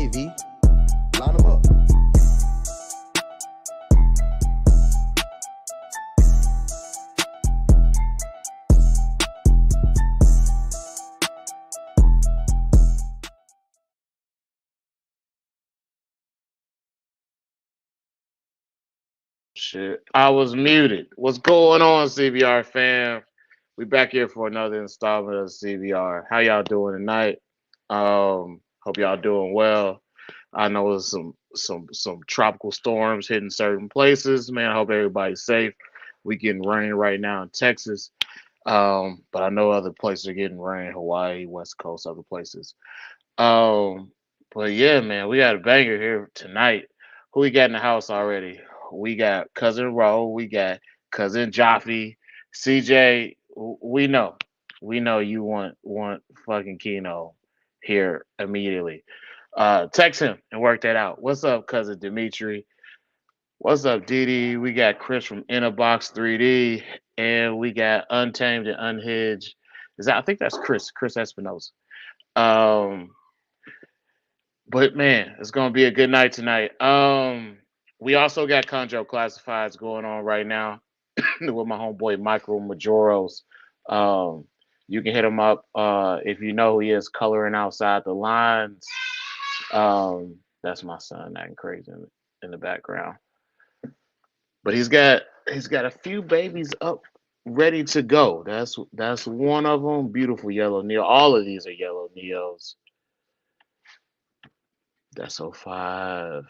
TV. Line them up. Shit, I was muted. What's going on, CBR fam? We back here for another installment of CBR. How y'all doing tonight? Hope y'all doing well. I know there's some tropical storms hitting certain places. Man, I hope everybody's safe. We getting rain right now in Texas. But I know other places are getting rain, Hawaii, West Coast, other places. Um, but yeah, man, we got a banger here tonight. Who we got in the house already? We got cousin Ro, we got cousin Jaffe, CJ. We know you want fucking Keno here immediately. Text him and work that out. What's up, cousin Dimitri? What's up, Didi? We got Chris from Innerbox 3D, and we got Untamed and Unhinged. I think that's Chris Espinosa. Um, but man, it's gonna be a good night tonight. We also got Chondro Classifieds going on right now with my homeboy Michael Majoros. Um, you can hit him up if you know who he is, coloring outside the lines. That's my son acting crazy in the background. But he's got a few babies up ready to go. That's one of them. Beautiful yellow Neo. All of these are yellow Neos. That's 05.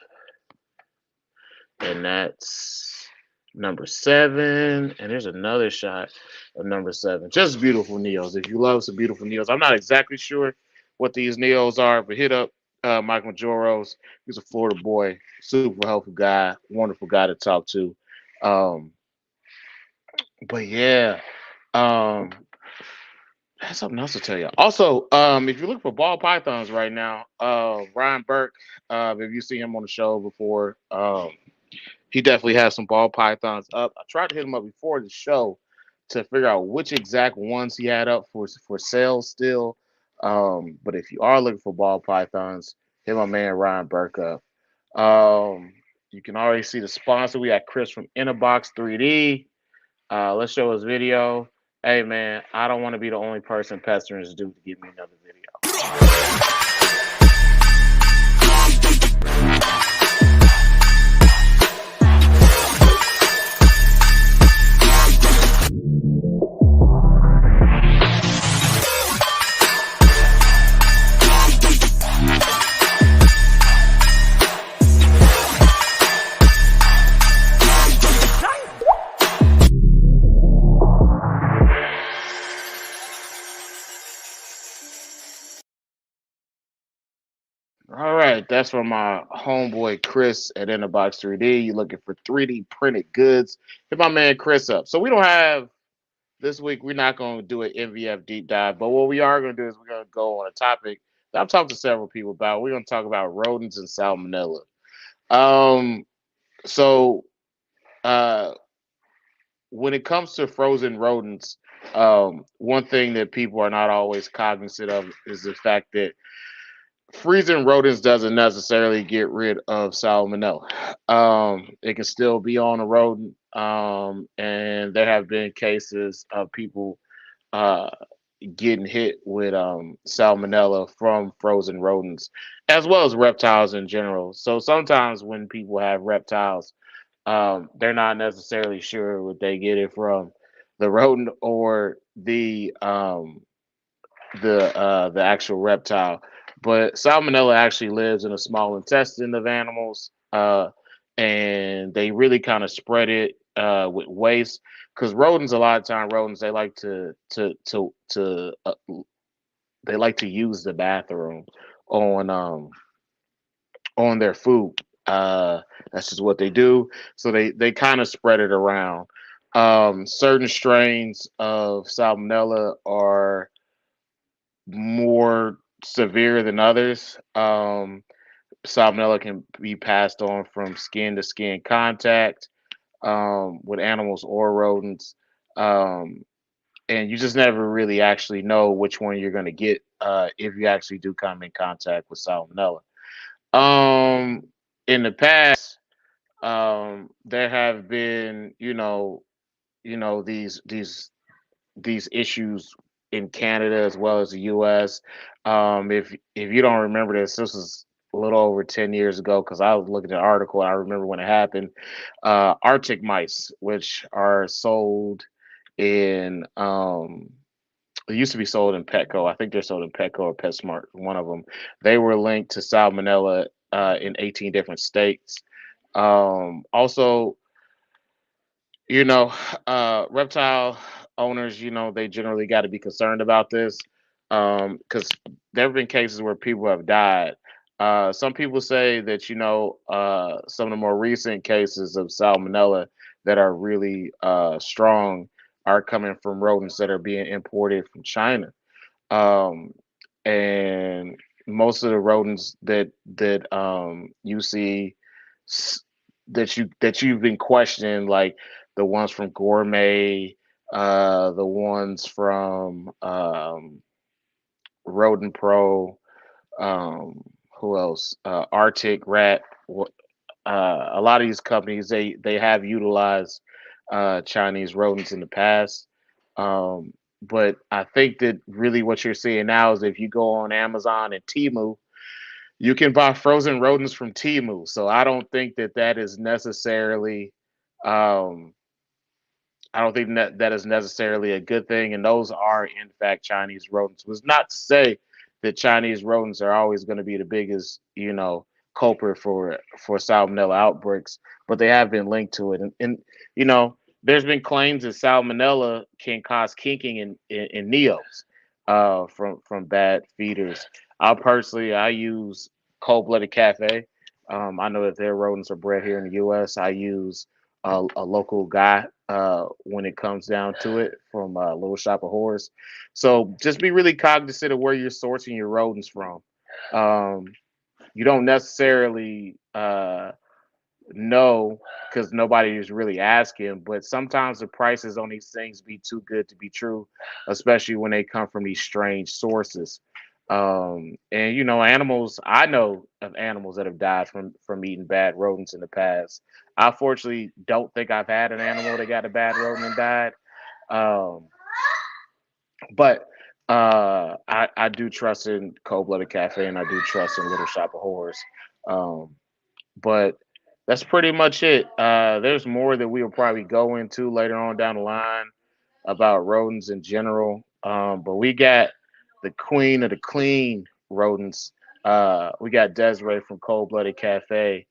And that's number 7. And there's another shot of number 7. Just beautiful Neos. If you love some beautiful Neos, I'm not exactly sure what these Neos are, but hit up Mike Majoros. He's a Florida boy, super helpful guy, wonderful guy to talk to. Um, but yeah, um, I have something else to tell you. Also, if you look for ball pythons right now, Ryan Burke, if you see him on the show before, he definitely has some ball pythons up. I tried to hit him up before the show to figure out which exact ones he had up for sale still. But if you are looking for ball pythons, hit my man Ryan Burke up. You can already see the sponsor. We got Chris from Innerbox 3D. Let's show his video. Hey man, I don't want to be the only person pestering this dude to give me another video. All right, that's from my homeboy Chris at Innerbox 3D. You looking for 3D printed goods? Hit my man Chris up. So we don't have this week. We're not going to do an MVF deep dive, but what we are going to do is we're going to go on a topic that I've talked to several people about. We're going to talk about rodents and salmonella. Um, so uh, when it comes to frozen rodents, one thing that people are not always cognizant of is the fact that freezing rodents doesn't necessarily get rid of salmonella. It can still be on a rodent, and there have been cases of people uh, getting hit with salmonella from frozen rodents, as well as reptiles in general. So sometimes when people have reptiles, they're not necessarily sure what they get it from, the rodent or the actual reptile. But salmonella actually lives in a small intestine of animals, and they really kind of spread it with waste. Because rodents, a lot of time, rodents they like to use the bathroom on on their food. That's just what they do. So they kind of spread it around. Certain strains of salmonella are more severe than others. Salmonella can be passed on from skin to skin contact with animals or rodents. Um, and you just never really actually know which one you're going to get if you actually do come in contact with salmonella. Um, in the past, there have been, these issues in Canada as well as the U.S. If you don't remember this, this was a little over 10 years ago because I was looking at an article. And I remember when it happened. Arctic mice, which are sold in it used to be sold in Petco. I think they're sold in Petco or PetSmart. One of them. They were linked to salmonella in 18 different states. Also, you know, reptile owners, they generally got to be concerned about this because there have been cases where people have died. Some people say that, some of the more recent cases of salmonella that are really strong are coming from rodents that are being imported from China. Um, and most of the rodents that you see s- that you've been questioning, like the ones from Gourmet, the ones from Rodent Pro, um, who else? Arctic Rat. A lot of these companies they have utilized Chinese rodents in the past. But I think that really what you're seeing now is if you go on Amazon and Temu, you can buy frozen rodents from Temu. So that is necessarily, um, I don't think that is necessarily a good thing. And those are in fact Chinese rodents. Was not to say that Chinese rodents are always going to be the biggest, culprit for salmonella outbreaks, but they have been linked to it. And there's been claims that salmonella can cause kinking in neos from bad feeders. I use Cold Blooded Cafe. I know that their rodents are bred here in the U.S. I use a local guy when it comes down to it from Little Shop of Horrors. So just be really cognizant of where you're sourcing your rodents from. Um, you don't necessarily know because nobody is really asking, but sometimes the prices on these things be too good to be true, especially when they come from these strange sources. And animals. I know of animals that have died from eating bad rodents in the past. I fortunately don't think I've had an animal that got a bad rodent and died. Um, but I do trust in Cold Blooded Cafe and I do trust in Little Shop of Horrors. Um, but that's pretty much it. There's more that we will probably go into later on down the line about rodents in general. But we got the queen of the clean rodents. We got Desiree from Cold Blooded Cafe.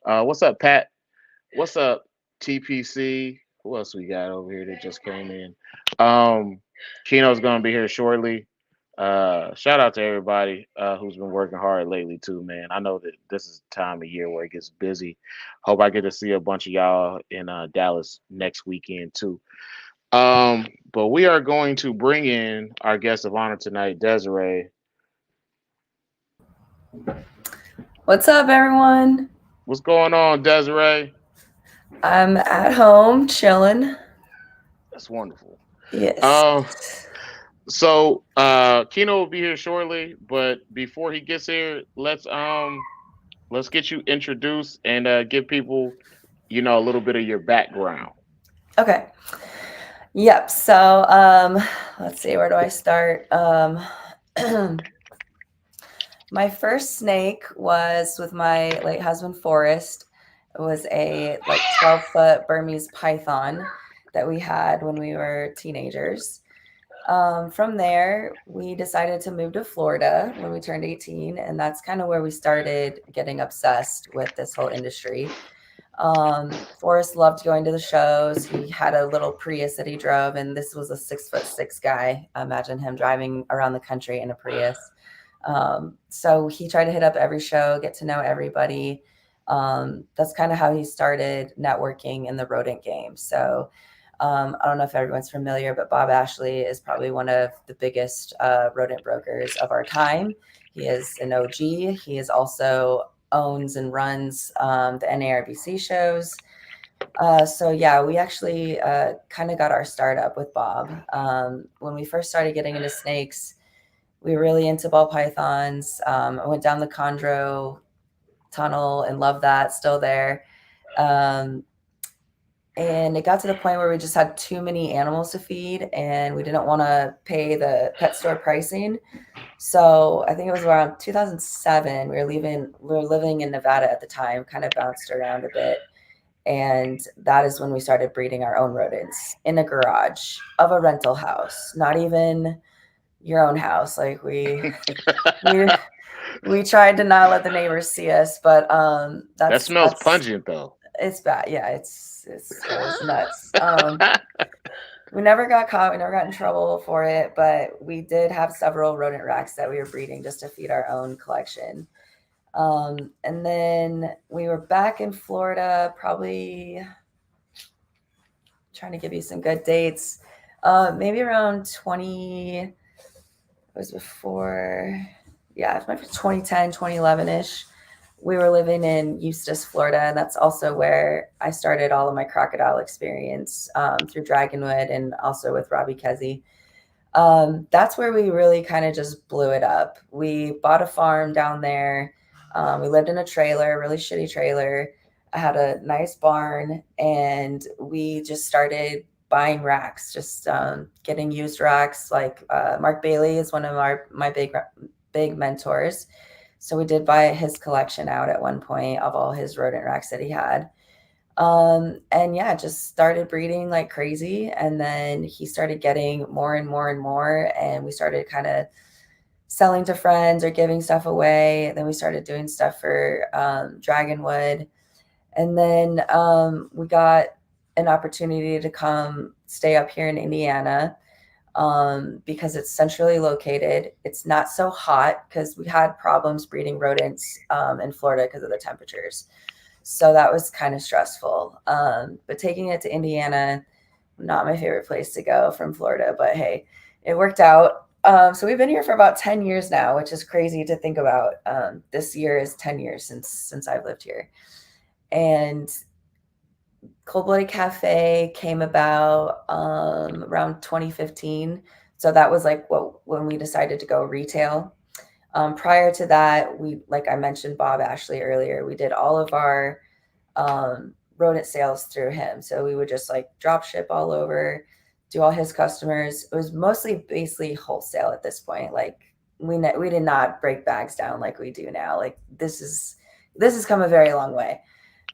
What's up, Pat? What's up, TPC? Who else we got over here that just came in? Um, Kino's gonna be here shortly. Shout out to everybody who's been working hard lately too, man. I know that this is the time of year where it gets busy. Hope I get to see a bunch of y'all in Dallas next weekend too. But we are going to bring in our guest of honor tonight, Desiree. What's up, everyone? What's going on, Desiree? I'm at home chilling. That's wonderful. Yes. Um, so Kino will be here shortly, but before he gets here, let's get you introduced and give people, a little bit of your background. Okay. Yep. So, let's see. Where do I start? My first snake was with my late husband, Forrest. It was a 12-foot Burmese python that we had when we were teenagers. From there, we decided to move to Florida when we turned 18, and that's kind of where we started getting obsessed with this whole industry. Forrest loved going to the shows. He had a little Prius that he drove, and this was a 6'6" guy. Imagine him driving around the country in a Prius. So he tried to hit up every show, get to know everybody. That's kind of how he started networking in the rodent game. So I don't know if everyone's familiar, but Bob Ashley is probably one of the biggest rodent brokers of our time. He is an OG. He is also owns and runs the NARBC shows. So yeah, we actually kind of got our start up with Bob. When we first started getting into snakes, we were really into ball pythons. I went down the chondro tunnel and love that, still there. And it got to the point where we just had too many animals to feed and we didn't want to pay the pet store pricing. So I think it was around 2007. We were living in Nevada at the time, kind of bounced around a bit. And that is when we started breeding our own rodents in a garage of a rental house, not even your own house. Like we tried to not let the neighbors see us, but That smells pungent though. it's bad. Yeah, it was nuts. We never got caught. We never got in trouble for it, but we did have several rodent racks that we were breeding just to feed our own collection. And then we were back in Florida, probably trying to give you some good dates. Maybe around 20, it was before, yeah, it might be 2010, 2011-ish. We were living in Eustis, Florida, and that's also where I started all of my crocodile experience through Dragonwood and also with Robbie Kesey. That's where we really kind of just blew it up. We bought a farm down there. We lived in a trailer, really shitty trailer. I had a nice barn, and we just started buying racks, just getting used racks. Like Mark Bailey is one of my big mentors. So we did buy his collection out at one point of all his rodent racks that he had. And yeah, just started breeding like crazy. And then he started getting more and more and more. And we started kind of selling to friends or giving stuff away. And then we started doing stuff for Dragonwood. And then we got an opportunity to come stay up here in Indiana because it's centrally located. It's not so hot because we had problems breeding rodents in Florida because of the temperatures. So that was kind of stressful. But taking it to Indiana, not my favorite place to go from Florida, but hey, it worked out. So we've been here for about 10 years now, which is crazy to think about. This year is 10 years since I've lived here. And Cold Blooded Cafe came about around 2015. So that was like when we decided to go retail. Prior to that, we, like I mentioned Bob Ashley earlier, we did all of our rodent sales through him. So we would just like drop ship all over, do all his customers. It was mostly basically wholesale at this point. Like we did not break bags down like we do now. Like this has come a very long way.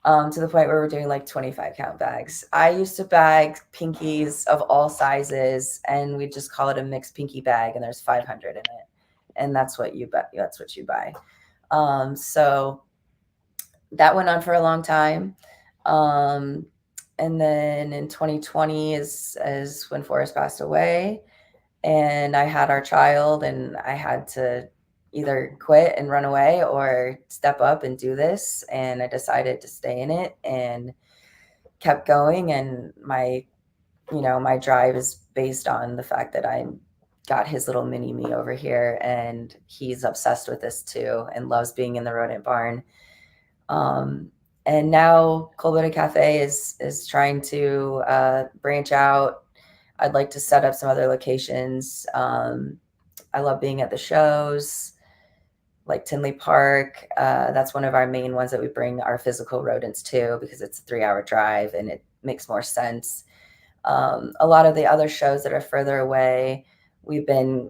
To the point where we're doing like 25 count bags. I used to bag pinkies of all sizes, and we just call it a mixed pinky bag, and there's 500 in it, and that's what you buy. So that went on for a long time, and then in 2020 is when Forrest passed away, and I had our child, and I had to either quit and run away or step up and do this. And I decided to stay in it and kept going. And my drive is based on the fact that I got his little mini me over here, and he's obsessed with this too and loves being in the rodent barn. And now Cold Blooded Cafe is trying to branch out. I'd like to set up some other locations. I love being at the shows, like Tinley Park. That's one of our main ones that we bring our physical rodents to because it's a 3-hour drive and it makes more sense. A lot of the other shows that are further away, we've been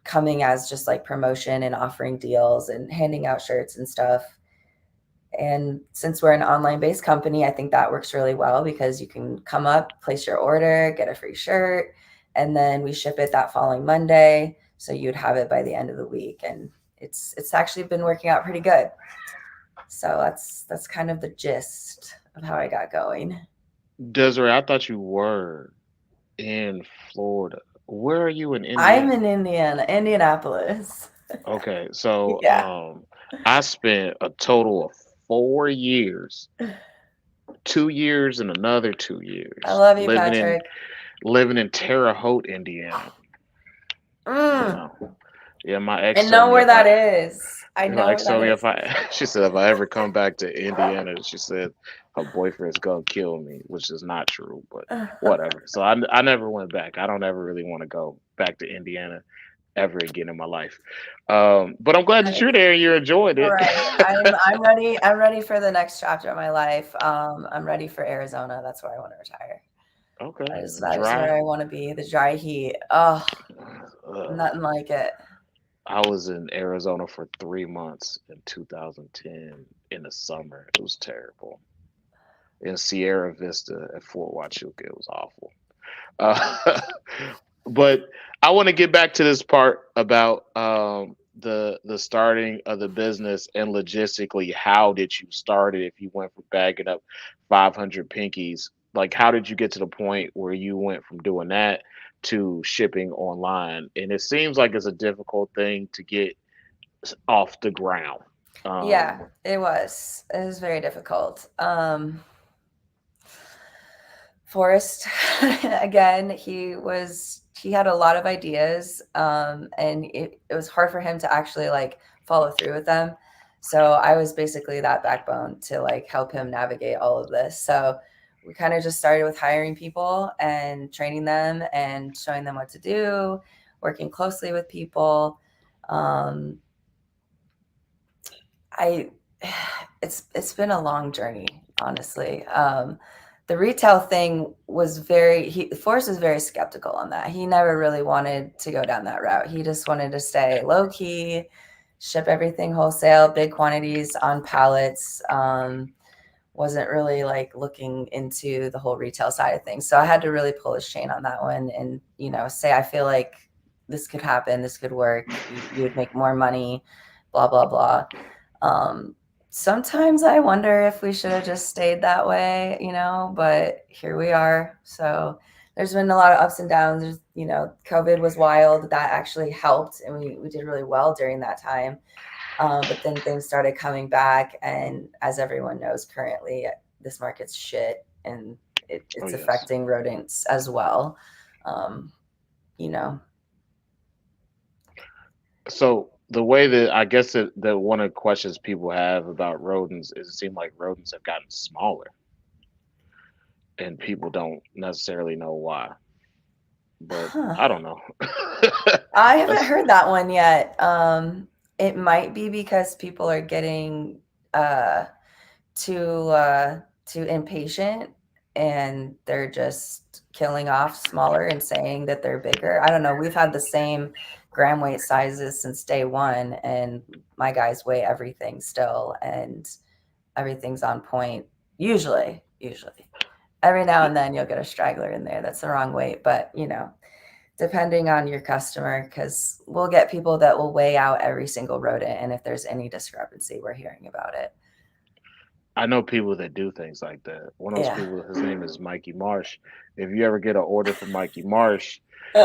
coming as just like promotion and offering deals and handing out shirts and stuff. And since we're an online-based company, I think that works really well because you can come up, place your order, get a free shirt, and then we ship it that following Monday. So you'd have it by the end of the week. And it's actually been working out pretty good. So that's kind of the gist of how I got going. Desiree, I thought you were in Florida. Where are you in Indiana? I'm in Indianapolis. Okay, so Yeah. I spent a total of 4 years, 2 years and another 2 years I love you, Patrick. living in Terre Haute, Indiana. You know. Yeah, my ex. I know where that is. I know My where ex told that me is. she said if I ever come back to Indiana, she said her boyfriend's gonna kill me, which is not true, but whatever. So I never went back. I don't ever really want to go back to Indiana. ever again in my life. But I'm glad that you're there and you're enjoying All it. right. I'm ready. I'm ready for the next chapter of my life. I'm ready for Arizona. That's where I want to retire. Okay, That is dry. where I want to be. The dry heat. Oh, Uh, nothing like it. I was in Arizona for 3 months in 2010 in the summer. It was terrible. In Sierra Vista at Fort Huachuca, it was awful. Uh, but I want to get back to this part about the starting of the business and logistically. How did you start it? If you went from bagging up 500 pinkies, like how did you get to the point where you went from doing that to shipping online? And it seems like it's a difficult thing to get off the ground. Yeah, Um, it was. It was very difficult. Forrest, again, he had a lot of ideas, and it was hard for him to actually like follow through with them. So I was basically that backbone to like help him navigate all of this. So we kind of just started with hiring people and training them and showing them what to do, working closely with people. Um, I it's been a long journey, honestly. The retail thing was Forrest was very skeptical on that. He never really wanted to go down that route. He just wanted to stay low key, ship everything wholesale, big quantities on pallets. Wasn't really like looking into the whole retail side of things. So I had to really pull his chain on that one and, say, I feel like this could happen, this could work, you would make more money, blah, blah, blah. Sometimes I wonder if we should have just stayed that way, but here we are. So there's been a lot of ups and downs. COVID was wild. That actually helped. And we did really well during that time. But then things started coming back. And as everyone knows, currently this market's shit and oh it's yes. affecting rodents as well. Um, you know, So the way that I guess that one of the questions people have about rodents is it seems like rodents have gotten smaller, and people don't necessarily know why. But huh. I don't know. I haven't That's heard that one yet. It might be because people are getting uh, too impatient and they're just killing off smaller and saying that they're bigger. I don't know. We've had the same gram weight sizes since day one, and my guys weigh everything still, and everything's on point. Usually, every now and then you'll get a straggler in there that's the wrong weight, but depending on your customer, because we'll get people that will weigh out every single rodent, and if there's any discrepancy, we're hearing about it. I know people that do things like that. One of those Yeah. people, his name is Mikey Marsh. If you ever get an order from Mikey Marsh,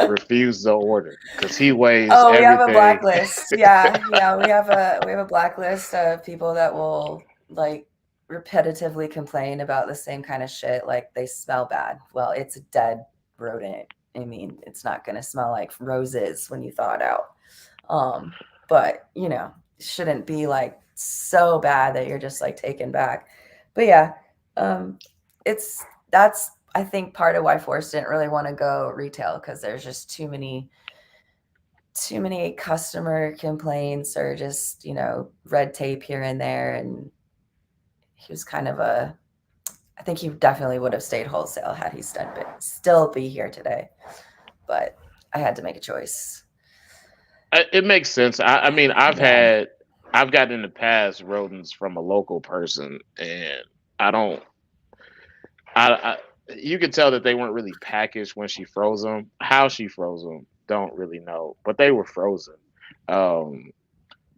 refuse the order because he weighs Oh, we have a everything. blacklist. Yeah, we have a blacklist of people that will like repetitively complain about the same kind of shit. Like they smell bad. Well, it's a dead rodent. I mean, it's not gonna smell like roses when you thaw it out. But it shouldn't be like so bad that you're just like taken back. But yeah, um, that's I think part of why Forrest didn't really want to go retail because there's just too many customer complaints or just red tape here and there, and he was kind of I think he definitely would have stayed wholesale had he still be here today, but I had to make a choice. It makes sense. I mean, Yeah. I've gotten in the past rodents from a local person, and I don't, I you could tell that they weren't really packaged when she froze them. How she froze them, don't really know, but they were frozen. Um,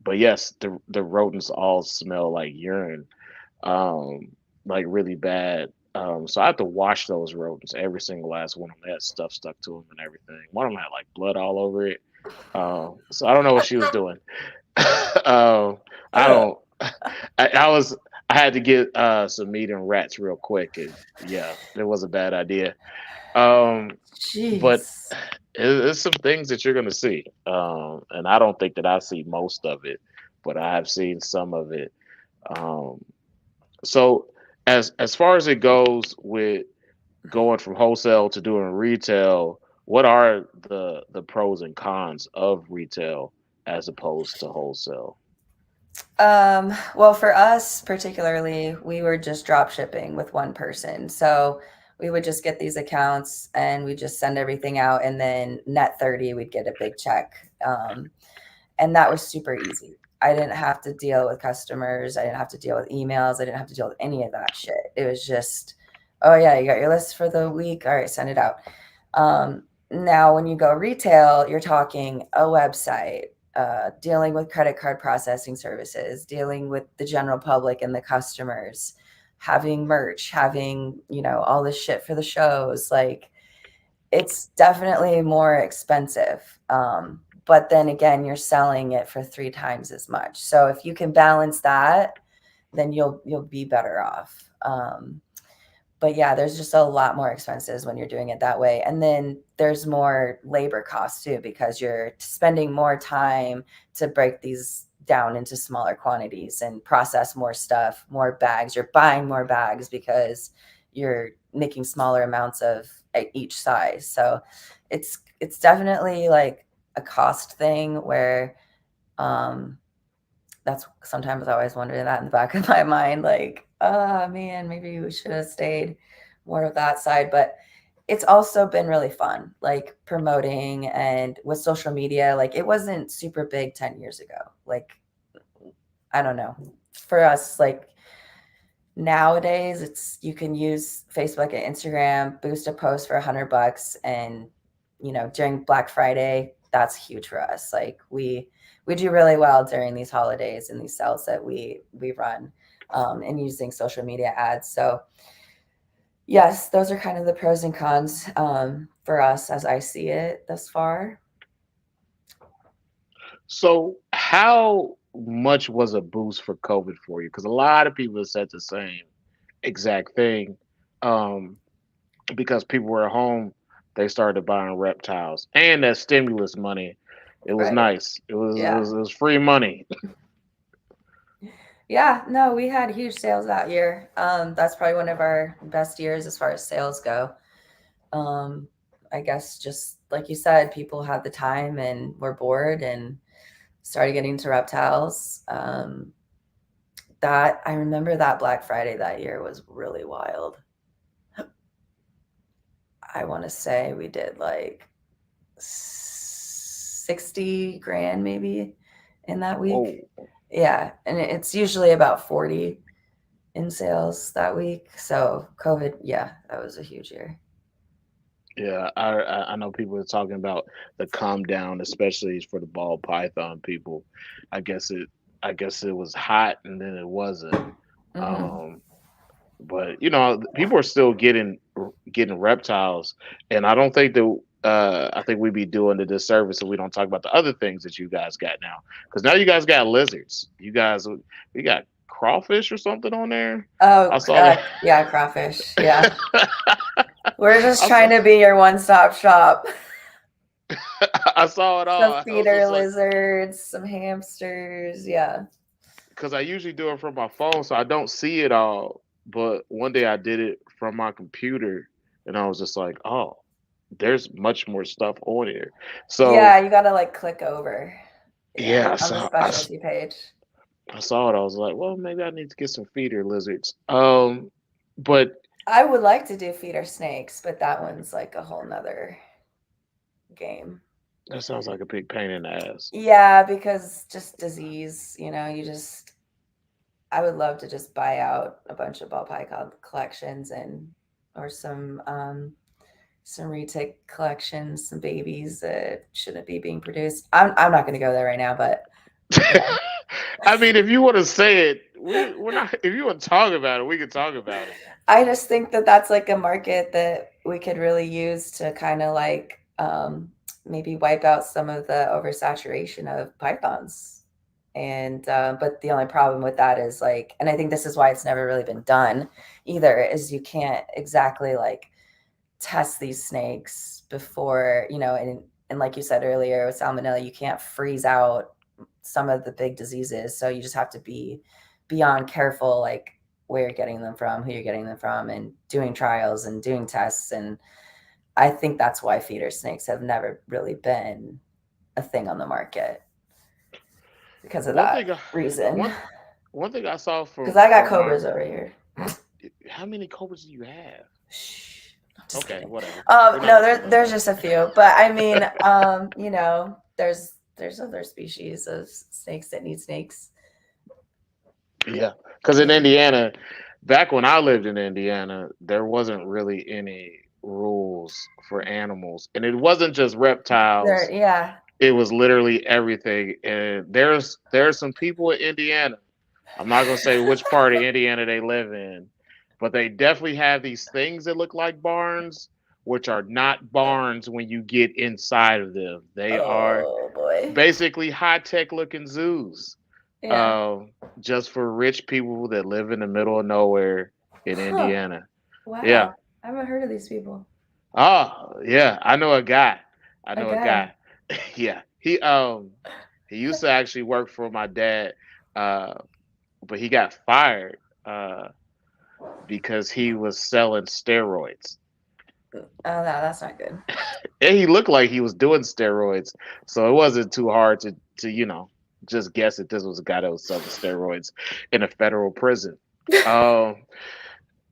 but yes, the rodents all smell like urine, um, like really bad. So I have to wash those rodents, every single last one of them. They had stuff stuck to them and everything. One of them had like blood all over it. So I don't know what she was doing. I don't. I was. I had to get some meat and rats real quick, and yeah, it was a bad idea. Um, but Jeez. it's some things that you're gonna see, and I don't think that I see most of it, but I have seen some of it. Um, so as far as it goes with going from wholesale to doing retail, what are the pros and cons of retail as opposed to wholesale? Well, for us particularly, we were just drop shipping with one person. So we would just get these accounts and we just send everything out, and then net 30, we'd get a big check. And that was super easy. I didn't have to deal with customers. I didn't have to deal with emails. I didn't have to deal with any of that shit. It was just, oh yeah, you got your list for the week. All right, send it out. Now, when you go retail, you're talking a website, dealing with credit card processing services, dealing with the general public and the customers, having merch, having, all this shit for the shows. Like, it's definitely more expensive. But then again, you're selling it for 3 times as much. So if you can balance that, then you'll be better off. But yeah, there's just a lot more expenses when you're doing it that way. And then there's more labor costs too, because you're spending more time to break these down into smaller quantities and process more stuff, more bags. You're buying more bags because you're making smaller amounts of each size. So it's definitely like a cost thing where that's sometimes I always wonder that in the back of my mind, like, oh man, maybe we should have stayed more of that side. But it's also been really fun, like promoting and with social media. Like, it wasn't super big 10 years ago. Like, I don't know. For us, like nowadays, it's you can use Facebook and Instagram, boost a post for $100, and during Black Friday, that's huge for us. Like, we do really well during these holidays and these sales that we run, and using social media ads. So yes, those are kind of the pros and cons, for us as I see it thus far. So, how much was a boost for COVID for you? Because a lot of people have said the same exact thing. Um, because people were at home, they started buying reptiles and that stimulus money. It was Right. nice. Yeah. It was free money. Yeah, no, we had huge sales that year. That's probably one of our best years as far as sales go. Um, I guess just like you said, people had the time and were bored and started getting into reptiles. That I remember that Black Friday that year was really wild. I want to say we did like 60 grand maybe in that week. Whoa. Yeah, and it's usually about 40 in sales that week. So COVID, yeah, that was a huge year. Yeah, I know people are talking about the calm down, especially for the ball python people. I guess it I guess it was hot and then it wasn't. Hmm. Um, but people are still getting reptiles, and I don't think that I think we'd be doing the disservice if we don't talk about the other things that you guys got now. Because now you guys got lizards. You got crawfish or something on there. I Oh, saw that. yeah, crawfish. Yeah. We're just I trying saw to be your one-stop shop. I saw it all. Some I was feeder just like, lizards, some hamsters. Yeah. because I usually do it from my phone, so I don't see it all. But one day I did it from my computer, and I was just like, oh, there's much more stuff on here. So Yeah, you gotta like click over. Yeah, yeah, on the specialty page. I saw it. I was like, well, maybe I need to get some feeder lizards. But I would like to do feeder snakes, but that one's like a whole nother game. that sounds like a big pain in the ass. Yeah, because just disease, I would love to just buy out a bunch of ball python collections and or some retake collections, some babies that shouldn't be being produced. I'm not going to go there right now, but I mean, if you want to say it, we're not. If you want to talk about it, we can talk about it. I just think that that's like a market that we could really use to kind of like maybe wipe out some of the oversaturation of pythons. And but the only problem with that is like, and I think this is why it's never really been done either, is you can't exactly like test these snakes before, and like you said earlier with salmonella, you can't freeze out some of the big diseases. So you just have to be beyond careful, like where you're getting them from, who you're getting them from, and doing trials and doing tests. And I think that's why feeder snakes have never really been a thing on the market because of One that thing, reason. one thing I saw Because I got from our, cobras over here. how many cobras do you have? Shh, I'm just Okay, kidding. whatever. We're not No, gonna talk about there's that. just a few, but I mean, there's other species of snakes that need snakes. Yeah, because in Indiana, back when I lived in Indiana, there wasn't really any rules for animals, and it wasn't just reptiles. Yeah. It was literally everything. And there's some people in Indiana. I'm not gonna say which part of Indiana they live in, but they definitely have these things that look like barns, which are not barns when you get inside of them. They are Oh boy. basically high tech looking zoos, Yeah. um, just for rich people that live in the middle of nowhere in Huh. Indiana. Yeah. Wow. I haven't heard of these people. Oh, yeah. I know a guy. I A know a guy. guy. Yeah. He used to actually work for my dad, uh, but he got fired uh, because he was selling steroids. Oh, no, that's not good. And he looked like he was doing steroids, so it wasn't too hard to just guess that this was a guy that was selling steroids in a federal prison. Um,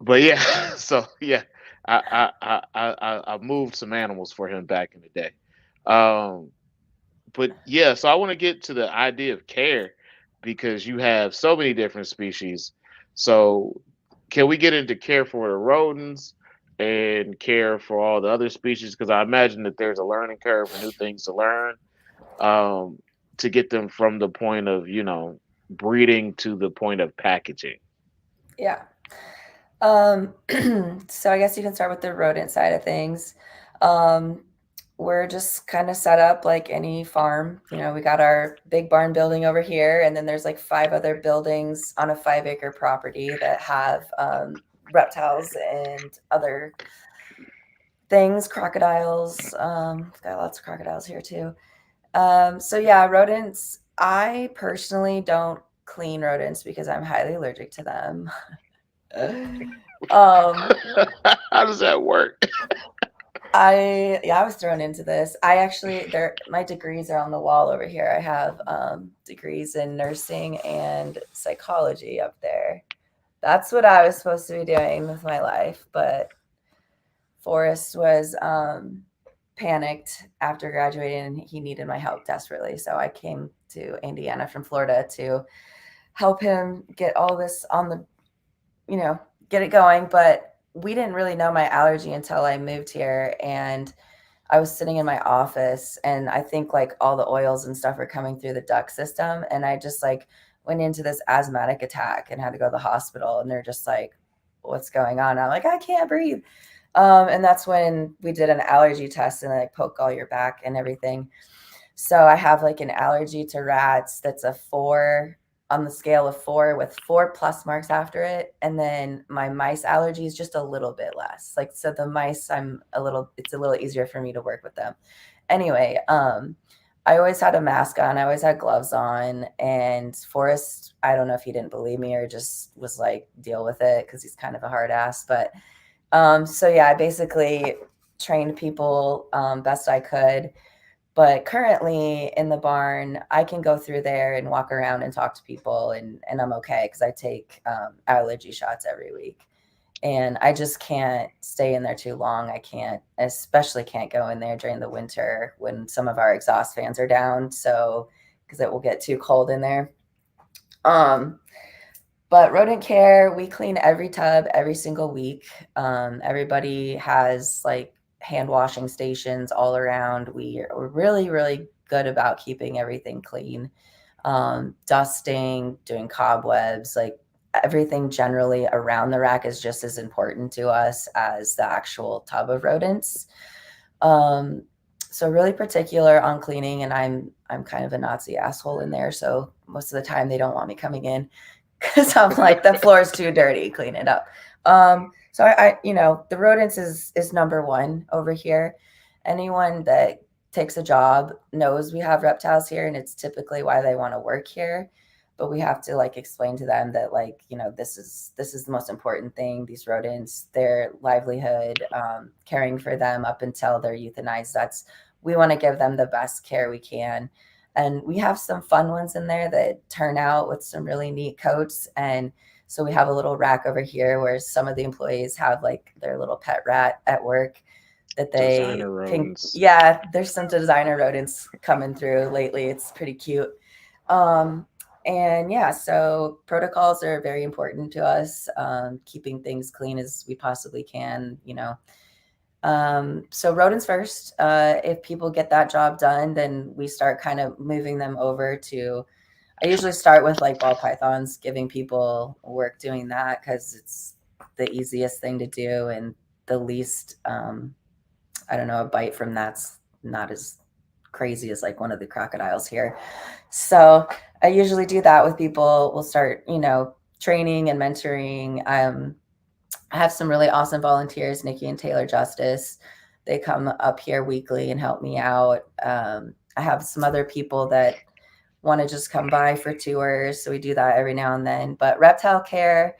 but yeah, so yeah, I moved some animals for him back in the day. Um, but yeah, so I want to get to the idea of care because you have so many different species. So can we get into care for the rodents and care for all the other species? Because I imagine that there's a learning curve for new things to learn, um, to get them from the point of breeding to the point of packaging. Yeah. Um, so I guess you can start with the rodent side of things. Um, we're just kind of set up like any farm. We got our big barn building over here, and then there's like 5 other buildings on a 5-acre property that have reptiles and other things, crocodiles. Got lots of crocodiles here too. So yeah, rodents. I personally don't clean rodents because I'm highly allergic to them. um, How does that work? I was thrown into this. I actually my degrees are on the wall over here. I have degrees in nursing and psychology up there. That's what I was supposed to be doing with my life, but Forrest was panicked after graduating and he needed my help desperately. So I came to Indiana from Florida to help him get all this on the, get it going. But we didn't really know my allergy until I moved here, and I was sitting in my office, and I think like all the oils and stuff are coming through the duct system. And I just like went into this asthmatic attack and had to go to the hospital. And they're just like, what's going on? I'm like, I can't breathe. And that's when we did an allergy test and they like poke all your back and everything. So I have like an allergy to rats that's a 4 on the scale of 4 with 4 plus marks after it. And then my mice allergy is just a little bit less. Like, so the mice, it's a little easier for me to work with them. Anyway, I always had a mask on. I always had gloves on. And Forrest, I don't know if he didn't believe me or just was like, deal with it because he's kind of a hard ass. But so yeah, I basically trained people best I could. But currently in the barn, I can go through there and walk around and talk to people, and I'm okay because I take allergy shots every week. And I just can't stay in there too long. I especially can't go in there during the winter when some of our exhaust fans are down. So, because it will get too cold in there. But Rodent Care, we clean every tub every single week. Everybody has like hand washing stations all around. We're really, really good about keeping everything clean. Dusting, doing cobwebs, like everything generally around the rack is just as important to us as the actual tub of rodents. So really particular on cleaning, and I'm kind of a Nazi asshole in there. So most of the time they don't want me coming in because I'm like, the floor is too dirty, clean it up. So the rodents is number one over here. Anyone that takes a job knows we have reptiles here, and it's typically why they want to work here. but we have to like explain to them that like, you know, this is the most important thing. These rodents, their livelihood, caring for them up until they're euthanized, we want to give them the best care we can. And we have some fun ones in there that turn out with some really neat coats. And so we have a little rack over here where some of the employees have like their little pet rat at work that they Designer rodents. Yeah, there's some designer rodents coming through lately. It's pretty cute. And yeah, so protocols are very important to us, keeping things clean as we possibly can, you know. So rodents first. If people get that job done, then we start kind of moving them over to, I usually start with like ball pythons, giving people work doing that because it's the easiest thing to do and the least, I don't know, a bite from that's not as crazy as like one of the crocodiles here. So I usually do that with people. We'll start, you know, training and mentoring. I have some really awesome volunteers, Nikki and Taylor Justice. They come up here weekly and help me out. I have some other people that want to just come by for tours. So we do that every now and then. But Reptile Care,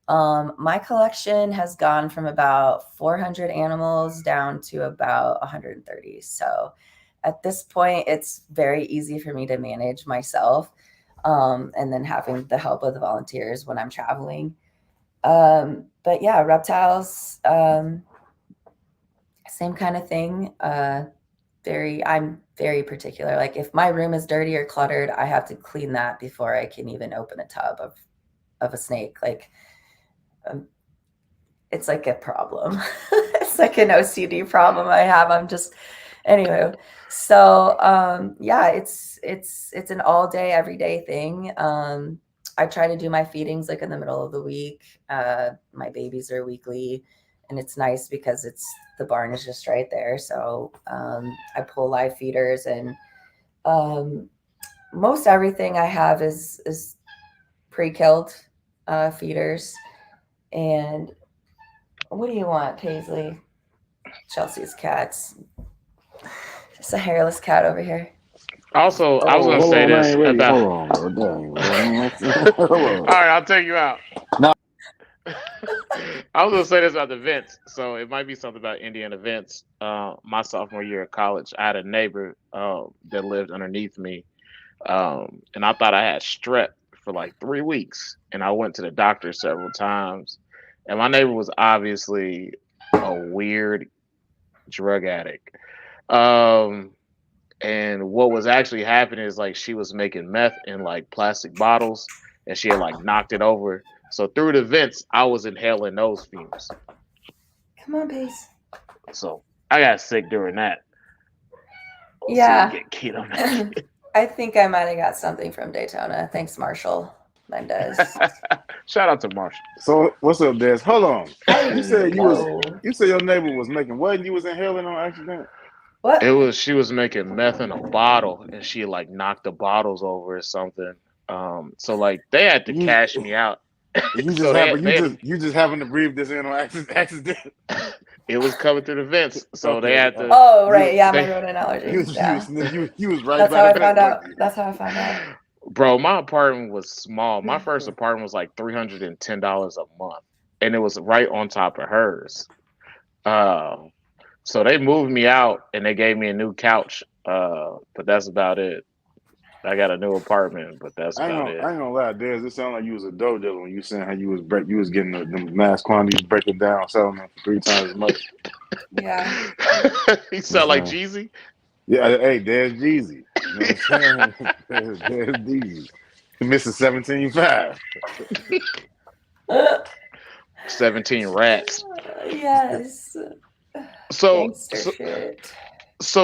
my collection has gone from about 400 animals down to about 130. So at this point, it's very easy for me to manage myself, and then having the help of the volunteers when I'm traveling. But yeah, reptiles, same kind of thing. I'm very particular. Like if my room is dirty or cluttered, I have to clean that before I can even open a tub of a snake. Like, it's like a problem. It's like an OCD problem I have. Anyway. So yeah, it's an all day, everyday thing. I try to do my feedings like in the middle of the week. My babies are weekly, and it's nice because the barn is just right there. So I pull live feeders, and most everything I have is pre-killed feeders. And what do you want, Paisley? Chelsea's cat's just a hairless cat over here. Also, I was gonna say this about. Hold on, bro. All right, I'll take you out. No. I was gonna say this about the vents. So it might be something about Indiana vents. My sophomore year of college, I had a neighbor that lived underneath me, and I thought I had strep for like 3 weeks, and I went to the doctor several times, and my neighbor was obviously a weird drug addict. And what was actually happening is like she was making meth in like plastic bottles, and she had like knocked it over. So through the vents, I was inhaling those fumes. Come on, Pace. So I got sick during that. Yeah. Get keto. I think I might have got something from Daytona. Thanks, Marshall Mendez. Shout out to Marshall. So what's up, Des? Hold on. You said No. you said your neighbor was making what, and you was inhaling on accident? What? She was making meth in a bottle, and she like knocked the bottles over or something. So like they had to cash me out. You just So you just having to breathe this in on accident. It was coming through the vents, so they had to. Oh right, yeah, my rodent allergy. You was right. That's how I found out. That's how I found out. Bro, my apartment was small. My first apartment was like $310 a month, and it was right on top of hers. So they moved me out, and they gave me a new couch. But that's about it. I got a new apartment, but that's about it. I ain't gonna lie, Des. It sounded like you was a dope dealer when you saying how you was getting the mass quantities, breaking down, selling them for 3 times as much. Yeah. You sound like Jeezy. Yeah, hey, there's Jeezy. You know what I'm saying? there's Jeezy. Mr. 17.5. 17 rats. Yes. So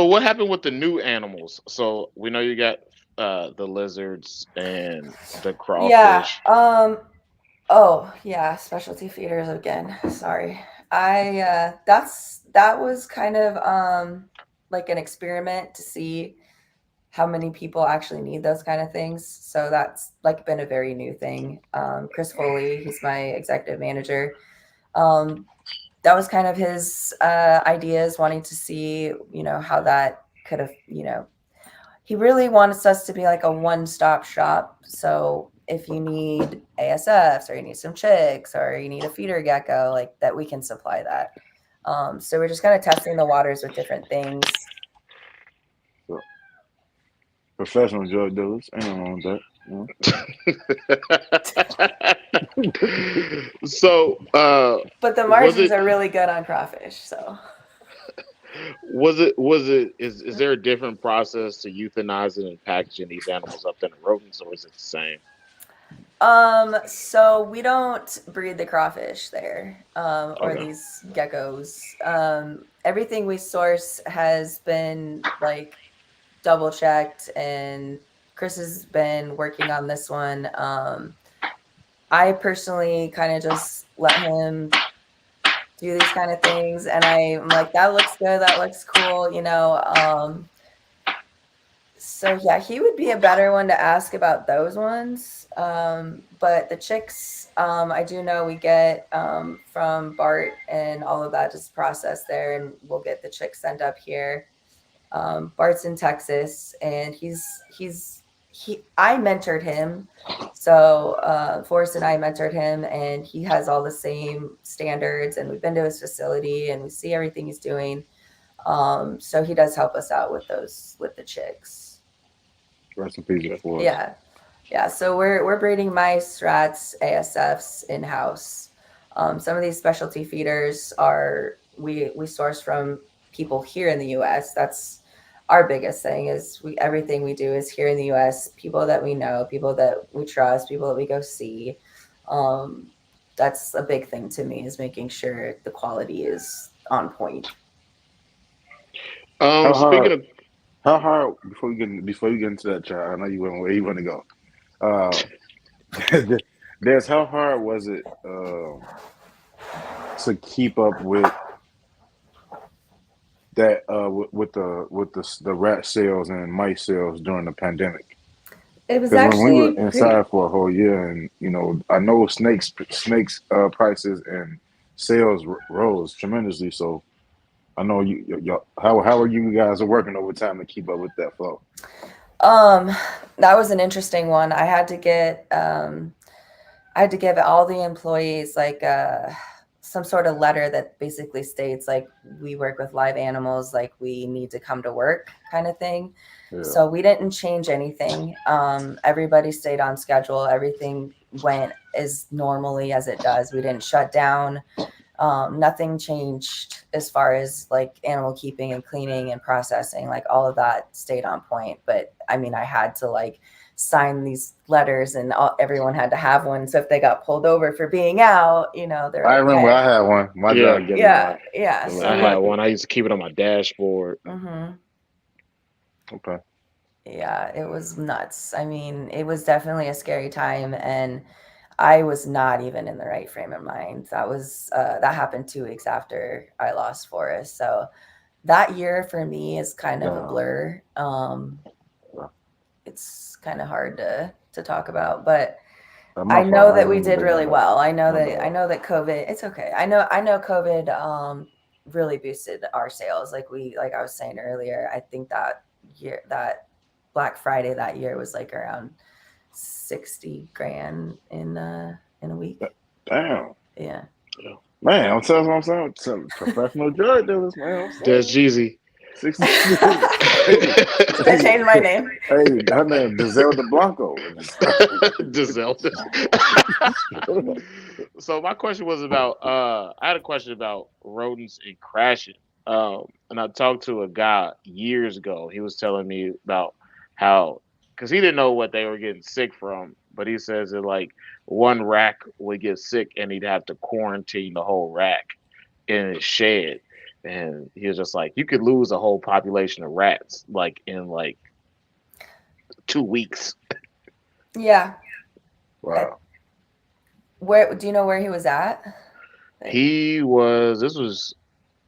what happened with the new animals? So we know you got the lizards and the crawfish. Yeah. Oh yeah, specialty feeders again. Sorry. That was kind of like an experiment to see how many people actually need those kind of things. So that's like been a very new thing. Chris Foley, he's my executive manager. That was kind of his ideas, wanting to see, how that could have, he really wants us to be like a one-stop shop. So if you need ASFs or you need some chicks or you need a feeder gecko, like that, we can supply that. So we're just kind of testing the waters with different things. So, professional drug dealers, ain't nothing wrong with that. So, But the was margins it are really good on crawfish. So is there a different process to euthanizing and packaging these animals up than the rodents, or is it the same? so we don't breed the crawfish there, or Okay. these geckos. Everything we source has been like double checked, and Chris has been working on this one. I personally kind of just let him do these kind of things, and I'm like, that looks good, that looks cool, you know. So yeah, he would be a better one to ask about those ones. But the chicks, I do know we get from Bart and all of that just processed there, and we'll get the chicks sent up here. Bart's in Texas, and I mentored him. So Forrest and I mentored him, and he has all the same standards, and we've been to his facility and we see everything he's doing. So he does help us out with the chicks. Rest in peace, for us. Yeah. So we're breeding mice, rats, ASFs in house. Some of these specialty feeders are we source from people here in the U.S. That's our biggest thing. Is everything we do is here in the U.S. People that we know, people that we trust, people that we go see. That's a big thing to me, is making sure the quality is on point. How Speaking hard? of, How hard? Before you get into that, child, I know you went where you want to go. There's how hard was it to keep up with that with the rat sales and mice sales during the pandemic? It was Because when we were actually pretty. inside for a whole year, and I know snakes prices and sales rose tremendously. So I know how are you guys working overtime to keep up with that flow? That was an interesting one. I had to give all the employees like some sort of letter that basically states like, we work with live animals, like we need to come to work, kind of thing. Yeah. So we didn't change anything. Everybody stayed on schedule. Everything went as normally as it does. We didn't shut down. Nothing changed as far as like animal keeping and cleaning and processing. Like all of that stayed on point. But I mean, I had to like sign these letters, and everyone had to have one. So if they got pulled over for being out, they're I like, remember hey. I had one. My Yeah. job gave me Yeah, one. yeah. So So I had one. I used to keep it on my dashboard. Okay. yeah, it was nuts. I mean, it was definitely a scary time, and I was not even in the right frame of mind. That happened 2 weeks after I lost Forrest. So that year for me is kind of a blur. It's kind of hard to talk about, but I know that we did really well. I know that COVID, it's okay. I know COVID really boosted our sales. Like I was saying earlier, I think that Black Friday that year was like around 60 grand in a week. Damn. Yeah. Man, I'm telling you what I'm saying. Some professional drug dealers, man. There's Jeezy. I changed my name. Hey, her name Desiree Blanco. Giselle. So my question was about I had a question about rodents and crashing. And I talked to a guy years ago. He was telling me about how, because he didn't know what they were getting sick from, but he says that like one rack would get sick and he'd have to quarantine the whole rack in his shed. And he was just like, you could lose a whole population of rats like in like 2 weeks. Yeah. Wow. Where do you know where he was at? He was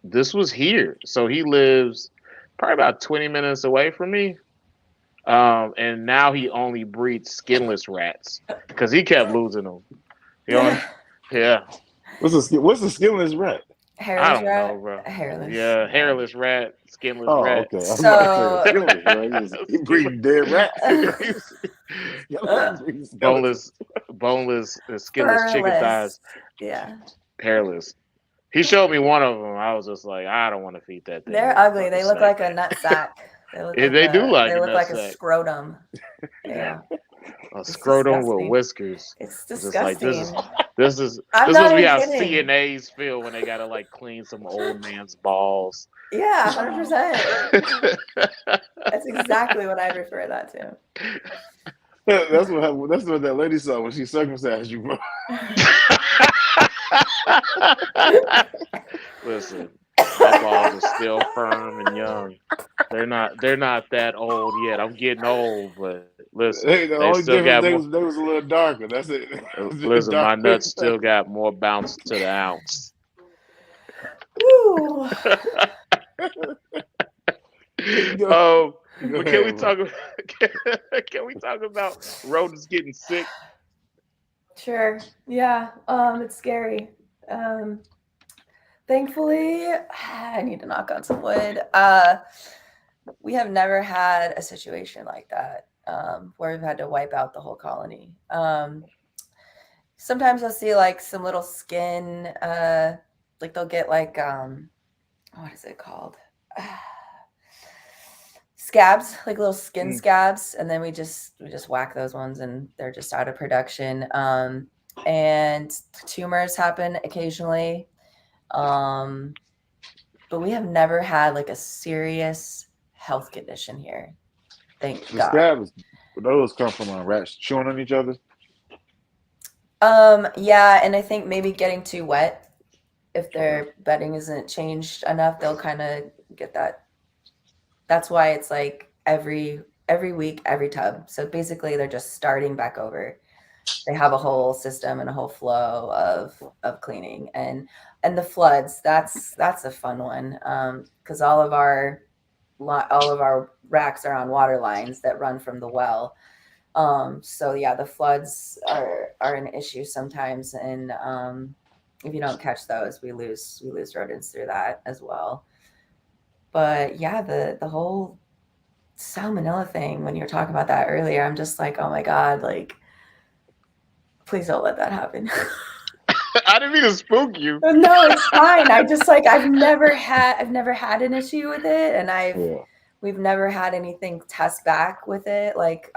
this was here. So he lives probably about 20 minutes away from me. And now he only breeds skinless rats because he kept losing them. Yeah. What's a skinless rat? I Hairless don't know, rat? bro. Hairless. Yeah, hairless rat, skinless Oh, rat. okay. I was about to say a So skeleton, right? He Skinless. breeding dead rats. Skeleton breeding skeletons. boneless, skinless chicken thighs, furless. Yeah. hairless. He showed me one of them. I was just like, I don't want to feed that thing They're a ugly. fucking They look snake, like a man. nut sack. They look Yeah, like they do like they a look like a nutsack. scrotum. Yeah. A It's scrotum with disgusting. whiskers. It's It's just like disgusting. this is I'm this not must be even how kidding. CNAs feel when they gotta like clean some old man's balls. Yeah, 100%. That's exactly what I refer that to. That's what happened. That's what that lady saw when she circumcised you, bro. Listen, my balls are still firm and young. They're not that old yet. I'm getting old, but listen, Hey, the they only still difference got more. they was a little darker. That's it. Just Listen, my darker. nuts still got more bounce to the ounce. Woo. Go But can we ahead, bro. talk? Can we talk about rodents getting sick? Sure. Yeah. It's scary. Thankfully, I need to knock on some wood. We have never had a situation like that where we've had to wipe out the whole colony. Sometimes I'll see like some little skin, like they'll get like what is it called? Scabs, like little skin scabs, and then we just whack those ones, and they're just out of production. And tumors happen occasionally, but we have never had like a serious health condition here. Thank The God. scabs, those come from rats chewing on each other. Yeah, and I think maybe getting too wet, if their bedding isn't changed enough, they'll kind of get that. That's why it's like every week, every tub. So basically they're just starting back over. They have a whole system and a whole flow of cleaning, and the floods. That's a fun one, because all of our racks are on water lines that run from the well. So yeah, the floods are an issue sometimes, and if you don't catch those, we lose rodents through that as well. But yeah, the whole salmonella thing, when you were talking about that earlier, I'm just like, oh my God, like, please don't let that happen. I didn't mean to spook you. No, it's fine. I just like I've never had an issue with it, and we've never had anything test back with it. Like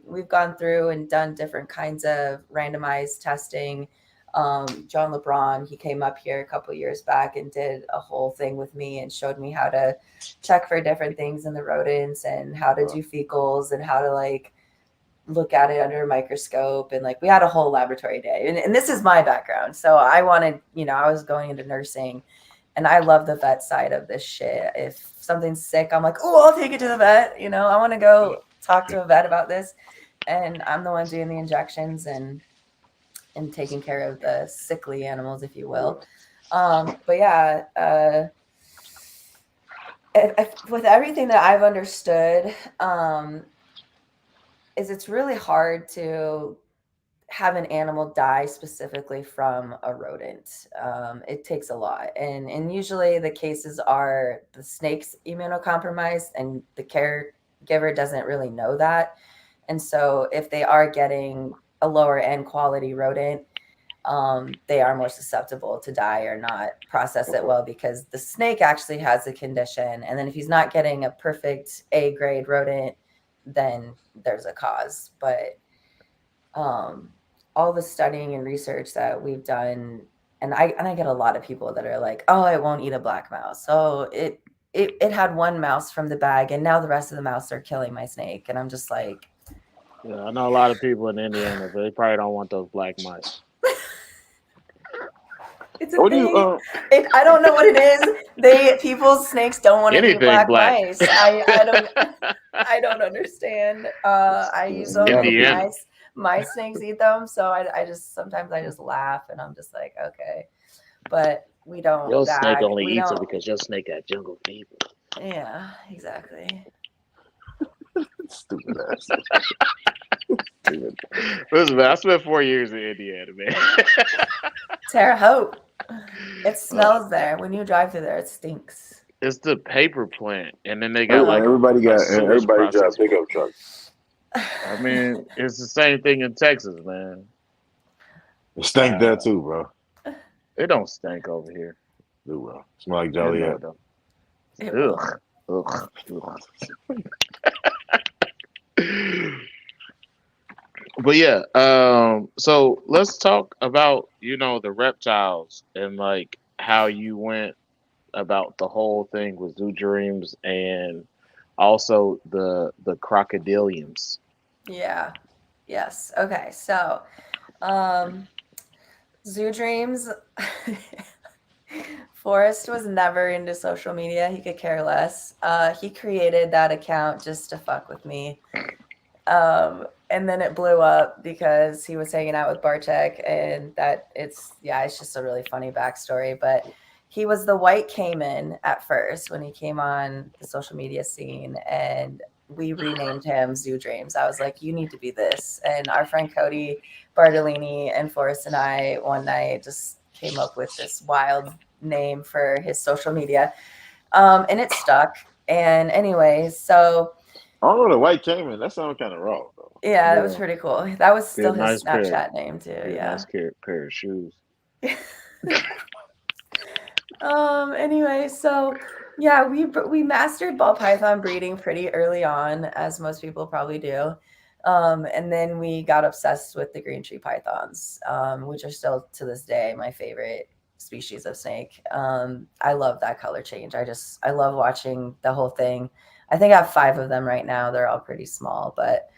we've gone through and done different kinds of randomized testing. John LeBron, he came up here a couple years back and did a whole thing with me and showed me how to check for different things in the rodents and how to do fecals and how to like look at it under a microscope, and like we had a whole laboratory day, and this is my background, so I wanted, I was going into nursing, and I love the vet side of this shit. If something's sick, I'm like, oh, I'll take it to the vet. I want to go talk to a vet about this, and I'm the one doing the injections and taking care of the sickly animals, if you will. But yeah, with everything that I've understood, is it's really hard to have an animal die specifically from a rodent. It takes a lot, and usually the cases are the snake's immunocompromised, and the caregiver doesn't really know that. And so, if they are getting a lower end quality rodent, they are more susceptible to die or not process it well, because the snake actually has a condition, and then if he's not getting a perfect A grade rodent, then there's a cause. But all the studying and research that we've done, and I get a lot of people that are like, oh, I won't eat a black mouse. So it had one mouse from the bag, and now the rest of the mouse are killing my snake. And I'm just like, Yeah, I know a lot of people in Indiana, but they probably don't want those black mice. it's a thing. I don't know what it is. People's snakes don't want to eat Anything black black. mice. I don't understand. I use them, and Indiana. my snakes eat them. So I just sometimes I just laugh, and I'm just like, okay, but we don't. Your snake bag. only We eats it don't. because your snake got jungle fever. Yeah, exactly. Stupid ass. Listen, man, I spent 4 years in Indiana, man. Terre Haute. It Uh, smells there. When you drive through there, it stinks. it's the paper plant, and then they got like a sewage everybody drive processing pickup plant. trucks. I mean, it's the same thing in Texas, man. It stink there Uh, too, bro. it don't stink over here. Do bro. Smell like I know Joliet. it don't. It will. Ugh, ugh. But yeah, so let's talk about the reptiles and like how you went about the whole thing with Zoo Dreams and also the crocodilians. Yeah. Yes. Okay. So, um, Zoo Dreams. Forrest was never into social media. He could care less. He created that account just to fuck with me. And then it blew up because he was hanging out with Bartek, and it's just a really funny backstory. But he was the white Cayman at first when he came on the social media scene, and we renamed him Zoo Dreams. I was like, you need to be this. And our friend Cody Bartolini and Forrest and I one night just came up with this wild name for his social media. And it stuck. And anyways, so I don't know the white came in. That sounds kind of raw though. yeah, that was Yeah, pretty cool. That was get still a his nice pair. Snapchat name too. Get a Yeah. nice pair of shoes. Anyway, so yeah, we mastered ball python breeding pretty early on, as most people probably do. And then we got obsessed with the green tree pythons, which are still to this day my favorite species of snake. I love that color change. I love watching the whole thing. I think I have 5 of them right now. They're all pretty small, but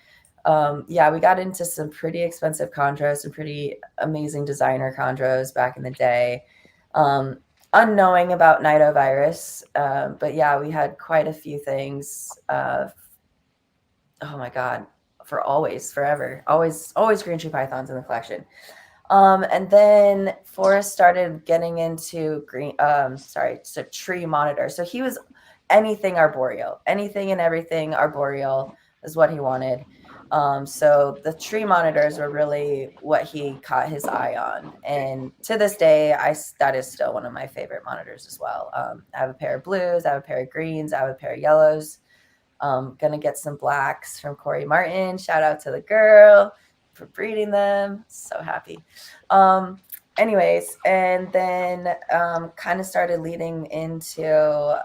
yeah, we got into some pretty expensive chondros, some pretty amazing designer chondros back in the day. Unknowing about nidovirus, but yeah, we had quite a few things. Oh my god, for always, forever, always green tree pythons in the collection. And then Forrest started getting into so tree monitor. So he was anything arboreal, anything and everything arboreal is what he wanted. So the tree monitors were really what he caught his eye on, and to this day, that is still one of my favorite monitors as well. I have a pair of blues, I have a pair of greens, I have a pair of yellows. Gonna get some blacks from Corey Martin. Shout out to the girl for breeding them. So happy. Anyways, and then kind of started leading into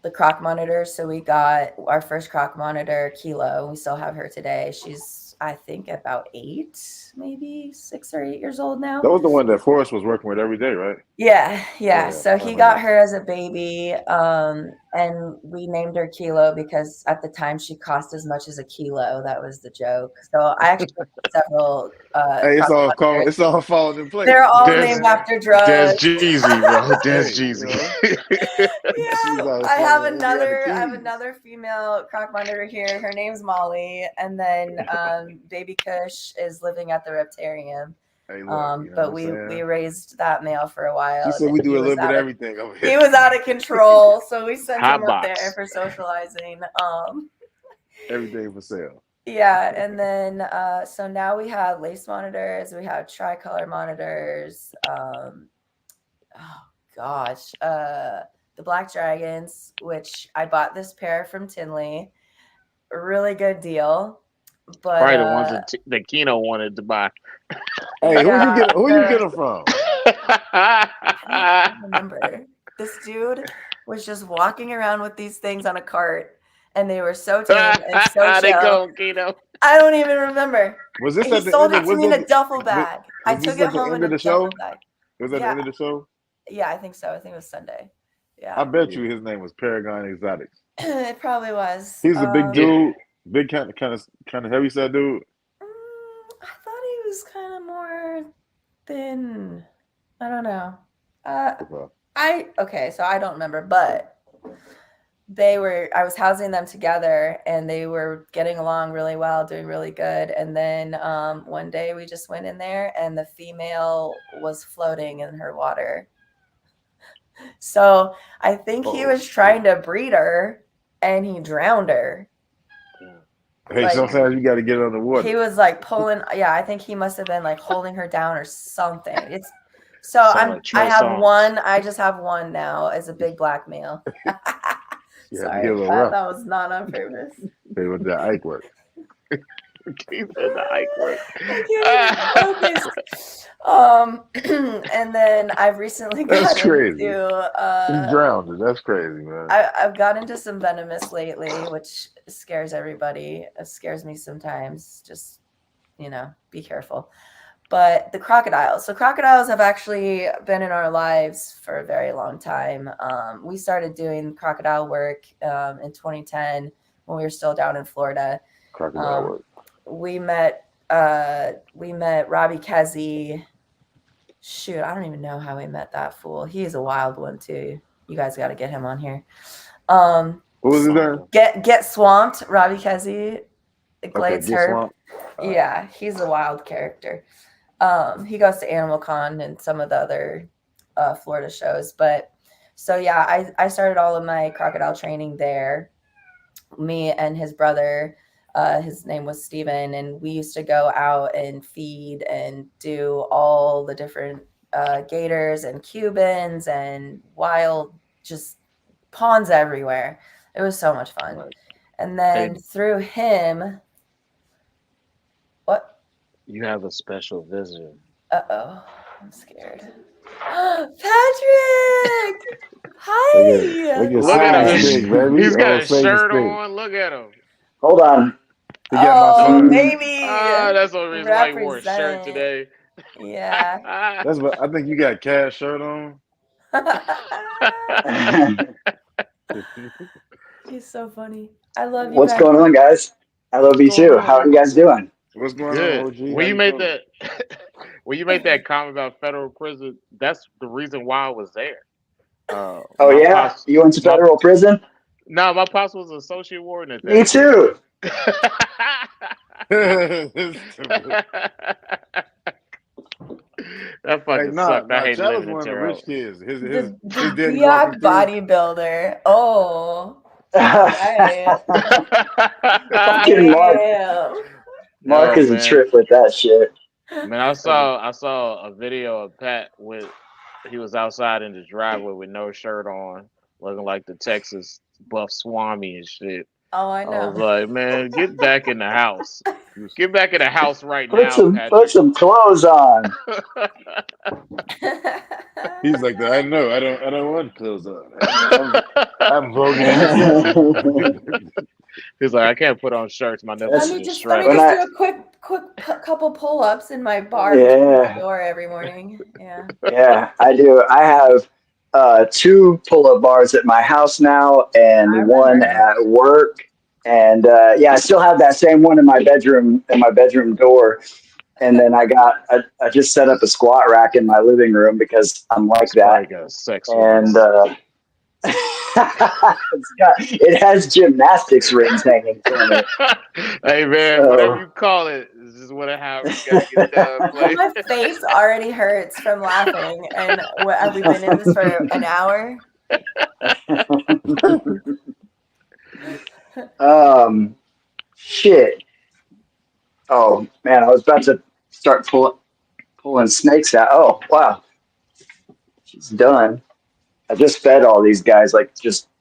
the croc monitor. So we got our first croc monitor, Kilo. We still have her today. She's, I think, about 8, maybe 6 or 8 years old now. That was the one that Forrest was working with every day, right? Yeah. Yeah, So I he remember. got her as a baby, and we named her Kilo because at the time she cost as much as a kilo. That was the joke. So I actually have several Hey, croc monitors. it's all falling in place. They're You know all what I'm Des named saying? after Des drugs. Jeezy, bro. Des Hey, you Jeezy. know, she's Yeah, out I have saying we got the keys. another female croc monitor here. Her name's Molly, and then baby Kush is living at the Reptarium. Hey, look, you know what But I'm we saying? raised that male for a while, She and said then we do a little bit of everything over he here. was out of control, so we sent him Hot up there box. for socializing. Everything for sale. Yeah, and then so now we have lace monitors, we have tricolor monitors. Oh gosh, the Black Dragons, which I bought this pair from Tinley, a really good deal. But Probably the ones that Kino wanted to buy. Hey, yeah, who you get them from? I don't even remember. This dude was just walking around with these things on a cart, and they were so tame and so they chill. go, Kino. I don't even remember. Was this He at the sold end it of to me in a duffel bag. I was took this it at the home in end a of the duffel show? bag. It was at the Yeah, end of the show? yeah, I think so. I think it was Sunday. I Yeah, bet you his name was Paragon Exotics. it probably was. He's a big Yeah. dude, big kind of heavy set dude. I thought he was kind of more thin. I don't know. Okay, so I don't remember, but I was housing them together, and they were getting along really well, doing really good. And then one day we just went in there, and the female was floating in her water. So I think he was trying to breed her, and he drowned her. Hey, Like, sometimes you got to get he underwater. was like pulling. Yeah, I think he must have been like holding her down or something. It's so Sound like I Trey have Songz. one. I just have one now as a big black male. You have to be Sorry, a little that rough. was not on purpose. Hey, with that Ike work. He said the Ike work. I can't even focus. And then I've recently That's got crazy. He into drowned it. That's crazy, man. I've got into some venomous lately, which scares everybody. It scares me sometimes. Just, be careful. But the crocodiles. So crocodiles have actually been in our lives for a very long time. We started doing crocodile work in 2010 when we were still down in Florida. Crocodile work. We met Robbie Kesey. Shoot, I don't even know how we met that fool. He's a wild one too. You guys got to get him on here. What was his name? Get swamped, Robbie Kesey, Glades Get Herb. Swamped. Yeah, he's a wild character. He goes to Animal Con and some of the other Florida shows. But so yeah, I started all of my crocodile training there. Me and his brother, his name was Steven, and we used to go out and feed and do all the different gators and Cubans and wild, just ponds everywhere. It was so much fun. Right. And then through him, what? You have a special visitor. Uh-oh, I'm scared. Patrick! Hi! Look at him. Steak, baby. He's got a Say the shirt steak. on. Look at him. Hold on. He got my son. Baby! That's the reason why he wore a shirt Represent. today. Yeah. That's what I think. You got Cash shirt on. He's so funny. I love you. What's Patrick. going on, guys? I love you too. How are you guys doing? What's going Good. on, OG? When you made that, when you made that comment about federal prison, that's the reason why I was there. Oh yeah, pops, you went to federal prison? No, my pops was an associate warden at that. Me too. That fucking sucked. I hate Chad was living in one of the Terrell. rich kids. His The daddy Biak walking through. bodybuilder. Oh. Fucking Mark is a trip with that shit. Man, I saw a video of Pat he was outside in the driveway with no shirt on, looking like the Texas Buff Swami and shit. Oh, I know. I was like, man, get back in the house. Get back in the house right now, Patrick. Put some clothes on. He's like that. I know. I don't want clothes on. I'm voguing. He's like, I can't put on shirts. My nipples let me are just strapped. do a quick couple pull-ups in my bar door every morning. Yeah. Yeah, I do. I have 2 pull-up bars at my house now and one at work. And I still have that same one in my bedroom door. And then I just set up a squat rack in my living room because I'm like that. And it has gymnastics rings hanging from it. Hey man, whatever you call it, this is what however you gotta get it done. My face already hurts from laughing. And have we been in this for an hour? Shit. Oh man, I was about to start pulling snakes out. Oh wow, she's done. I just fed all these guys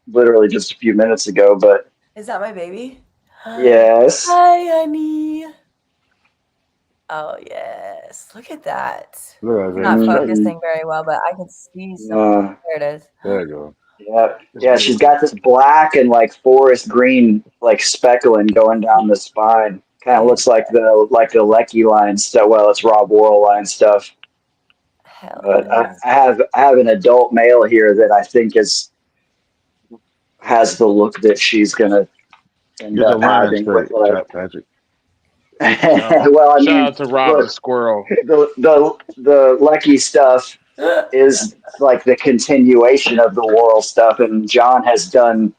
literally just a few minutes ago. But is that my baby? Yes. Hi, honey. Oh yes, look at that. Look, I'm not focusing very well, but I can see something. There it is. There you go. Yeah, she's got this black and forest green speckling going down the spine. Kind of looks like the Lecky line stuff. Well, it's Rob Worrell line stuff. But I have an adult male here that I think has the look that she's gonna end up having with Patrick. Well, I mean, shout out to Rob the Squirrel. The Lecky stuff is the continuation of the Worrell stuff, and John has done,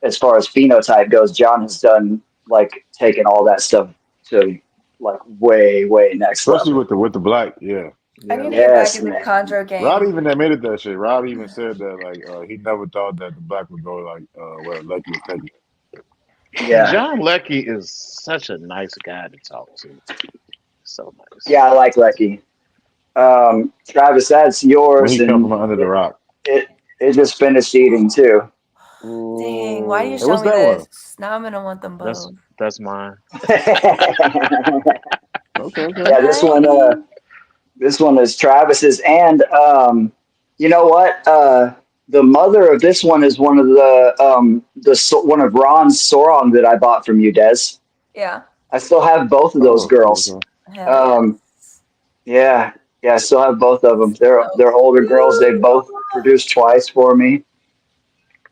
as far as phenotype goes, John has done taken all that stuff to way next level. Especially with the black, yeah. I need to get back in the Chondro game. Rob even admitted that shit. Rob even said that he never thought that the black would go where Lucky was taking. Yeah. John Leckie is such a nice guy to talk to. So nice. Yeah, I like Lecky. Travis, that's When yours, he come and from under the rock. it just finished eating too. Dang, why do you Ooh, show what's me that one? this? Now I'm gonna want them both. that's mine. Okay. Yeah, this one is Travis's, and you know what? The mother of this one is one of one of Ron's Sauron that I bought from you, Des. Yeah. I still have both of those Oh, girls. okay. Hell Um, yes. yeah, I still have both of them. So They're older girls. They cute. both produced twice for me,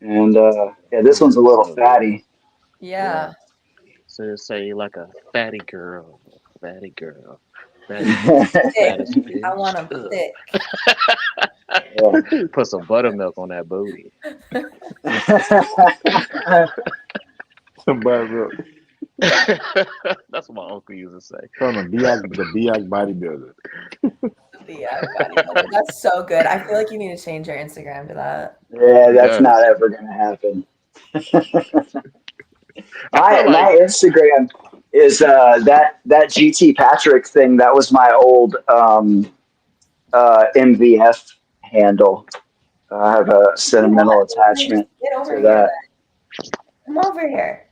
and yeah, this one's a little So good. fatty. Yeah. So say like a fatty girl, fatty girl, fatty girl, Yeah. fattest I want bitch. them thick. Put some buttermilk on that booty. Somebody real That's what my uncle used to say. from the Biak bodybuilder. Yeah, bodybuilder. That's so good. I feel like you need to change your Instagram to that. Yeah, He that's does. not ever gonna happen. I feel like My Instagram is that GT Patrick thing. That was my old MVF handle. I have a sentimental attachment Get over to here. that. Then. Come over here.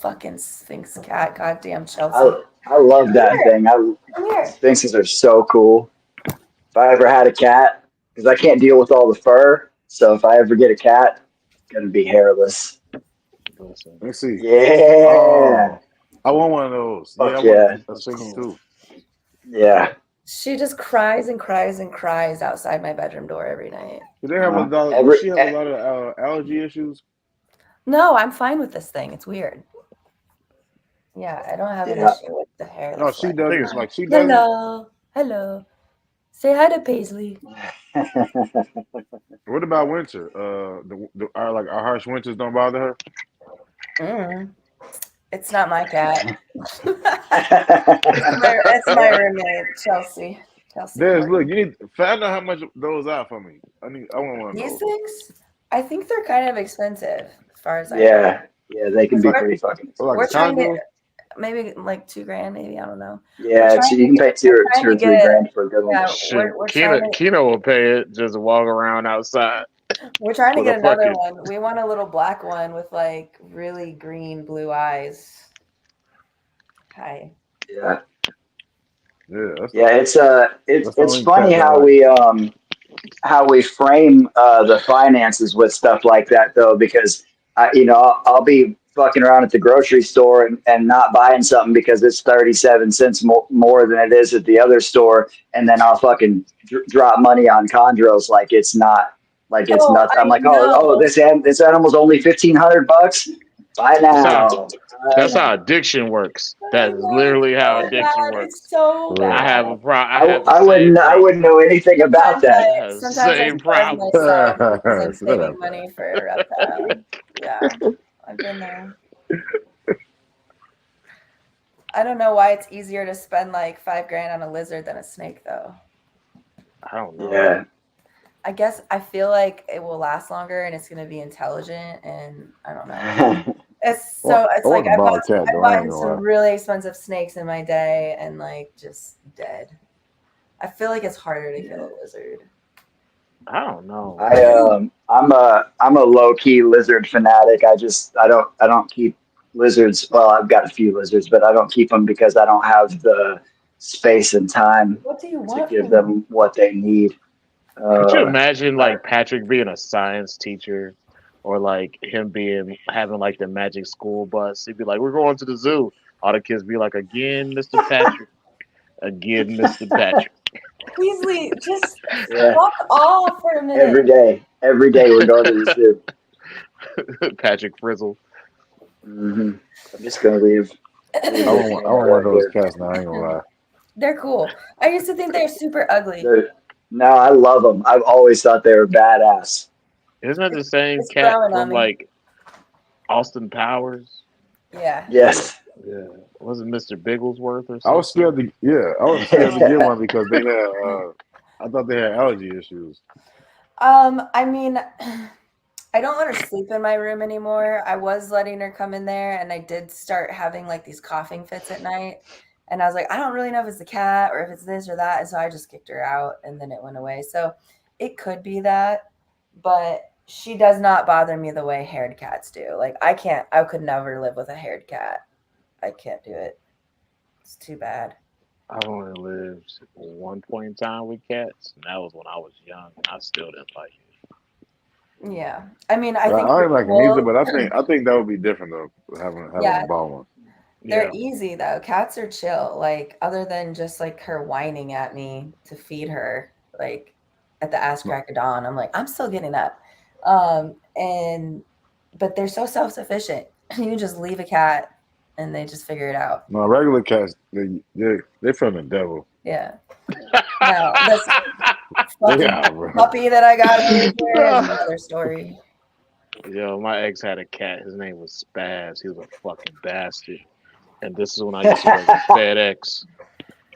Fucking Sphinx cat. Goddamn Chelsea. I love that thing. Come here. Sphinxes are so cool. If I ever had a cat, because I can't deal with all the fur, so if I ever get a cat, it's gonna be hairless. listen, Let's see. Yeah. Oh, I want one of those. Yeah, I Fuck want yeah. a Sphinx too. Yeah. She just cries and cries and cries outside my bedroom door every night. Do they have does Every she have a lot of allergy issues? No, I'm fine with this thing. It's weird. Yeah, I don't have an Yeah. issue with the hair. No, she I think doesn't. it's Like she doesn't. Hello. Say hi to Paisley. What about winter? Our harsh winters don't bother her. It's not my cat. It's my roommate, Chelsea. Des, look, you need find out how much those are for me. I want one of These those. things, I think they're kind of expensive, as far as I know. Yeah, they can be pretty fucking. Like We're a trying to Chondro? maybe like $2,000, maybe I don't know. Yeah, so you can pay two or $3,000 for a good one. Yeah, shit. we're trying to. Keno will pay it just to walk around outside. We're trying to with a get another fucking- one. We want a little black one with like really green blue eyes. Hi. Yeah. Yeah, It's the only funny cat I how we frame the finances with stuff like that though, because I'll be fucking around at the grocery store and not buying something because it's 37 cents more than it is at the other store, and then I'll fucking drop money on chondros like it's not nothing. I'm like, this animal's only $1,500. Buy now. That's how addiction works. That is literally how addiction works. It's so bad. I have a problem. I wouldn't know anything about that. Sometimes Same I problem. starve myself because I'm saving Whatever. money for a reptile. Yeah, I've been there. I don't know why it's easier to spend like $5,000 on a lizard than a snake, though. I don't know. Yeah. I guess I feel like it will last longer and it's going to be intelligent, and I don't know. It's like I bought some really expensive snakes in my day and like just dead. I feel like it's harder to kill a lizard. I don't know. I'm a low key lizard fanatic. I don't keep lizards. Well, I've got a few lizards, but I don't keep them because I don't have the space and time to give them what they need. Could you imagine like Patrick being a science teacher, or like him having like the magic school bus? He'd be like, "We're going to the zoo." All the kids be like, "Again, Mr. Patrick. Again, Mr. Patrick." Weasley, just walk off for a minute. Every day we're going to the zoo. Patrick Frizzle. Mm-hmm. I'm just gonna leave. I want one of those cats now. I ain't gonna lie. They're cool. I used to think they're super ugly. No, I love them. I've always thought they were badass. Isn't that the same cat from like Austin Powers? Yeah. Yes. Yeah. Was it Mr. Bigglesworth or something? I was scared to get one because they had I thought they had allergy issues. I mean, I don't let her sleep in my room anymore. I was letting her come in there, and I did start having like these coughing fits at night. And I was like, I don't really know if it's the cat or if it's this or that. And so I just kicked her out, and then it went away. So it could be that, but she does not bother me the way haired cats do. Like I could never live with a haired cat. I can't do it. It's too bad. I've only lived one point in time with cats, and that was when I was young. I still didn't like it. Yeah. I mean, I But think I they're ain't like them either, cool. but I think that would be different though, having Yeah, a ball one. they're Yeah, easy though. Cats are chill. Like other than just like her whining at me to feed her, like at the ass crack of dawn, I'm like, I'm still getting up. And but they're so self-sufficient. You just leave a cat and they just figure it out. No, regular cats, they're from the devil. Yeah. No, this They fucking are, bro. puppy that I got over here is another story. yo, my ex had a cat. His name was Spaz. He was a fucking bastard. And this is when I used to work at FedEx.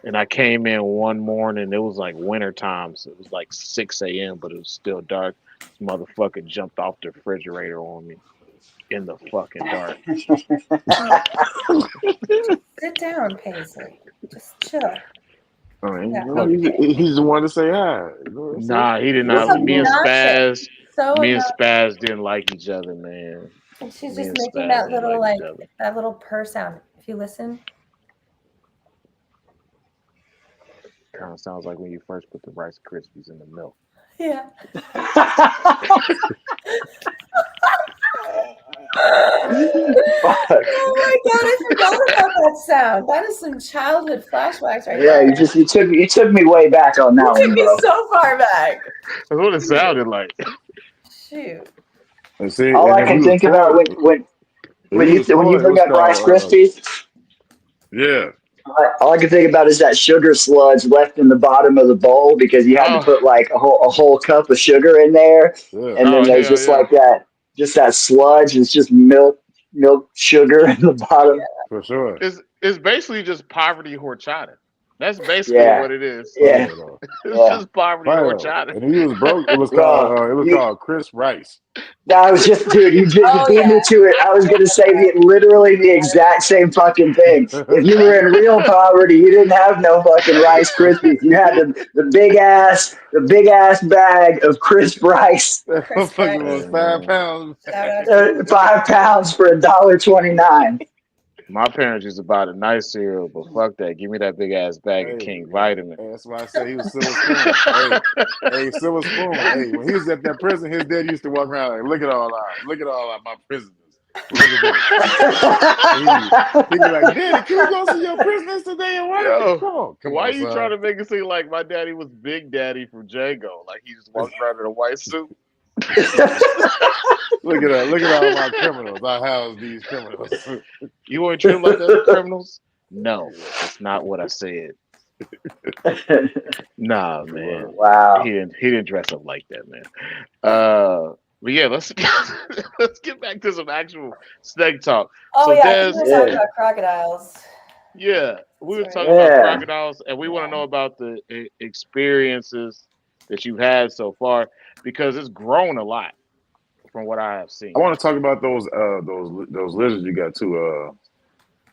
And I came in one morning. It was like winter time, so it was like 6 a.m., but it was still dark. This motherfucker jumped off the refrigerator on me in the fucking dark. Sit down, Paisley. Just chill. I mean, Yeah, he's the one to say hi. You know what I'm saying? Nah, he did He's not. Me and obnoxious. Spaz, So me and obnoxious. Spaz didn't like each other, man. And she's Me just and making Spaz that didn't little like each like other. that little purr sound. If you listen. Kind of sounds like when you first put the Rice Krispies in the milk. Yeah. Oh my god, I forgot about that sound. That is some childhood flashbacks right Yeah, there. you took me way back on that You took one, me bro. so far back. That's what it sounded like. Shoot. And see, All and I if we can was think about spoiled, if we was when you spoiled, it bring was up Rice called Krispies, yeah. all I can think about is that sugar sludge left in the bottom of the bowl because you had to Oh, put like a whole cup of sugar in there, Yeah. and then oh there's hell just yeah! like just that sludge. It's just milk sugar in the bottom. For sure. It's basically just poverty horchata. That's basically Yeah, what it is. yeah, Fire though. It's yeah. just poverty Fire. horchata. And if he was broke, Well, it was you called Chris Rice. I was just, dude, you Oh beat yeah. me to it. I was going to say literally the exact same fucking thing. If you were in real poverty, you didn't have no fucking Rice Krispies. You had the big ass bag of crisp rice, That Chris Price. motherfucker was Hey, man. 5 pounds. Shout out to you. £5 for $1.29. My parents used to buy the nice cereal, but fuck that. Give me that big ass bag of Hey, King Vitamin. that's why I said he was silver spoon. Hey, silver spoon. Hey, when he was at that prison, his dad used to walk around like, look at all my prisoners. Look at this. He'd be like, Daddy, can we go see your prisoners today and work? Yo, Come why on, you son. trying to make it seem like my daddy was Big Daddy from Django? Like he just walked around in a white suit. Look at all my criminals. I house these criminals. You want to treat them like those criminals? No, that's not what I said. Nah, man. Wow. He didn't dress up like that, man. But yeah, let's get back to some actual snake talk. Oh So yeah, we Des, were talking about crocodiles. yeah, we were Sorry. talking about Yeah. crocodiles, and we want to know about the experiences that you've had so far because it's grown a lot from what I have seen. I want to talk about those lizards you got too.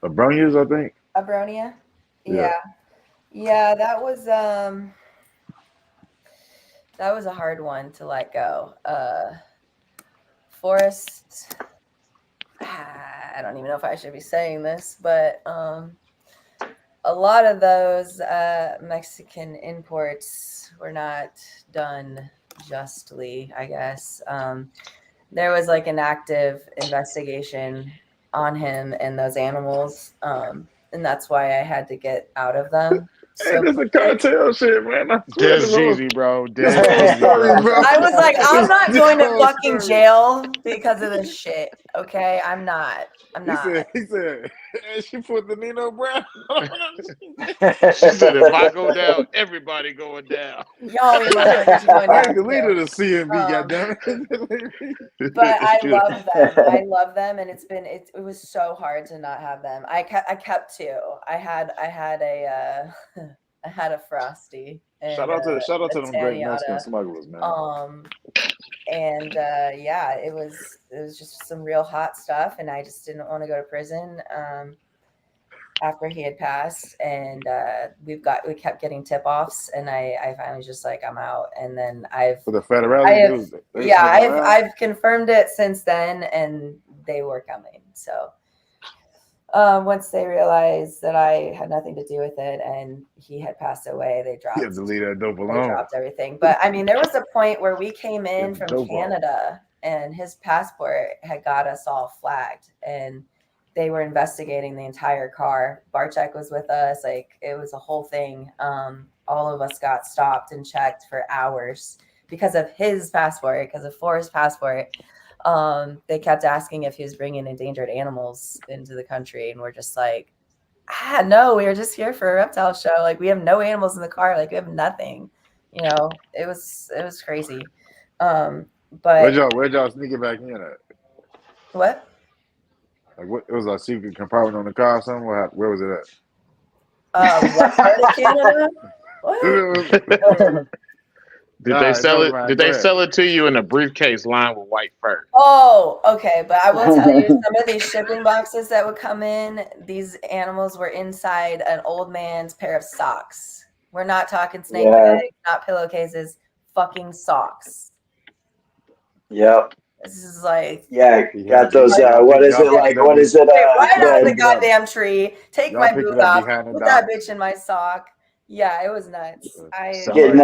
Abronias, I think. Abronia. Yeah. Yeah, that was a hard one to let go. Forest. I don't even know if I should be saying this, but a lot of those Mexican imports were not done justly, I guess. There was like an active investigation on him and those animals, and that's why I had to get out of them. Hey, this is cartel shit, man. I swear Dead to God. Jeezy, bro. This Dead whole Jeezy, story, bro. bro. I was like, I'm not This going to whole fucking story. jail because of this shit. Okay, I'm not. He said, and she put the Nino Brown on. She said, if I go down, everybody going down. Y'all, you motherfuckers going I down deleted too. the CMB, goddammit. But I love them. I love them, and it was so hard to not have them. I kept two. I had a I had a Frosty. And, Shout out to them great Mexican Taniata. smugglers, man. And yeah, it was just some real hot stuff, and I just didn't want to go to prison after he had passed. And we kept getting tip-offs, and I finally just like, I'm out. And then For the federales, I've confirmed it since then, and they were coming. So once they realized that I had nothing to do with it and he had passed away, they you have to leave that dope alone. dropped everything. But I mean, there was a point where we came in from Canada and his passport had got us all flagged, and they were investigating the entire car. Barcheck was with us. Like, it was a whole thing. All of us got stopped and checked for hours because of his passport, because of Forrest's passport. They kept asking if he was bringing endangered animals into the country, and we're just like, no, we were just here for a reptile show. Like, we have no animals in the car. Like, we have nothing. You know, it was crazy. But where'd y'all sneak it back in at? What? Like, what? It was a secret compartment on the car or something? Where was it at? What part of Canada? What? Did they sell it? Did they sell it to you in a briefcase lined with white fur? Oh, okay. But I will tell you, some of these shipping boxes that would come in, these animals were inside an old man's pair of socks. We're not talking snake bags, not pillowcases, fucking socks. Yep. This is like, got those. What is it like? What is it? Right out of the goddamn tree. Take my boot off. Put that bitch in my sock. Yeah, it was nuts. Getting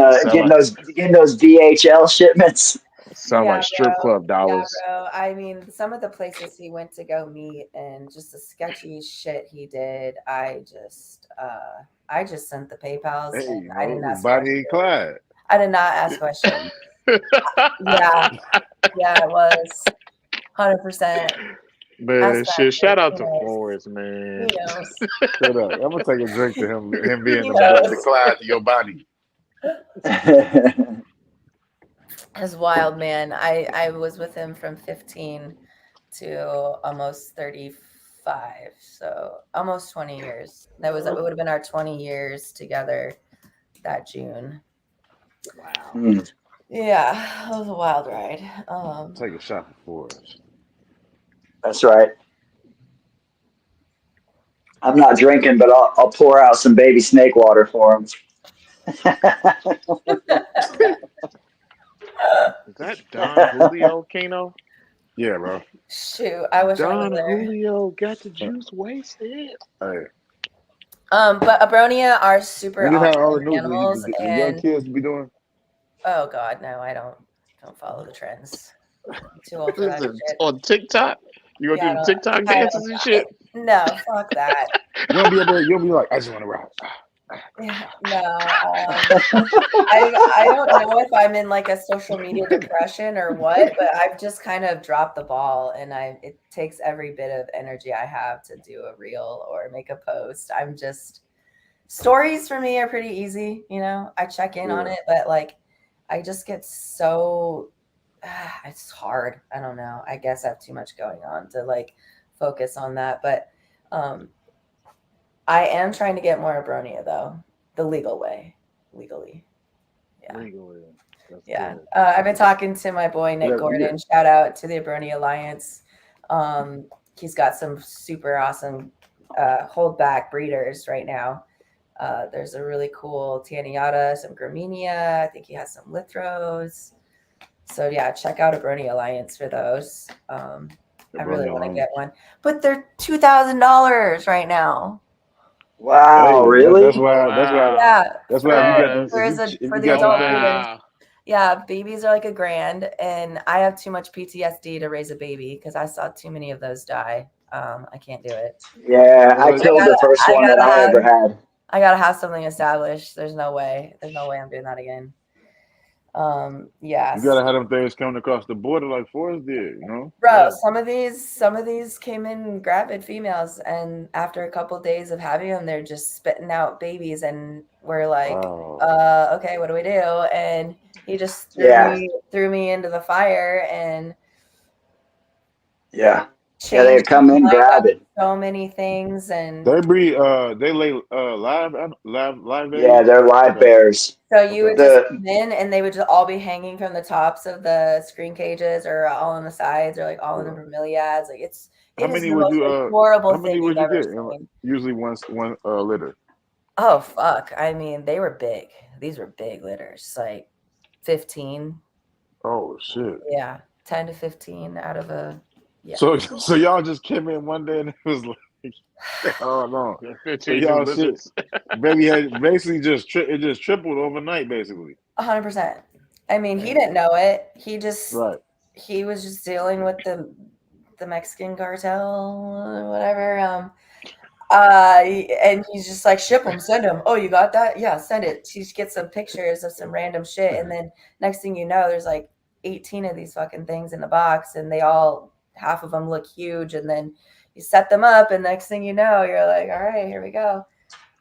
those DHL shipments. Sound like strip club dollars. Yeah, bro. I mean, some of the places he went to go meet and just the sketchy shit he did. I just sent the PayPals. Hey, and I didn't ask Bonnie and Clyde. I did not ask questions. Yeah, it was 100%. Man, shit! Shout out to Forrest, man. Shut up! I'm gonna take a drink to him being the Clyde to your body. It's wild, man. I was with him from 15 to almost 35, so almost 20 years. It would have been our 20 years together that June. Wow. Yeah, it was a wild ride. Take a shot for Forrest. That's right. I'm not drinking, but I'll pour out some baby snake water for him. Is that Don Julio, Kano? Yeah, bro. Shoot, I wish I was there. Don Julio got the juice wasted. Hey. But Abronia are super awesome all the animals, the and young kids be doing. Oh God, no, I don't follow the trends. I'm too old for that shit. On TikTok? You gonna do the TikTok dances and shit? No, fuck that. You'll be able you'll be like, I just want to rock. Yeah, no, I don't know if I'm in like a social media depression or what, but I've just kind of dropped the ball, and it takes every bit of energy I have to do a reel or make a post. Stories for me are pretty easy, you know. I check in on it, but like I just get so it's hard. I don't know. I guess I have too much going on to like focus on that, but I am trying to get more Abronia though, the legal way, legally. Yeah. Legally. Yeah. I've been talking to my boy Nick Gordon. Shout out to the Abronia Alliance. He's got some super awesome holdback breeders right now. There's a really cool Taniata, some Graminia. I think he has some Lithros. So yeah, check out Abronia Alliance for those. I really want to get one, but they're $2,000 right now. Wow, hey, really? That's why. Yeah. That's why you got for the adult breeders. Yeah, babies are like $1,000, and I have too much PTSD to raise a baby because I saw too many of those die. I can't do it. Yeah, I killed the first one that I ever had. I gotta have something established. There's no way I'm doing that again. Yeah. You gotta have them things coming across the border like Forrest did, you know? Bro, some of these came in gravid females, and after a couple of days of having them, they're just spitting out babies, and we're like, okay, what do we do? And he just threw me into the fire, and Yeah, they changing come the in, mind grab on it. so many things, and They breed. They lay live Yeah, babies. they're live Okay. bears. so you would Okay. just The come in, and they would just all be hanging from the tops of the screen cages, or all on the sides, or like all in the Yeah. bromeliads. Like How it is many the would most you adorable How thing many you've would you ever get? seen. Usually one litter. Oh fuck! I mean, they were big. These were big litters, like 15. Oh shit. Yeah, 10 to 15 out of a yeah. So y'all just came in one day and it was like, oh no. Yeah, So 15 new y'all shit, lizards. baby had basically it just tripled overnight, basically. 100%. I mean, he Damn. didn't know it. Right. He was just dealing with the Mexican cartel, whatever. And he's just like, ship them, send them. Oh, you got that? Yeah, send it. She gets some pictures of some random shit, and then next thing you know, there's like 18 of these fucking things in the box, and half of them look huge, and then you set them up, and next thing you know, you're like, all right, here we go.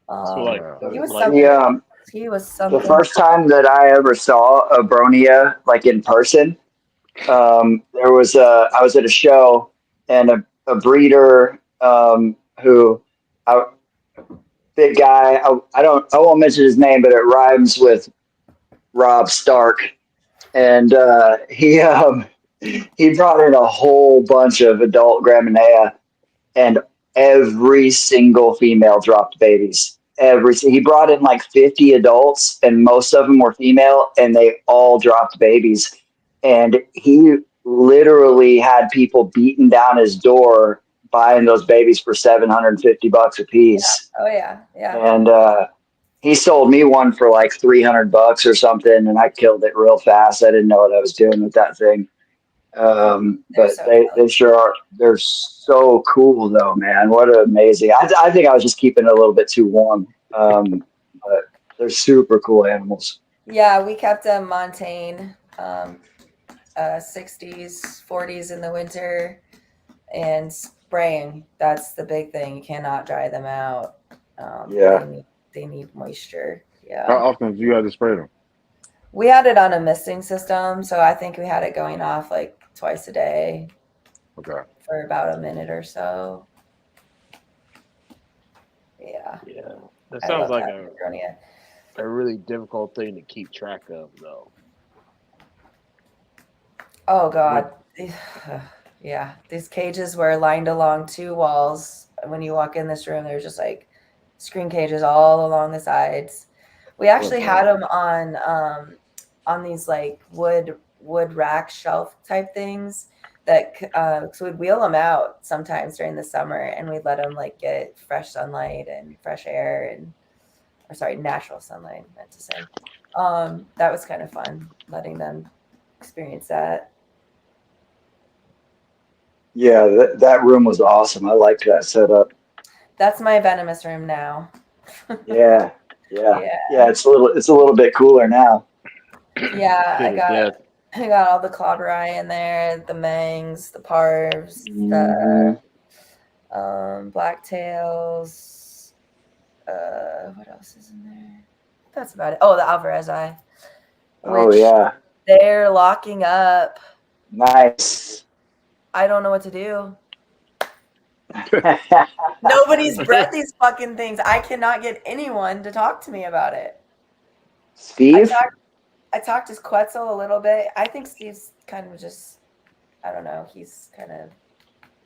So like, Yeah. He was like something. the He was the something. first time that I ever saw a Bronia like in person, there was I was at a show and a breeder who I, big guy. I won't mention his name, but it rhymes with Rob Stark, and he brought in a whole bunch of adult Graminéa, and every single female dropped babies. He brought in like 50 adults, and most of them were female, and they all dropped babies. And he literally had people beating down his door buying those babies for $750 a piece. Oh yeah, yeah. And he sold me one for like $300 or something, and I killed it real fast. I didn't know what I was doing with that thing. They're But so they sure are. They're so cool, though, man. What amazing! I think I was just keeping it a little bit too warm. But they're super cool animals. yeah. We kept them Montane, 60s, 40s in the winter, and spraying. That's the big thing. You cannot dry them out. Yeah, They need moisture. How Yeah. often do you have to spray them? We had it on a misting system, so I think we had it going off like twice a day Okay. for about a minute or so. Yeah. yeah, that I sounds love like having Negronia. a really difficult thing to keep track of, though. Oh Like, God. Yeah. These cages were lined along two walls. When you walk in this room, there's just like screen cages all along the sides. We actually had them on these like wood rack shelf type things that so we'd wheel them out sometimes during the summer, and we'd let them like get fresh sunlight and fresh air, and or sorry, natural sunlight, I meant to say. That was kind of fun, letting them experience that. yeah. That room was awesome. I liked that setup. That's my venomous room now. Yeah, yeah, Yeah. yeah. It's a little bit cooler now. Yeah, scared to death. I got all the clobberai in there, the mangs, the parvs, Hmm. the blacktails. What else is in there? That's about it. Oh, the Alvarezi, Oh which yeah, they're locking up. nice. I don't know what to do. Nobody's bred these fucking things. I cannot get anyone to talk to me about it. Steve. I talked to Quetzal a little bit. I think Steve's kind of just, I don't know. He's kind of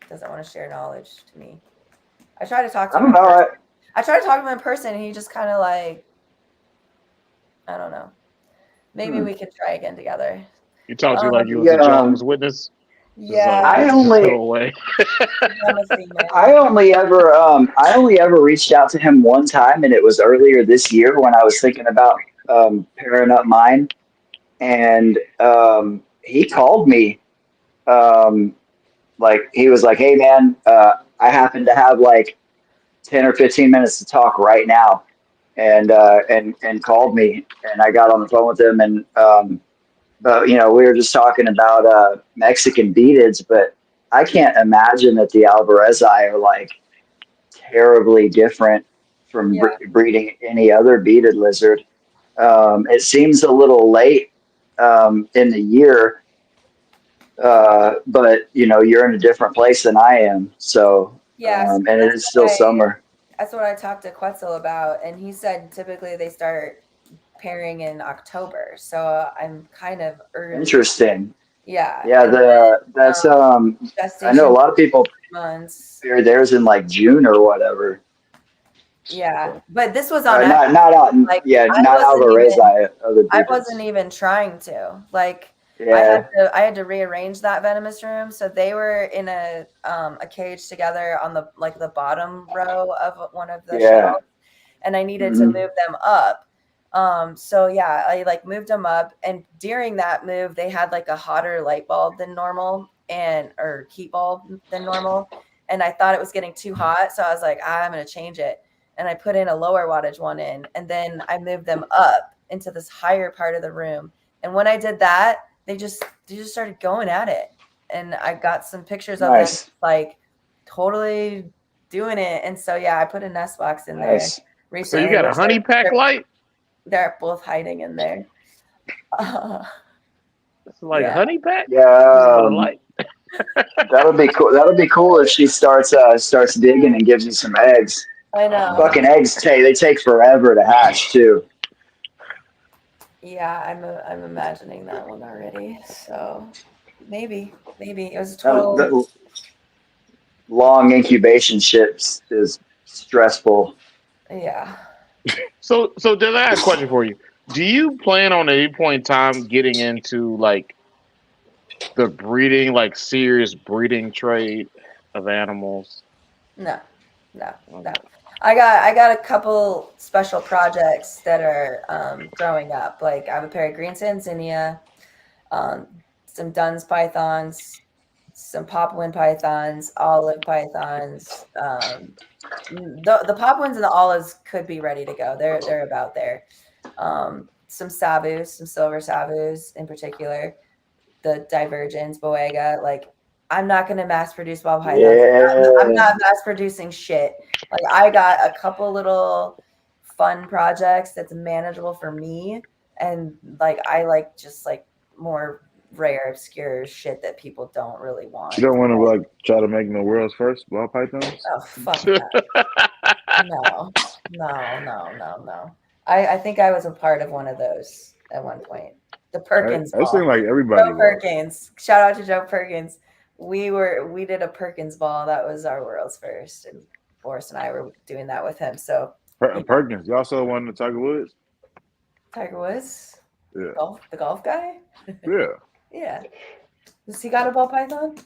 doesn't want to share knowledge to me. I try to talk to I him don't in know. person. I try to talk to him in person, and he just kind of like, I don't know. Maybe we can try again together. You talk to you like you was The a Jehovah's Witness. Just like Yeah, just go away. I'm a female. I only ever reached out to him one time, and it was earlier this year when I was thinking about pairing up mine, and he called me. Um, like he was like, "Hey man, I happen to have like 10 or 15 minutes to talk right now," and called me, and I got on the phone with him, and but we were just talking about Mexican beadeds, but I can't imagine that the Alvarezi are like terribly different from Yeah. breeding any other beaded lizard. It seems a little late in the year, But you're in a different place than I am, so Yeah, so and it is still summer. that's what I talked to Quetzal about, and he said typically they start pairing in October, so I'm kind of early. Interesting. Yeah, Yeah, and then that's I know a gestation lot of people months. pair theirs in like June or whatever. Yeah, but this was on Not out, like not Alvarez. Other I wasn't digits. even trying to. Like Yeah, I had to rearrange that venomous room. So they were in a cage together on the the bottom row of one of the yeah. shelves, and I needed to Mhm. move them up. So yeah, I like moved them up, and during that move they had like a hotter light bulb than normal or heat bulb than normal. And I thought it was getting too hot. So I was like, I'm gonna change it. And I put in a lower wattage one in, and then I moved them up into this higher part of the room. And when I did that, they just started going at it. And I got some pictures of them Nice. like totally doing it. And so yeah, I put a nest box in there Nice. So you recently. got a which honey pack light? they're both hiding in there. It's like a Yeah. honey pack? Yeah, With a light? that'll be cool. That'll be cool if she starts digging and gives you some eggs. I know. Fucking eggs take forever to hatch too. Yeah, I'm imagining that one already. So maybe it was a total. That long incubation ships is stressful. Yeah. So then I have a question for you. Do you plan on at any point in time getting into like the breeding, like serious breeding trade of animals? No. I got a couple special projects that are growing up. Like I have a pair of green Sansinia, some Dunn's pythons, some Papuan pythons, olive pythons. The Papuans and the olives could be ready to go. They're about there. Some savus, some silver savus in particular, the divergence, boega. Like I'm not going to mass produce ball pythons. I'm Yeah. not mass producing shit. Like I got a couple little fun projects that's manageable for me, and like I like just like more rare, obscure shit that people don't really want. You don't want to like try to make the world's first ball pythons? Oh fuck that. No. I think I was a part of one of those at one point. The Perkins It seemed ball. like everybody Joe was. Perkins. Shout out to Joe Perkins. We did a Perkins ball. That was our world's first, and Boris and I were doing that with him. So Perkins. Y'all saw one of Tiger Woods? Tiger Woods, Yeah. the golf guy. Yeah. Yeah. Does he got a ball python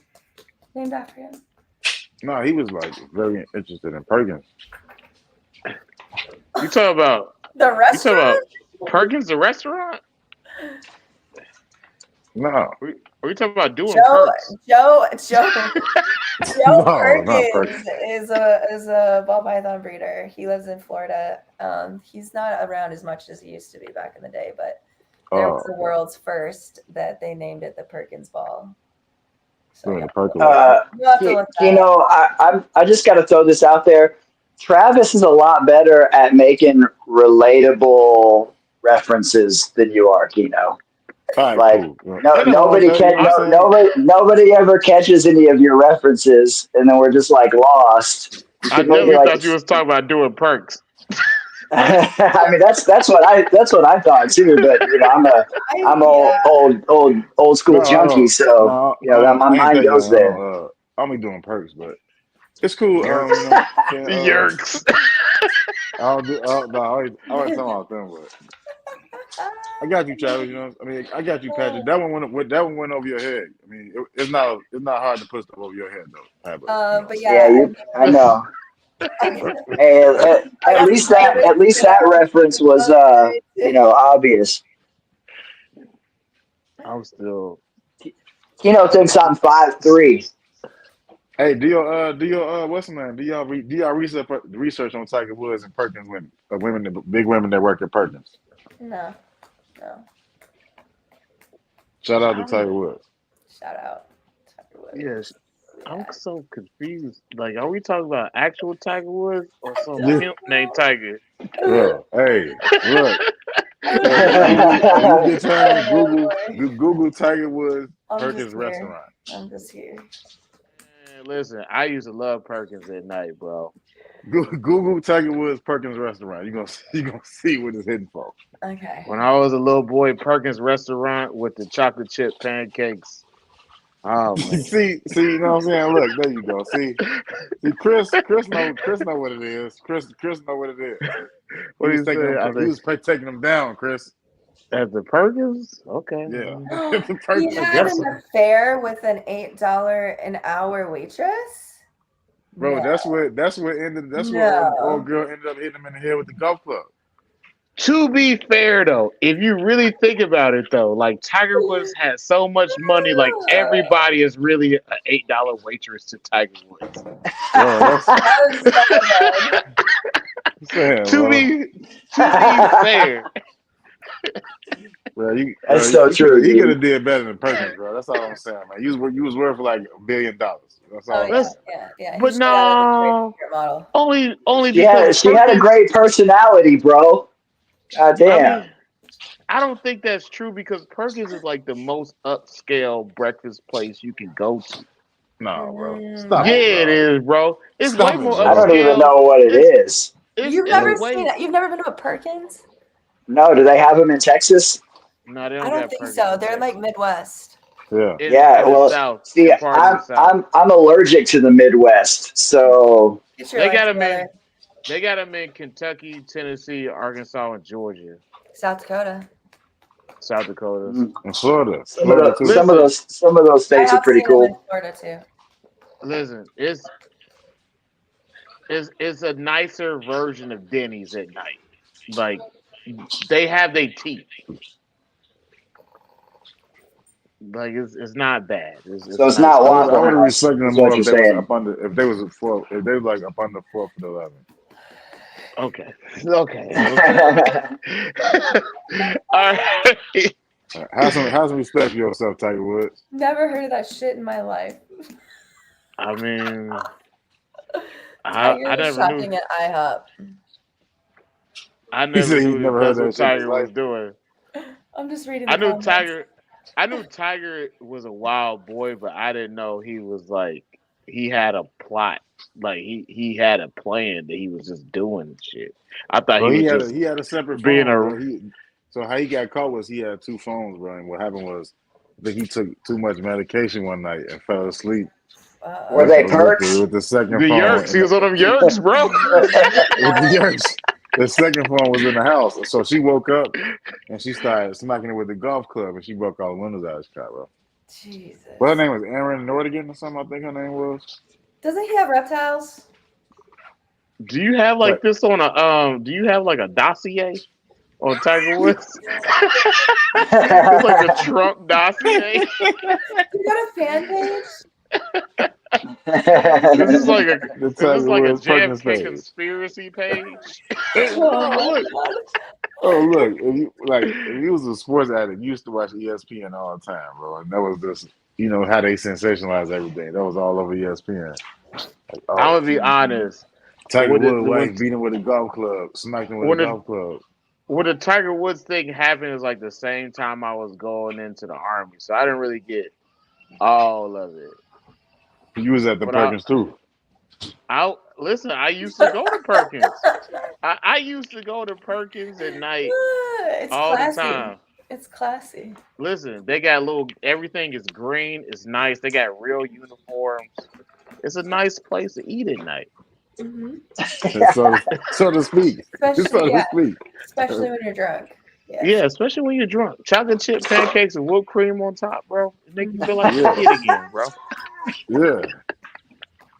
named after him? No, he was like very interested in Perkins. You talking about The restaurant? Perkins the restaurant? No. Are we talking about doing Joe perks? Joe No, not Perkins Perkins. is a ball python breeder. He lives in Florida. He's not around as much as he used to be back in the day, but there was the world's first that they named it the Perkins ball. So Doing yeah. the Perkins. I just got to throw this out there. Travis is a lot better at making relatable references than you are, Kino. Right, Like cool. nobody ever catches any of your references, and then we're just like lost. I definitely thought you was talking about doing perks. I mean that's what I thought too, but I'm old school junkie, so my mind goes there. I'll be doing perks, but it's cool. The yerks. I wasn't talking about them, but I got you, Travis. I mean, I got you, Patrick. That one went over your head. I mean, it's not hard to put stuff over your head though. But yeah, I know. Hey, at least that reference was obvious. I'm still. Kino thinks I'm 5'3". Hey, do your what's the name? Do y'all research on Tiger Woods and Perkins women, big women that work at Perkins? No. Shout out to Tiger Woods. Shout out Tiger Woods. Yes. I'm so confused. Like, are we talking about actual Tiger Woods or some pimp named Tiger? Yeah. Hey, look. When you get time, Google Tiger Woods Perkins here. restaurant. I'm just here. Man, listen, I used to love Perkins at night, bro. Google Tiger Woods Perkins restaurant. You gonna see what it's hitting for. Okay. When I was a little boy, Perkins restaurant with the chocolate chip pancakes. Oh man. see, you know what I'm saying? Look, there you go. See, Chris know what it is. Chris know what it is. What do you say? He was taking them down, Chris. At the Perkins? Okay. Yeah. He Perkins had guess an so. affair with an $8 an hour waitress. Bro, No. that's what No. old girl ended up hitting him in the head with the golf club. To be fair though, if you really think about it though, like Tiger Woods had so much money, like everybody is really an $8 waitress to Tiger Woods. Bro, To be fair. Bro, That's so true, He dude. could have did better than Perkins, bro. That's all I'm saying, man. You was worth like $1 billion. That's all. Yeah. But no, Model. only because She had a great personality, bro. God damn. I don't think that's true because Perkins is like the most upscale breakfast place you can go to. No, bro. Stop Yeah, it, it is, bro. It's Stop way it, more bro. I don't even upscale. know what it is. You've never seen it. You've never been to a Perkins? No, do they have them in Texas? No, they don't I don't got think Perkins so. in They're like Texas. Midwest. Yeah. Yeah, In well, the South, see, in part of the South. I'm allergic to the Midwest, so Get your They life got them together. They got them in Kentucky, Tennessee, Arkansas, and Georgia, South Dakota. South Dakota. And Florida. some of too. those states I are have pretty seen them in cool. Florida too. Listen, it's a nicer version of Denny's at night. Like they have their teeth. Like it's not bad. So it's nice. not I Waffle would have House, respected them is more what you're if they was saying. up under if they was up under 4th and 11th. Okay. All right. Have some respect for yourself, Tiger Woods. Never heard of that shit in my life. I mean, Tiger I was never shopping knew. at IHOP. I He never said he knew never that's heard what that shit in his Tiger was life. doing. I'm just reading I the knew comments. I knew Tiger was a wild boy, but I didn't know he was like he had a plot. Like he had a plan that he was just doing shit. I thought Bro, he was he just had a separate being phone, a. bro. So how he got caught was he had 2 phones, bro. And what happened was I think he took too much medication one night and fell asleep. Were they perks? With the second The phone yerks, he was on them yerks, bro. with the yerks. The second phone was in the house, so she woke up and she started smacking it with the golf club, and she broke all the windows out of his car, bro. Jesus. Well, her name was Erin Nordigan or something. I think her name was. Doesn't he have reptiles? Do you have like this on a Do you have like a dossier on Tiger Woods? It's like a Trump dossier. You got a fan page? This is like a Perkins JFK page. conspiracy page. Look, if you was a sports addict, you used to watch ESPN all the time, bro. And that was just how they sensationalize everything. That was all over ESPN. Like, I'm gonna be honest. Tiger Woods' wife beat him with a golf club, smacked him with a golf club. When the Tiger Woods thing happened, is like the same time I was going into the Army, so I didn't really get all of it. You was at the Perkins too. Listen. I used to go to Perkins. I used to go to Perkins at night all the time. It's classy. Listen, they got everything is green. It's nice. They got real uniforms. It's a nice place to eat at night. Mm-hmm. so to speak. Especially when you're drunk. Yeah, especially when you're drunk. Chocolate chip pancakes and whipped cream on top, bro. It make you feel like you're a kid again, bro. Yeah.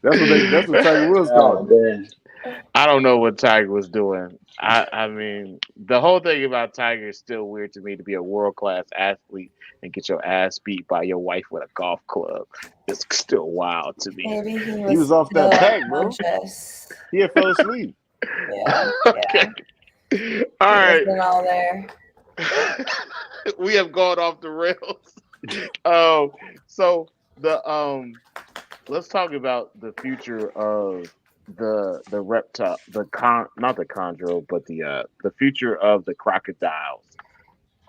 That's what Tiger Woods doing. I don't know what Tiger was doing. I mean, the whole thing about Tiger is still weird to me, to be a world-class athlete and get your ass beat by your wife with a golf club. It's still wild to me. Maybe he was off that pack, bro. He had fell asleep. Yeah. Okay. All right. All there. We have gone off the rails. So let's talk about the future of the reptile, not the chondro, but the future of the crocodiles.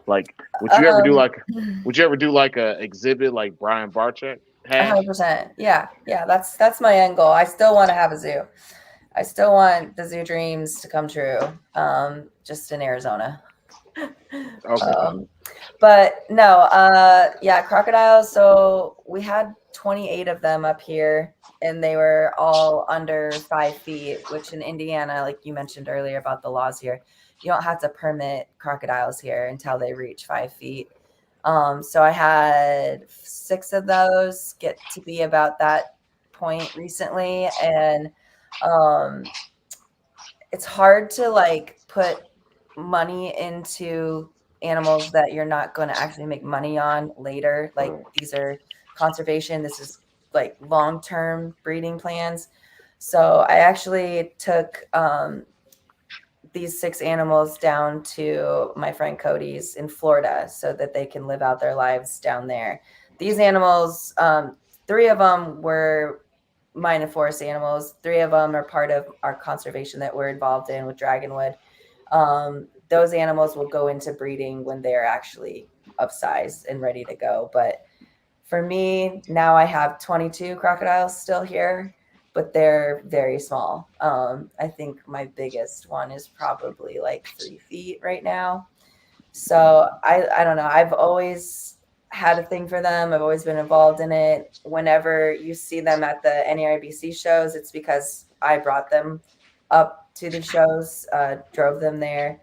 Like, would you ever do Um, a exhibit like Brian Barczyk had? 100%. Yeah, that's my end goal. I still want to have a zoo. I still want the zoo dreams to come true. Just in Arizona. Okay. But no, yeah, crocodiles. So we had 28 of them up here, and they were all under 5 feet, which in Indiana, like you mentioned earlier about the laws here, you don't have to permit crocodiles here until they reach 5 feet. So I had 6 of those get to be about that point recently, and it's hard to like put money into animals that you're not going to actually make money on later. Like these are conservation. This is like long-term breeding plans. So I actually took these 6 animals down to my friend Cody's in Florida so that they can live out their lives down there. These animals, 3 of them were mine and forest animals. 3 of them are part of our conservation that we're involved in with Dragonwood. Those animals will go into breeding when they're actually of size and ready to go. But for me, now I have 22 crocodiles still here, but they're very small. I think my biggest one is probably like 3 feet right now. So I don't know. I've always had a thing for them. I've always been involved in it. Whenever you see them at the NARBC shows, it's because I brought them up to the shows, drove them there.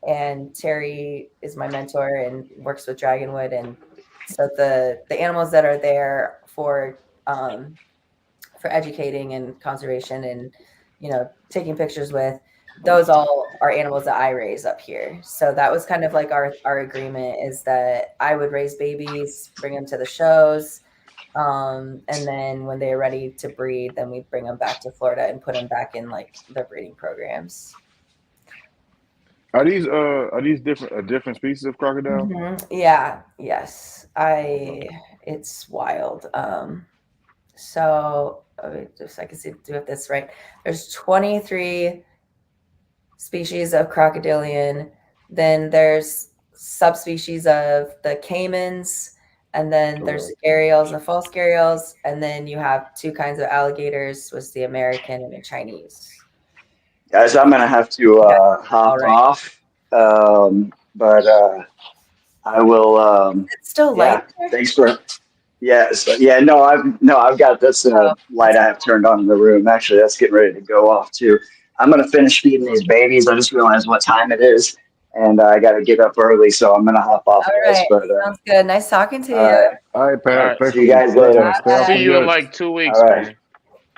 And Terry is my mentor and works with Dragonwood. And so the animals that are there for educating and conservation and taking pictures with, those all are animals that I raise up here. So that was kind of like our agreement, is that I would raise babies, bring them to the shows, and then when they're ready to breed, then we bring them back to Florida and put them back in like the breeding programs. Are these different species of crocodile? Yeah, yes. It's wild. So just so I can do it this right. There's 23 species of crocodilian. Then there's subspecies of the caimans, and then there's the gharials and the false gharials, and then you have 2 kinds of alligators, was the American and the Chinese. Guys, I'm gonna have to hop off, but I will. It's still light. Thanks for. Yes, yeah. No, I've got this light I have turned on in the room. Actually, that's getting ready to go off too. I'm gonna finish feeding these babies. I just realized what time it is, and I got to get up early, so I'm gonna hop off. All right, sounds good. Nice talking to you. All right, Pat. See you guys later. See you in like 2 weeks, man.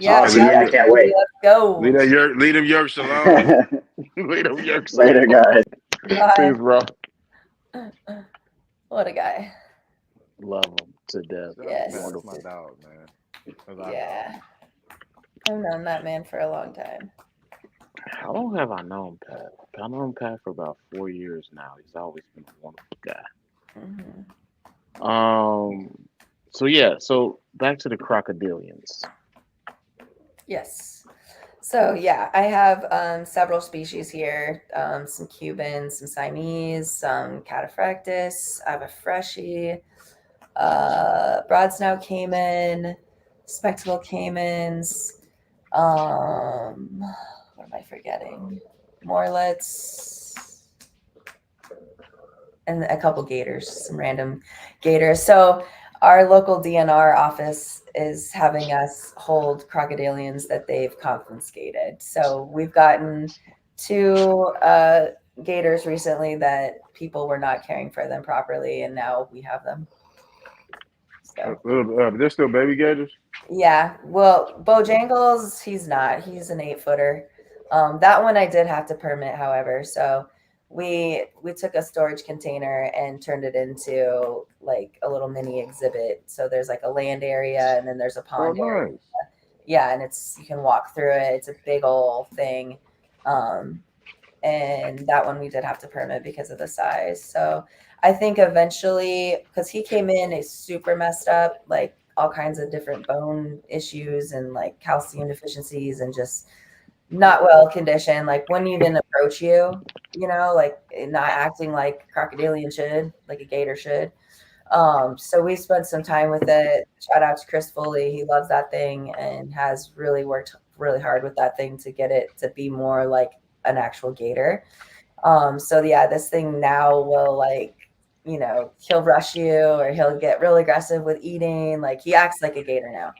Yeah, awesome. I can't wait. Let's go. Leave them Yorks alone. Leave them Yorks later, guys. Bye. Peace, bro. What a guy. Love him to death. Yes. That's my dog, man. Yeah. I've known that man for a long time. How long have I known Pat? I've known Pat for about 4 years now. He's always been a wonderful guy. So back to the crocodilians. Yes. So yeah, I have several species here. Some Cubans, some Siamese, some Cataphractus. I have a freshie, broad snout caiman, spectacled caimans. What am I forgetting? Morlets, and a couple gators, some random gators. So our local DNR office is having us hold crocodilians that they've confiscated. So we've gotten 2 gators recently that people were not caring for them properly, and now we have them. So they're still baby gators? Yeah. Well, Bojangles, he's not. He's an 8-footer. That one I did have to permit, however. So we took a storage container and turned it into like a little mini exhibit. So there's like a land area, and then there's a pond area. Yeah, and you can walk through it. It's a big old thing. And that one we did have to permit because of the size. So I think eventually, because he came in, is super messed up, like all kinds of different bone issues and like calcium deficiencies and just not well conditioned, like wouldn't even approach you, you know, like not acting like a crocodilian should, like a gator should. So we spent some time with it. Shout out to Chris Foley. He loves that thing and has really worked really hard with that thing to get it to be more like an actual gator. So yeah, this thing now will like, you know, he'll rush you or he'll get real aggressive with eating. Like he acts like a gator now.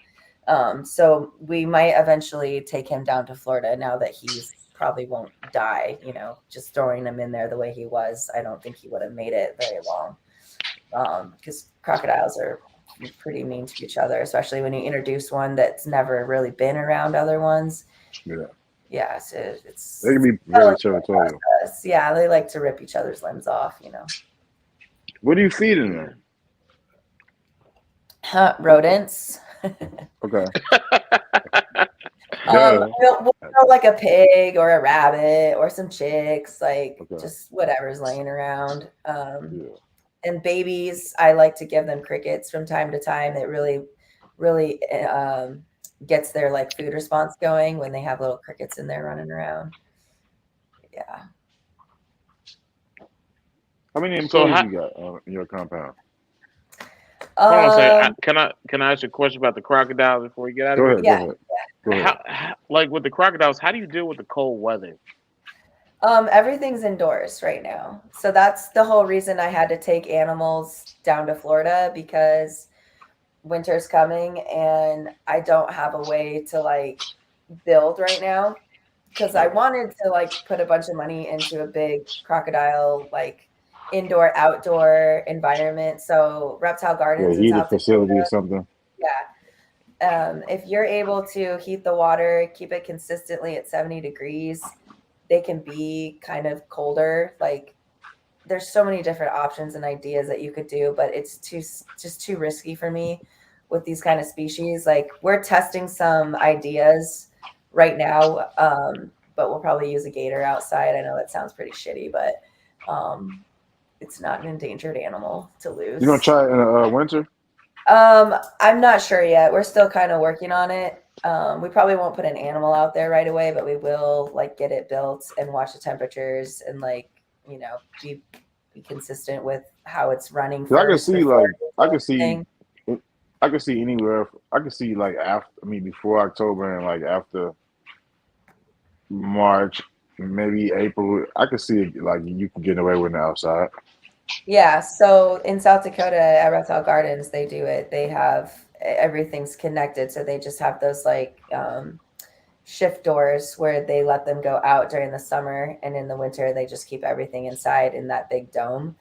So we might eventually take him down to Florida now that he's probably won't die, you know, just throwing him in there the way he was. I don't think he would have made it very long. Because crocodiles are pretty mean to each other, especially when you introduce one that's never really been around other ones. Yeah. Yeah, so it's They can be very territorial. Yeah, they like to rip each other's limbs off, you know. What are you feeding them? Rodents. Okay. We'll throw like a pig or a rabbit or some chicks, like just whatever's laying around. And babies, I like to give them crickets from time to time. It really, really gets their like food response going when they have little crickets in there running around. Yeah. How many employees you got in your compound? Hold on a second. Can I ask you a question about the crocodiles before we get out of here? Go ahead. Like with the crocodiles, how do you deal with the cold weather? Everything's indoors right now. So that's the whole reason I had to take animals down to Florida, because winter's coming and I don't have a way to like build right now, because I wanted to like put a bunch of money into a big crocodile like indoor outdoor environment. So Reptile Gardens in heated South facility Dakota, or something. Yeah. If you're able to heat the water, keep it consistently at 70 degrees, they can be kind of colder. Like there's so many different options and ideas that you could do, but it's just too risky for me with these kind of species. Like we're testing some ideas right now, but we'll probably use a gator outside. I know that sounds pretty shitty, but it's not an endangered animal to lose. You gonna try it in winter? I'm not sure yet. We're still kind of working on it. We probably won't put an animal out there right away, but we will like get it built and watch the temperatures and like, you know, be consistent with how it's running. I can see like I can see anywhere. I can see like before October and like after March, maybe April. I can see it like you can get away with it outside. Yeah, so in South Dakota at Reptile Gardens, they do it. They have everything's connected, so they just have those like shift doors where they let them go out during the summer, and in the winter they just keep everything inside in that big dome.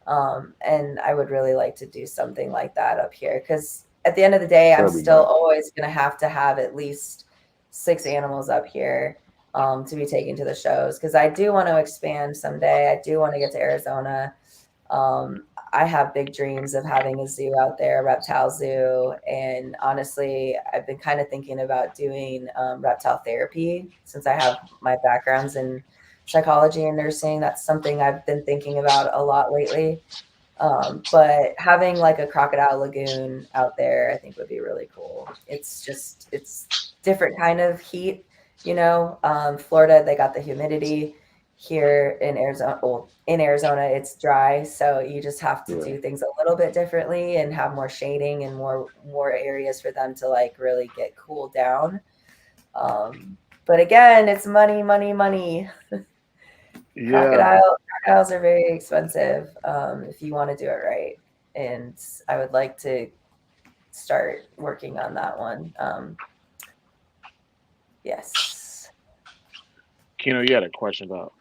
And I would really like to do something like that up here, because at the end of the day, I'm still always going to have at least 6 animals up here to be taken to the shows, because I do want to expand someday. I do want to get to Arizona. I have big dreams of having a zoo out there, a reptile zoo. And honestly, I've been kind of thinking about doing reptile therapy, since I have my backgrounds in psychology and nursing. That's something I've been thinking about a lot lately. But having like a crocodile lagoon out there, I think would be really cool. It's different kind of heat, you know. Florida, they got the humidity. Here in Arizona, it's dry, so you just have to do things a little bit differently and have more shading and more areas for them to like really get cooled down. But again, it's money. Crocodiles are very expensive if you want to do it right, and I would like to start working on that one. Yes. Kino, you had a question about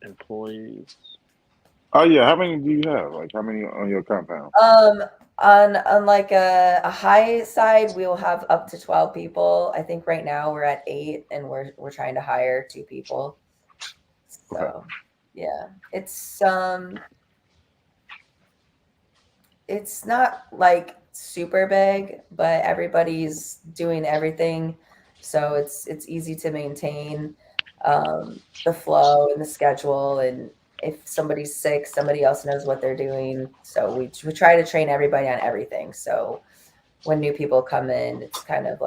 employees? Oh yeah, how many do you have? Like how many on your compound? On like a high side, we will have up to 12 people. I think right now we're at 8, and we're trying to hire 2 people. So yeah, it's not like super big, but everybody's doing everything, so it's easy to maintain the flow and the schedule. And if somebody's sick, somebody else knows what they're doing. So we try to train everybody on everything. So when new people come in, it's kind of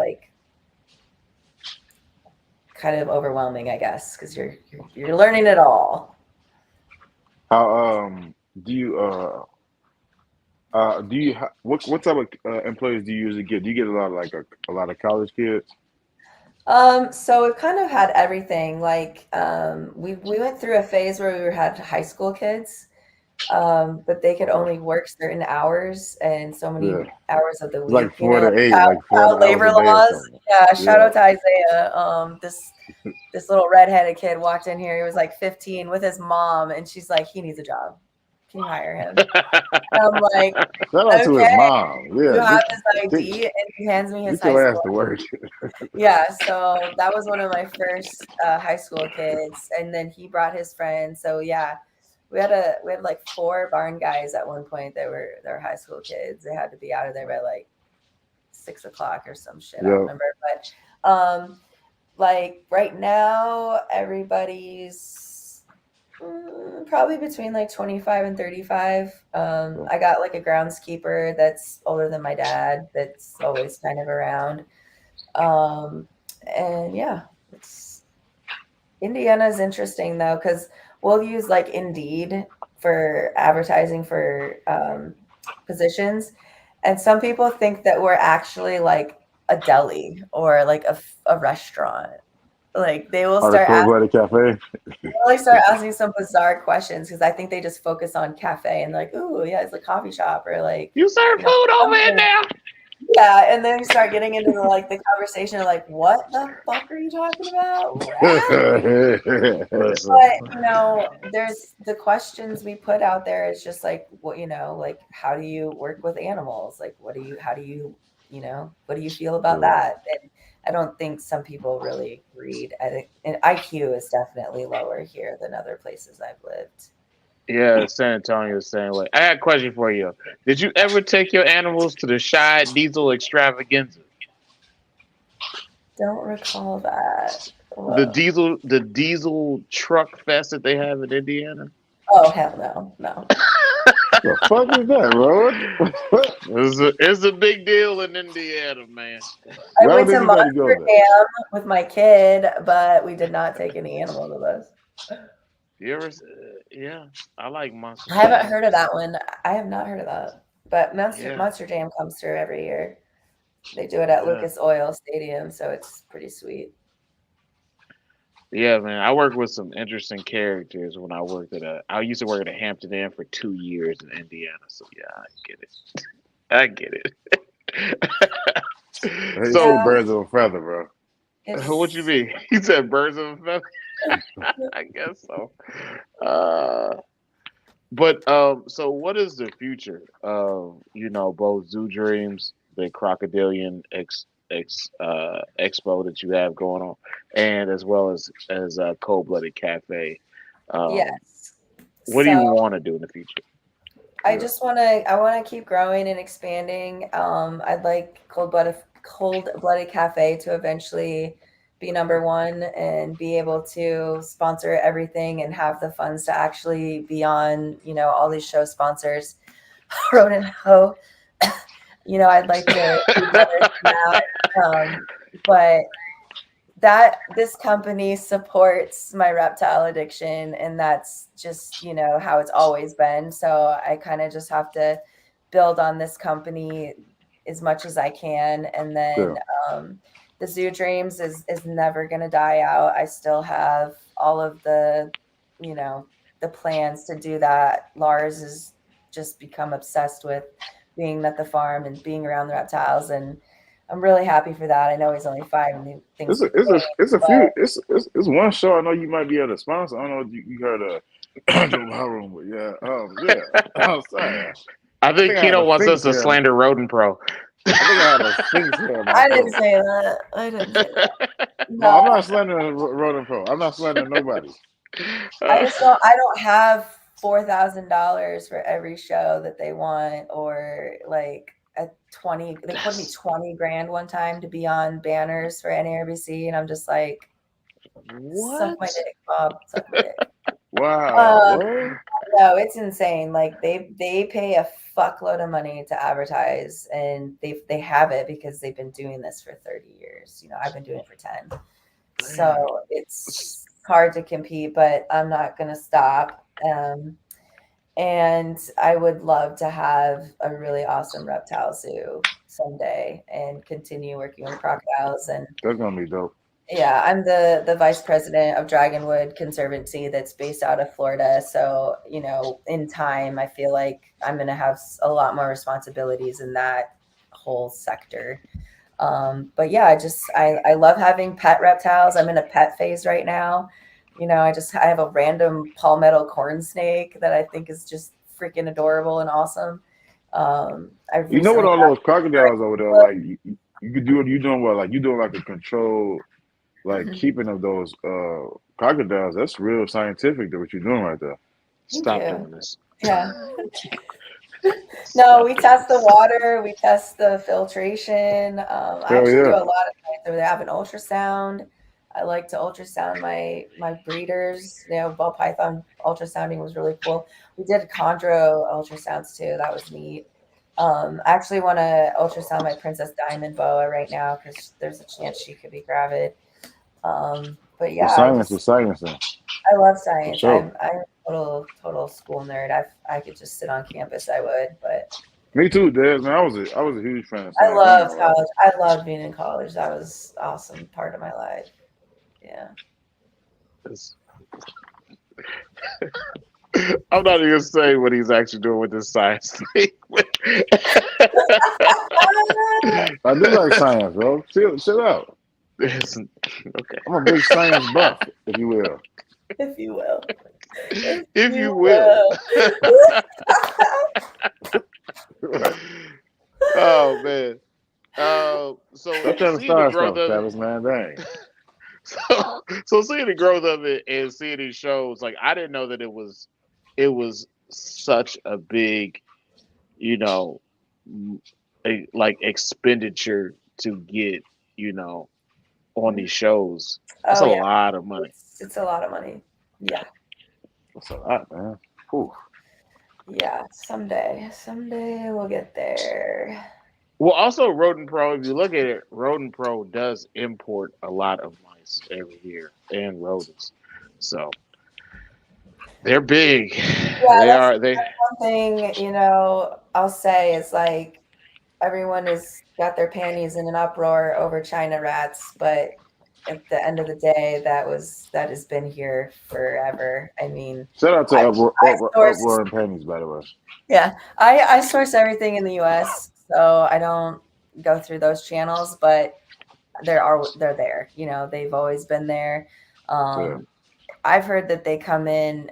kind of overwhelming, I guess, because you're learning it all. How do you what type of employees do you usually get? Do you get a lot of like a lot of college kids? So we've kind of had everything. Like, we went through a phase where we had high school kids, but they could Okay. only work certain hours and so Yeah. many hours of the It's like week. You four know, to like eight, like child 4 hours labor a day or laws. something. Yeah, shout Yeah. out to Isaiah. This little redheaded kid walked in here. He was like 15 with his mom, and she's like, he needs a job. Can you hire him? And I'm like, Shout out to his okay, mom. you Yeah, have his get, ID, and he hands me his get high your ass school. to work. Yeah, so that was one of my first high school kids, and then he brought his friends. So yeah, we had like 4 barn guys at one point that were high school kids. They had to be out of there by like 6 o'clock or some shit. I don't Yeah. remember, but like right now, everybody's probably between like 25 and 35. I got like a groundskeeper that's older than my dad that's always kind of around. Um, and yeah, it's Indiana is interesting though, because we'll use like Indeed for advertising for positions. And some people think that we're actually like a deli or like a restaurant. Like they will Or the start Cold asking, Blooded Cafe. really start asking some bizarre questions because I think they just focus on cafe and like, ooh, yeah, it's a coffee shop or like, You serve you know, food over in something. there. Yeah, and then you start getting into the conversation of like, what the fuck are you talking about? Rat? Listen, But there's the questions we put out there is just like what like how do you work with animals? Like how do you what do you feel about Yeah. that? And I don't think some people really read. I think and IQ is definitely lower here than other places I've lived. yeah, San Antonio the same way. I got a question for you. Did you ever take your animals to the Shy Diesel Extravaganza? Don't recall that. The Whoa. diesel truck fest that they have in Indiana? Oh hell no, no. The fuck is that, bro? What? It's a big deal in Indiana, man. I Why went would to anybody go there? Amsterdam with my kid, but we did not take any animals with us. You ever? Yeah, I like Monster I haven't Jam. heard of that one. I have not heard of that. But Yeah, Monster Jam comes through every year. They do it at yeah, Lucas Oil Stadium, so it's pretty sweet. yeah, man. I worked with some interesting characters when I worked I used to work at a Hampton Inn for 2 years in Indiana. So yeah, I get it. I get it. They say So, Yeah, birds of a feather, bro. what you it's mean? He said birds of a feather. I guess so. Uh, but so what is the future of both Zoo Dreams, the Crocodilian expo that you have going on, and as well as Cold Blooded Cafe? Um, yes. what do you So want to do in the future? Yeah. I wanna keep growing and expanding. I'd like Cold Blooded Cafe to eventually be number one and be able to sponsor everything and have the funds to actually be on, all these show sponsors. Rodent Ho. I'd like to be better than that. But this company supports my reptile addiction, and that's just how it's always been. So I kind of just have to build on this company as much as I can, and then Yeah. the Zoo Dreams is never going to die out. I still have all of the plans to do that. Lars has just become obsessed with being at the farm and being around the reptiles, and I'm really happy for that. I know he's only 5 and things could It's a change, few it's one show I know you might be able to sponsor. I don't know if you heard of Chondro Bar Room, but yeah. I'm sorry. I I think think I had Kino a wants us Sphinx to here. slander Rodent Pro. I think I had a Sphinx here in my I didn't throat. say that. I didn't say that. No, No, I'm not slandering Rodent Pro. I'm not slandering nobody. I just don't. I don't have $4,000 for every show that they want, or like a 20. They quoted me 20 grand one time to be on banners for NARBC, and I'm just like, suck my What? dick, Bob. Suck my dick. Wow, Um, what? no, it's insane. Like they pay a fuckload of money to advertise, and they have it because they've been doing this for 30 years. I've been doing it for 10. So it's hard to compete, but I'm not going to stop. And I would love to have a really awesome reptile zoo someday and continue working with crocodiles. And That's gonna be dope. yeah, I'm the vice president of Dragonwood Conservancy that's based out of Florida. So, in time, I feel like I'm going to have a lot more responsibilities in that whole sector. But yeah, I love having pet reptiles. I'm in a pet phase right now. I have a random palmetto corn snake that I think is just freaking adorable and awesome. I You know what? recently All got those crocodiles over there, like you could do it. You doing what? Like you doing like a control, like Mhm. keeping of those crocodiles. That's real scientific. What you're doing right there. Thank Stop you. doing this. Yeah. No, we test the water, we test the filtration. I Hell actually do yeah. a lot of things over there. I have an ultrasound. I like to ultrasound my breeders. Ball python ultrasounding was really cool. We did chondro ultrasounds too. That was neat. I actually want to ultrasound my princess diamond boa right now because there's a chance she could be gravid. But The yeah, science is sciencing I love for science. sure. I'm a total school nerd. I could just sit on campus. I would, but Me too, Des. Man, I was a huge fan of I science. I ain't love gonna lie. college. I loved being in college. That was awesome part of my life. Yeah. It's- I'm not even saying what he's actually doing with this science thing. I do like science, bro. Chill out. Okay. I'm a big science buff, if you will. If you will. If you will. Oh man. So Stop trying to seeing the start growth stuff, of Travis, it, man. Dang. so seeing the growth of it and seeing these shows, like I didn't know that it was such a big, you know, like expenditure to get, on these shows. That's Oh a yeah. lot of money. It's a lot of money. Yeah. That's a lot, man. Whew. Yeah. Someday we'll get there. Well, also Rodent Pro, if you look at it, Rodent Pro does import a lot of mice every year and rodents. So they're big. Yeah, They that's are they one thing, I'll say is like everyone has got their panties in an uproar over China rats, but at the end of the day, that has been here forever. I mean, Shout out to I, I source, Uproar and Pennies, by the way. yeah, I source everything in the U.S., so I don't go through those channels, but they're there. They've always been there. Yeah. I've heard that they come in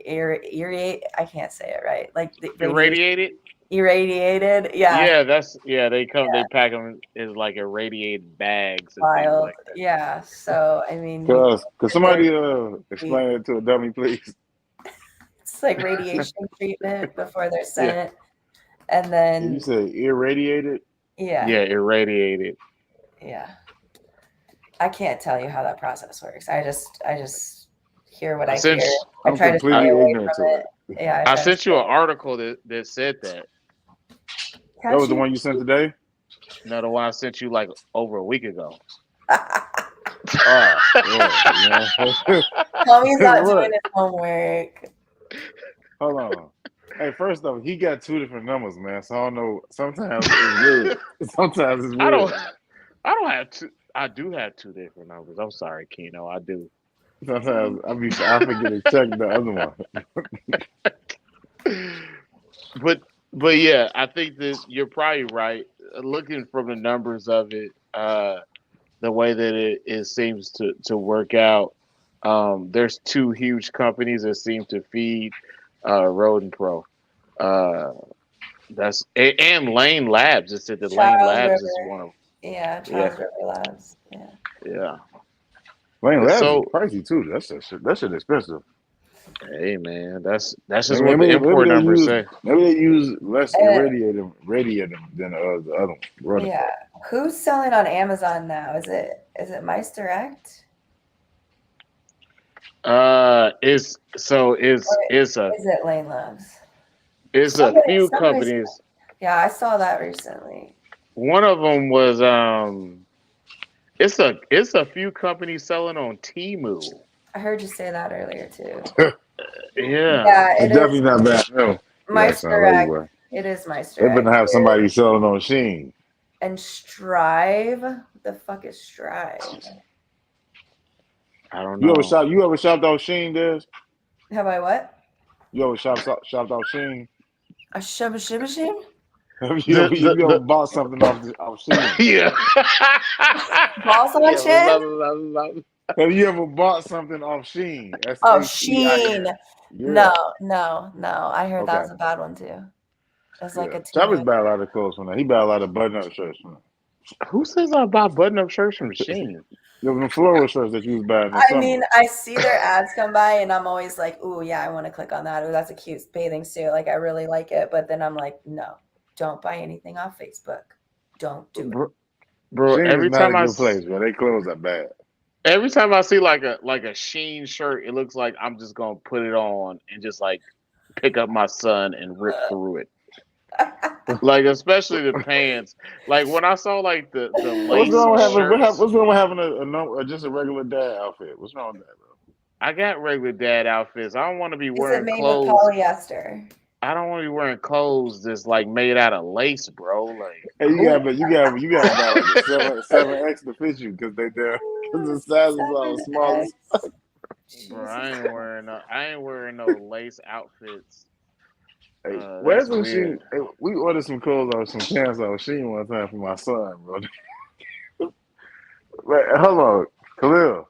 irradiate. I can't say it right. Like the radiation irradiated. irradiated. Yeah, Yeah, they pack them in like irradiated bags and things wild. like that. Yeah. So I mean, Could somebody explain it to a dummy, please? it's like radiation treatment before they're Yeah. sent, and You then said irradiated? Yeah, irradiated. yeah. I can't tell you how that process works. I just hear what I Since hear. I I'm try to stay completely away ignorant from to it. it. Yeah, I sent you an article that said that. That was the one you sent today? No, the one I sent you like over a week ago. Oh, yeah. Tommy's not What? doing his homework. Hold on. Hey, first off, he got two different numbers, man. So I don't know. Sometimes it's weird. Sometimes it's weird. I don't have two. I do have two different numbers. I'm sorry, Keno. I do. Sometimes I forget to check the other one. But yeah, I think that you're probably right. Looking from the numbers of it, the way that it seems to work out, there's two huge companies that seem to feed Rodent Pro. And Lane Labs. It said that Lane Charles Labs is River. one of them. Yeah, Charles River Labs. Yeah. Yeah. Lane Labs So is pricey too. That shit expensive. hey man, that's just Maybe, what the import numbers say. Maybe they use less irradiated than the other one. Yeah. Who's selling on Amazon now? Is it Mice Direct? Is it Lane Labs? a few companies. Yeah, I saw that recently. One of them was It's a few companies selling on Temu. I heard you say that earlier too. Yeah. Yeah, It's it definitely is not bad. No. Yeah, Meister sound like Egg. boy. It is Meister They Egg. better have somebody selling on Sheen. And Strive. What the fuck is Strive? I don't You know. ever shopped off Sheen, Des? Have I what? You ever shopped off Sheen? A shibba machine? Have The you ever bought something off Sheen? yeah. Balls on chin? Have you ever bought something off Sheen? Oh, Sheen. Sheen. Yeah. No. I heard that Okay. was a bad one too. It's like Yeah. a Travis teenage. bought a lot of clothes from that. He bought a lot of button-up shirts from that. Who says I buy button-up shirts from Sheen? The floral shirts that you was buying in the I summer. mean, I see their ads come by and I'm always like, ooh, yeah, I want to click on that. Ooh, that's a cute bathing suit. Like, I really like it. But then I'm like, no, don't buy anything off Facebook. Don't do it. Bro, Sheen every is not time a good place, bro. They clothes are bad. every time I see like a Sheen shirt, it looks like I'm just gonna put it on and just like pick up my son and rip through it. Like especially the pants. Like when I saw like the What's lace wrong with shirts. what's wrong with having just a regular dad outfit? What's wrong with that, bro? I got regular dad outfits. I don't want to be Is it wearing made with clothes. polyester? I don't want to be wearing clothes that's like made out of lace, bro. Like Hey, you got buy like a 7X to fit you because the sizes are small. 7X. bro, I ain't wearing no lace outfits. Hey, That's where's some weird. Sheen? Hey, we ordered some clothes or some pants off Sheen one time for my son, bro. Wait, hold on, Khalil.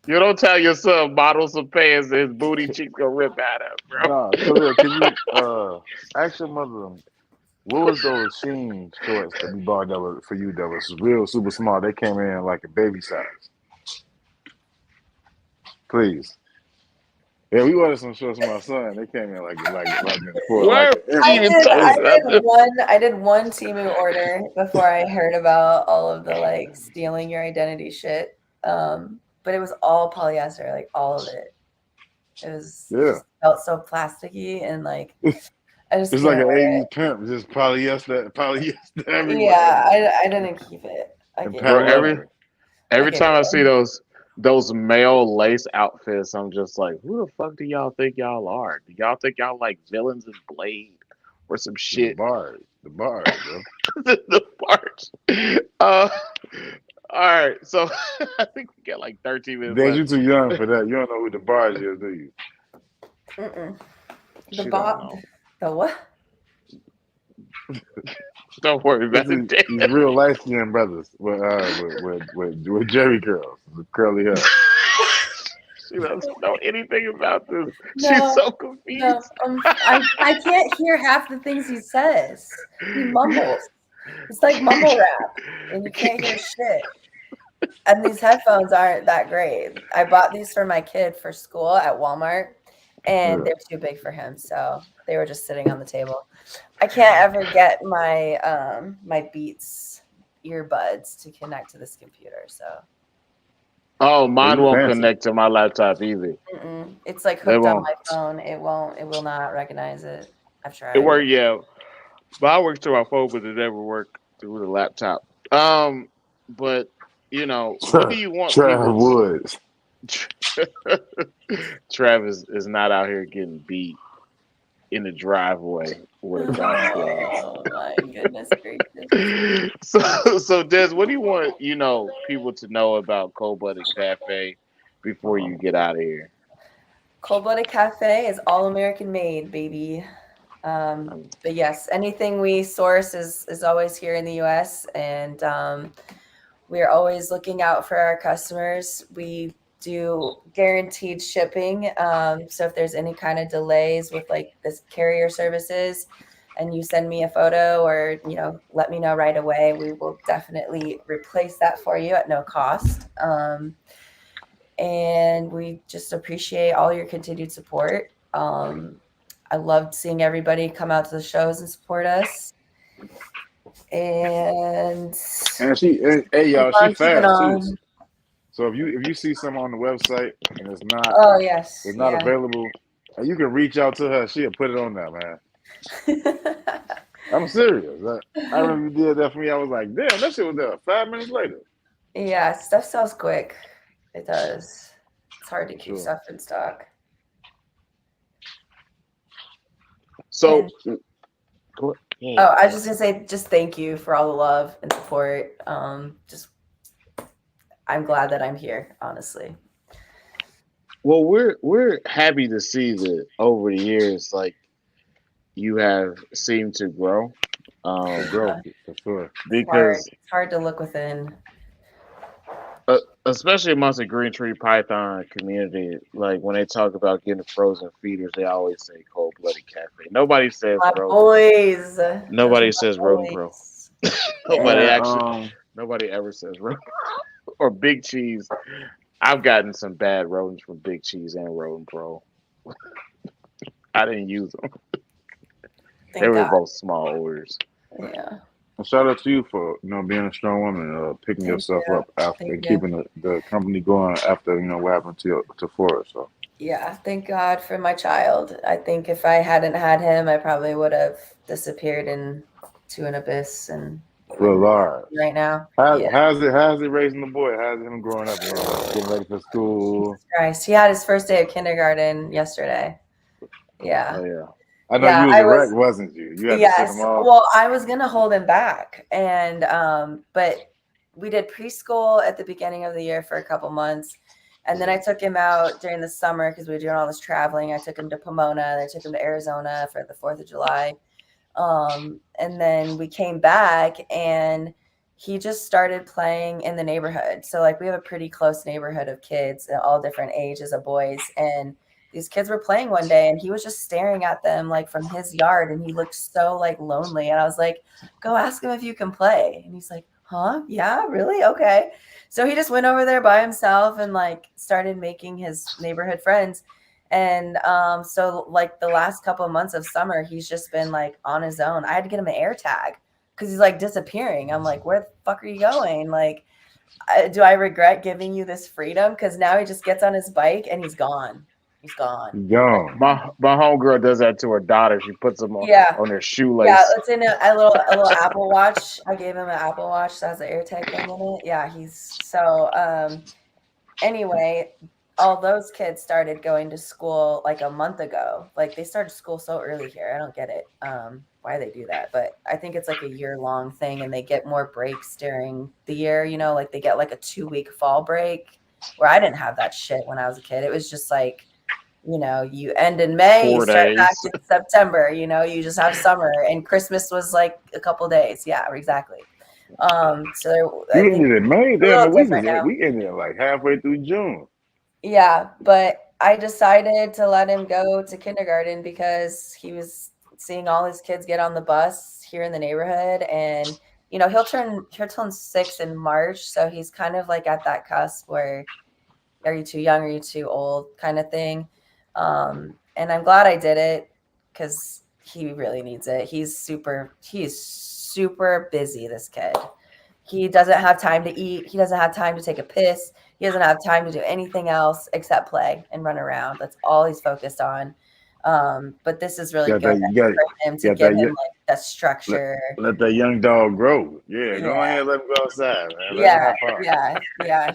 You don't tell your son model some pants and his booty cheeks gonna rip out of, bro. Nah, Khalil, can you ask your mother what was those Sheen shorts that we bought that was for you that was real super small? They came in like a baby size. Please. Yeah, we ordered some shorts for my son. They came in We're I did one Temu order before I heard about all of the like stealing your identity shit. But it was all polyester, like all of it. It just felt so plasticky and like I just it's can't like an wear 80s pimp, just polyester everywhere. Yeah, I didn't keep it. I And gave bro, it every gave time I it see those male lace outfits, I'm just like, who the fuck do y'all think y'all are? Do y'all think y'all like villains in Blade or some shit? The bars, bro. The parts. Uh, all right, so I think we got like 13 minutes Dad, left. you too young for that. You don't know who the bars is, do you? The She don't bot. know. The what? Don't worry about These it. real light skinned brothers with Jerry curls, with curly hair. She doesn't know anything about this. No, She's so confused. No, I can't hear half the things he says. He mumbles. It's like mumble rap, and you can't hear shit. And these headphones aren't that great. I bought these for my kid for school at Walmart, and they're too big for him, so they were just sitting on the table. I can't ever get my my Beats earbuds to connect to this computer, so. Oh, mine won't fancy. connect to my laptop either. It's like hooked on my phone. It will not recognize it. I've tried. It worked, yeah. Mine works through my phone, but it never worked through the laptop. But you know, what do you want? Trav Woods. Travis is not out here getting beat in the driveway with a golf club. Oh my goodness gracious! So Des, what do you want? You know, people to know about Cold Blooded Cafe before you get out of here. Cold Blooded Cafe is all American made, baby. But yes, anything we source is always here in the U.S. and we are always looking out for our customers. We do guaranteed shipping. So if there's any kind of delays with like this carrier services and you send me a photo or, you know, let me know right away, we will definitely replace that for you at no cost. And we just appreciate all your continued support. I loved seeing everybody come out to the shows and support us. And hey y'all, she fast too. So if you see something on the website and it's not available, and you can reach out to her, she'll put it on there, man. I'm serious. I remember you did that for me. I was like, damn, that shit was there 5 minutes later. Yeah, stuff sells quick. It does. It's hard to keep Sure. stuff in stock. So, And go ahead. oh, I was just gonna say, just thank you for all the love and support. Just I'm glad that I'm here, honestly. Well, we're happy to see that over the years, like you have seemed to grow. The growth, for sure. Because It's hard to look within. especially amongst the green tree python community, like when they talk about getting frozen feeders, they always say cold blooded cafe. Nobody says My rodent. boys. Those are Nobody my says rodent pro. boys. Nobody Yeah, actually. Nobody ever says rodent or big cheese. I've gotten some bad rodents from Big Cheese and Rodent Pro. I didn't use them. They Thank were God. both small orders. Yeah. and shout out to you for being a strong woman, picking Thank yourself you. up after Thank and you. keeping the company going after what happened to Forrest. So Yeah, thank God for my child. I think if I hadn't had him, I probably would have disappeared into an abyss and good wouldn't be Lord, right now. Yeah. how's it raising the boy? How's him growing up and all that? Getting ready for school. Christ. He had his first day of kindergarten yesterday. Yeah. Oh yeah, I know Yeah, you was I a wreck, was. wasn't you? You had to send him Yes. off. Well, I was gonna hold him back, and but we did preschool at the beginning of the year for a couple months, and then I took him out during the summer because we were doing all this traveling. I took him to Pomona, and I took him to Arizona for the 4th of July. And then we came back, and he just started playing in the neighborhood. So like we have a pretty close neighborhood of kids, all different ages of boys, and these kids were playing one day, and he was just staring at them like from his yard, and he looked so like lonely, and I was like, go ask him if you can play. And he's like, huh, yeah, really, okay. So he just went over there by himself and like started making his neighborhood friends. And so like the last couple of months of summer, he's just been like on his own. I had to get him an air tag because he's like disappearing. I'm like, where the fuck are you going? Like, do I regret giving you this freedom? Because now he just gets on his bike and he's gone. He's gone. Young. My homegirl does that to her daughter. She puts them Yeah. on their Yeah, shoelace. it's in a little Apple Watch. I gave him an Apple Watch that has an AirTag thing in it. Yeah, he's so anyway, all those kids started going to school like a month ago. Like they started school so early here. I don't get it. Why they do that. But I think it's like a year-long thing, and they get more breaks during the year, like they get like a 2-week fall break, where I didn't have that shit when I was a kid. It was just like, you end in May, 4 you start days. back in September, you just have summer, and Christmas was like a couple days. Yeah, exactly. So I You think ended in May. a Damn, little we different now. ended like halfway through June. Yeah, but I decided to let him go to kindergarten because he was seeing all his kids get on the bus here in the neighborhood, and he'll turn 6 in March, so he's kind of like at that cusp where are you too young, are you too old kind of thing. And I'm glad I did it because he really needs it. He's super busy, this kid. He doesn't have time to eat. He doesn't have time to take a piss. He doesn't have time to do anything else except play and run around. That's all he's focused on. But this is really Got good that, you got for him to got give that. him like that structure. Let that young dog grow. Yeah, go Yeah. ahead, let him go outside, man. Let him Yeah, have fun. yeah.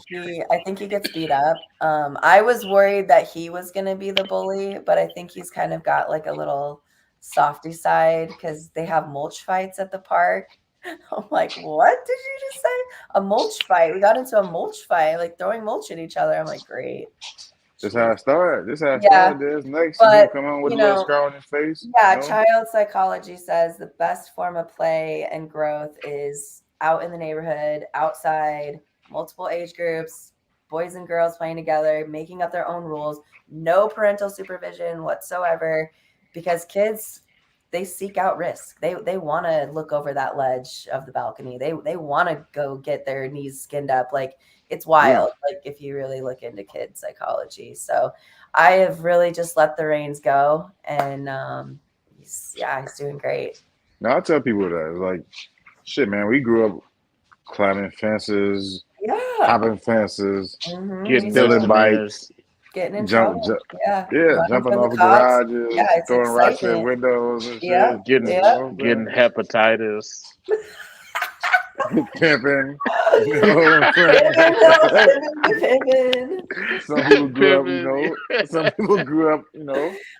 I think he gets beat up. I was worried that he was gonna be the bully, but I think he's kind of got like a little softy side because they have mulch fights at the park. I'm like, what did you just say? A mulch fight. We got into a mulch fight, like throwing mulch at each other. I'm like, great. This how it started. Yeah, There's next. You but come on with a little scar on his face. yeah, child psychology says the best form of play and growth is out in the neighborhood, outside, multiple age groups, boys and girls playing together, making up their own rules, no parental supervision whatsoever, because kids, they seek out risk. They want to look over that ledge of the balcony. They want to go get their knees skinned up. Like it's wild. Like if you really look into kid psychology. So I have really just let the reins go, and he's doing great. Now I tell people that it's like, shit, man. We grew up climbing fences, hopping fences, Getting building bikes, getting in jump, trouble. jumping from off the of cops. garages, Yeah, it's throwing rocks at excitement. windows and Yeah, shit. Getting hepatitis. Pimping. You know what I'm saying? Pippin. Some people grew up, Pippin. Some people grew up,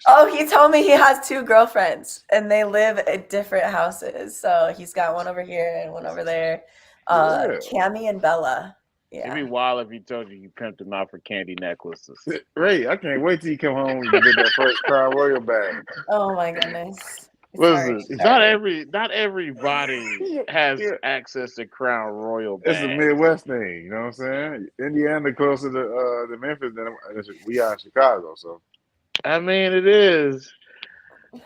Oh, he told me he has 2 girlfriends and they live at different houses. So he's got one over here and one over there. Yeah. Cammy and Bella. It'd be Yeah. wild if he told you pimped him out for candy necklaces. Ray, I can't wait till you come home and get that first Crown Royal bag. Oh my goodness. It's Listen, already not everybody has Yeah. access to Crown Royal It's a bags. Midwest thing, you know what I'm saying? Indiana closer to Memphis than we are in Chicago, so I mean, it is.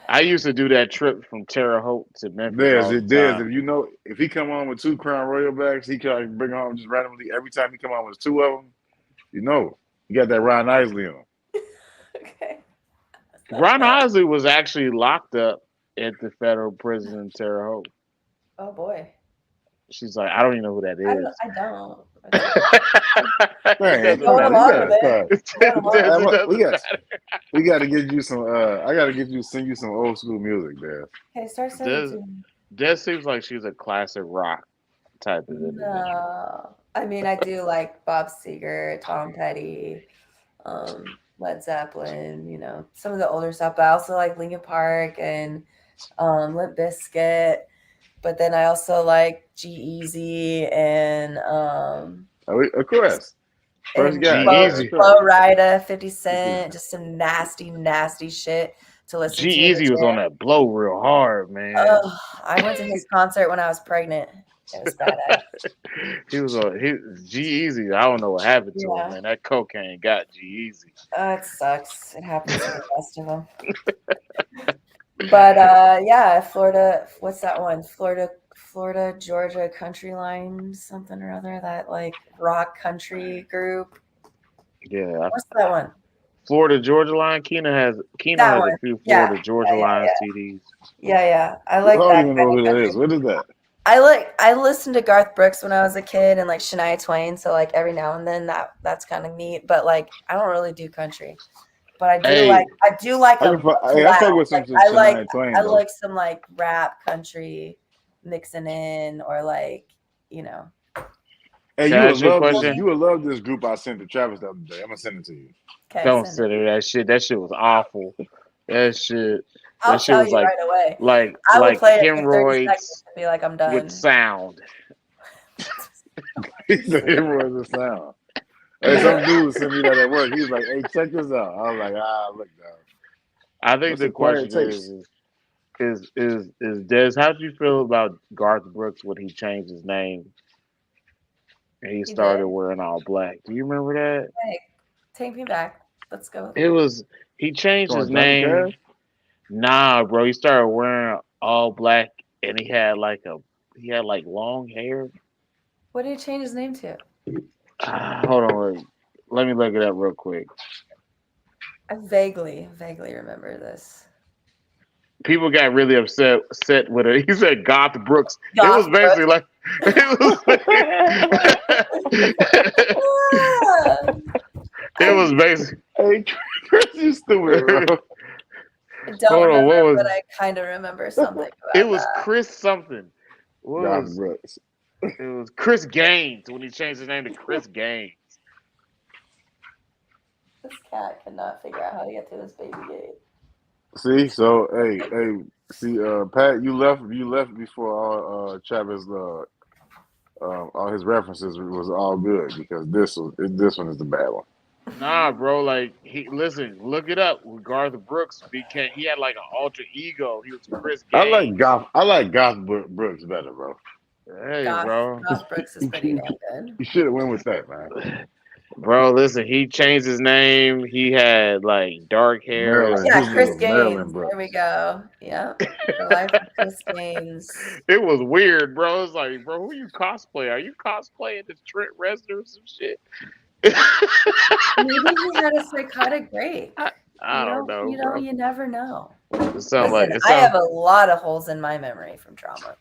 I used to do that trip from Terre Haute to Memphis all the there's time. if he come home with 2 Crown Royal bags, he can bring home just randomly every time he come home with 2 of them. You got that Ron Isley on. Okay. Ron Isley was actually locked up at the federal prison in Terre Haute. Oh boy. She's like, I don't even know who that is. I don't. Man, It come Going on, along you with gotta it. start. Going along with it. We got we got to get you some. I got to send you some old school music, there. Okay, start sending to me. That seems like she's a classic rock type of individual. No. I mean, I do like Bob Seger, Tom Petty, Led Zeppelin, some of the older stuff, but I also like Linkin Park and Limp Bizkit. But then I also like G-Eazy and Of course, first and guy. G-Eazy. Flo Rida, 50 Cent, just some nasty, nasty shit to listen to. G-Eazy was on that blow real hard, man. I went to his concert when I was pregnant. It was badass. He was on G-Eazy. I don't know what happened to Yeah. him, man. That cocaine got G-Eazy. It sucks. It happens to the best of them. But yeah, Florida. What's that one? Florida, Georgia Country Line, something or other. That like rock country group. Yeah. What's that one? Florida Georgia Line. Keno has one. a few Florida Yeah. Georgia Yeah, Line yeah. CDs. Yeah. I I like don't that. even know who that is. What is that? I listened to Garth Brooks when I was a kid and like Shania Twain, so like every now and then that's kind of neat. But like I don't really do country, but I do Hey. like I fuck with some Shania Twain. I though. like some like rap country mixing in or like Hey, Can I ask you a question? You would love this group I sent to Travis the other day. I'm gonna send it to you. Okay, Don't consider that shit. That shit was awful. That shit. I'll That shit tell was you like right away. like I will like play it for 30 hemorrhoids seconds and be like I'm done. with sound. He said hemorrhoids with sound. Hey, some dude sent me that at work. He was like, "Hey, check this out." I was like, look, dog. I think What's the the quiet question taste? is Des, how do you feel about Garth Brooks when he changed his name and he started did? wearing all black? Do you remember that? Hey, take me back. Let's go. He changed his Going Johnny name. Cash? Nah, bro, he started wearing all black and he had like long hair. What did he change his name to? Hold on, wait. Let me look it up real quick. I vaguely remember this. People got really upset with it. He said Garth Brooks. Goth it was basically like it was basically. Hey, Chris, you stupid, bro. I don't Hold on, remember, what was but I kind of remember something about it? Was that. Chris something? What Garth was Brooks. it? Was Chris Gaines when he changed his name to Chris Gaines? This cat cannot figure out how to get through this baby gate. See, so see, Pat, you left before all Travis all his references was all good because this one is the bad one. Nah, bro. Like look it up. When Garth Brooks he had like an alter ego. He was Chris Gaines. I like Garth Brooks better, bro. Hey, bro. Goth Brooks is pretty damn good. You should have went with that, man. Bro, listen, he changed his name. He had like dark hair. Maryland. Yeah, His Chris name was Maryland Gaines. Brooks. There we go. Yeah, the life of Chris Gaines. It was weird, bro. It's like, bro, who you cosplay? Are you cosplaying as Trent Reznor or some shit? Maybe he had a psychotic break. I don't know, bro. You never know. I have a lot of holes in my memory from trauma.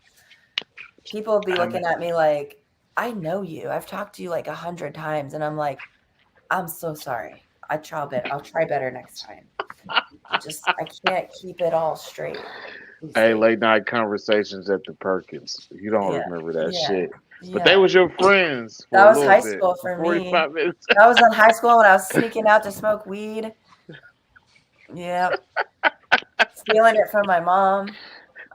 People will be looking at me like, I know you. I've talked to you like 100 times. And I'm like, I'm so sorry. I'll try better next time. I can't keep it all straight. Hey, late night conversations at the Perkins. You don't Yeah, remember that yeah, shit. But they yeah. was your friends for That a was little high bit. school For for me. 45 minutes. That was in high school when I was sneaking out to smoke weed. Yeah, stealing it from my mom.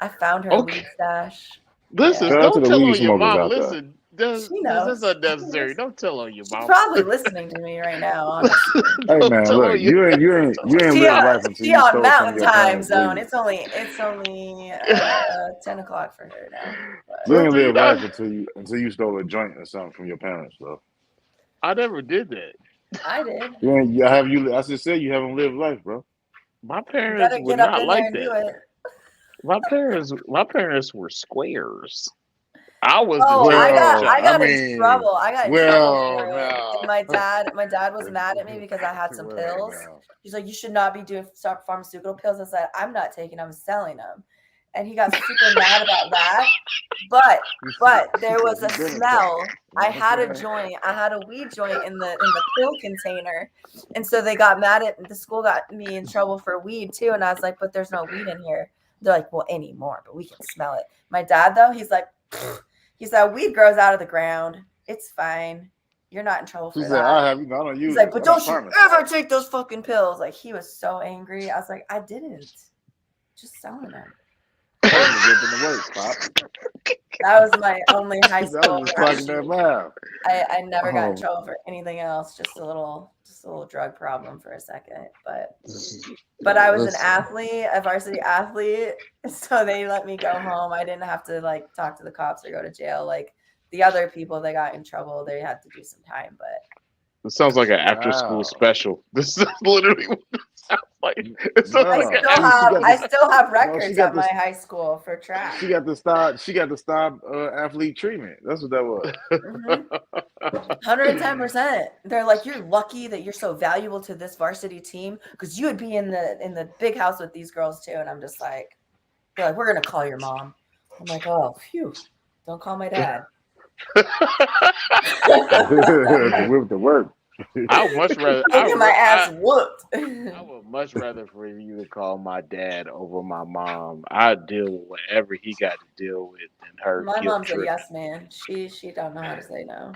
I found her Okay. weed stash. Listen, Yeah, Shout out to don't the tell weed on your smokers mom. out there. Listen, this she is knows. unnecessary. Don't tell on your She's mom. probably listening to me right now. Honestly, Hey Don't man, tell look, on your you ain't she live life until she you on stole some of Mountain your Time parents' Zone. weed. It's only 10 o'clock for her now. But You ain't Listen, you live life know, until you stole a joint or something from your parents, bro. I never did that. I did. You ain't have you. I just said you haven't lived life, bro. My You parents gotta were get up not in there like and do that. it. My parents were squares. I was the Oh, I cherry on got Well, I top. I got in mean, trouble. I got in trouble for well, it. And now, my dad was mad at me because I had some well, pills. now. He's like, you should not be doing pharmaceutical pills. I said, I'm not taking them, I'm selling them. And he got super mad about that. But there was a You been a smell. thing. You I know what had I'm a saying? joint. I had a weed joint in the pill container. And so they got mad at the school, got me in trouble for weed too. And I was like, but there's no weed in here. They're like, well, anymore, but we can smell it. My dad though, he's like, he said, weed grows out of the ground. It's fine. You're not in trouble She for said, that. I have, I don't He's use like, it. but I'm a don't you pharmacist. ever take those fucking pills. Like, he was so angry. I was like, I didn't. Just selling them. Putting the whip in the work, Pop. That was my only high I school was just talking that infraction. mouth. I never got in Oh, trouble for anything else. Just a little drug problem for a second. But I was an listen. athlete, a varsity athlete, so they let me go home. I didn't have to like talk to the cops or go to jail. Like the other people that got in trouble, they had to do some time. But This sounds like an after-school Wow. special. This is literally what it sounds like. It sounds I like No. an still have She records got at my this. high school for track. She got the stop. She got the stop athlete treatment. That's what that was. 110%. They're like, you're lucky that you're so valuable to this varsity team because you would be in the big house with these girls too. And I'm just like, they're like, we're gonna call your mom. I'm like, oh, phew, don't call my dad. The whip to work. I would much rather. I'll get my ass whooped. I would much rather for you to call my dad over my mom. I'd deal with whatever he got to deal with than her My guilt mom's a trip. yes man. She don't know how to say no.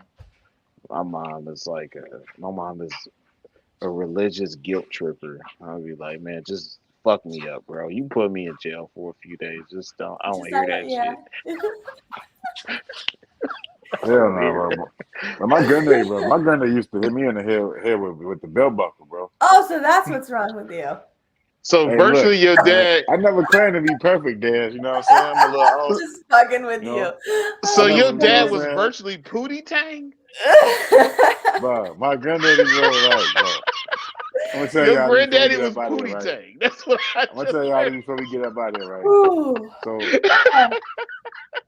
My mom is a religious guilt tripper. I'll be like, man, just fuck me up, bro. You put me in jail for a few days. Just don't. I don't want to hear that shit. Hell no, bro. But my granddaddy used to hit me in the head with the belt buckle, bro. Oh, so that's what's wrong with you. So Hey, virtually, look, your dad. I never claimed to be perfect, Dad. You know what I'm saying? I'm a little Just fucking with you you. know. So I never, your you know dad what was I'm saying? virtually Pootie Tang. Bro, my granddaddy, bro, like, bro. I'm gonna tell Your y'all this before we granddaddy get was up out of here, Pootie right? Tang. That's what I I'm gonna just tell y'all heard. this before we get up out of here, right? Ooh. So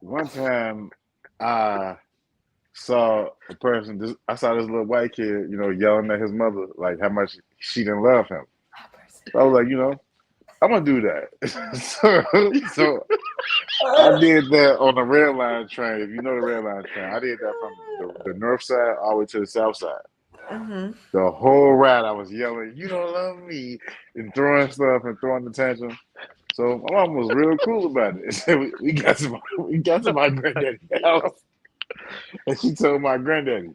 one time I saw a person, I saw this little white kid, yelling at his mother, like how much she didn't love him. So I was like, I'm gonna do that. so I did that on the red line train. If you know the red line train, I did that from the north side all the way to the south side. Mm-hmm. The whole ride, I was yelling, "You don't love me," and throwing stuff and throwing the tantrum. So my mom was real cool about it. So we got to my granddaddy's house, and she told my granddaddy,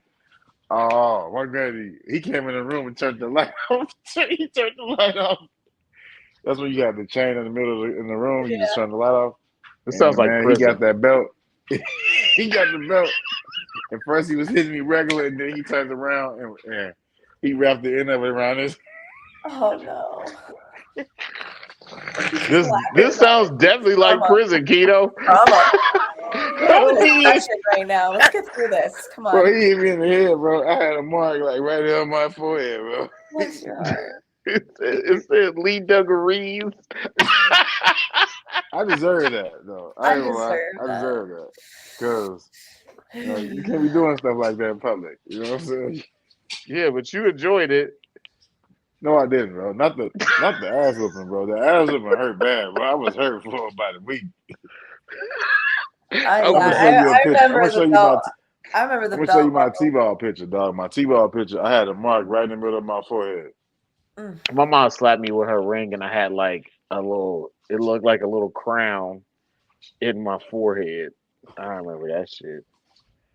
"Oh, my granddaddy, he came in the room and turned the light off. He turned the light off. That's when you got the chain in the middle in the room. You just turn the light off. It sounds And like man, he prison. got that belt. He got the belt. At first, he was hitting me regular, and then he turned around and he wrapped the end of it around his." Oh no. This sounds definitely like prison, Keto. We're in a discussion right now. Let's get through this. Come on. Bro, he hit me in the head, bro. I had a mark like right there on my forehead, bro. Bless your heart. It said Lee Dungarees. I deserve that, though. I ain't gonna lie. I deserve that. Because you can't be doing stuff like that in public. You know what I'm saying? Yeah, but you enjoyed it. No, I didn't, bro. Not the ass whooping, bro. The ass whooping hurt bad, bro. I was hurt for about a week. I I'm gonna show you a picture. I'm gonna show you my. I remember the I'm gonna belt show you my buckle. T-ball picture, dog. My T-ball picture. I had a mark right in the middle of my forehead. My mom slapped me with her ring, and I had like a little It looked like a little crown in my forehead. I remember that shit.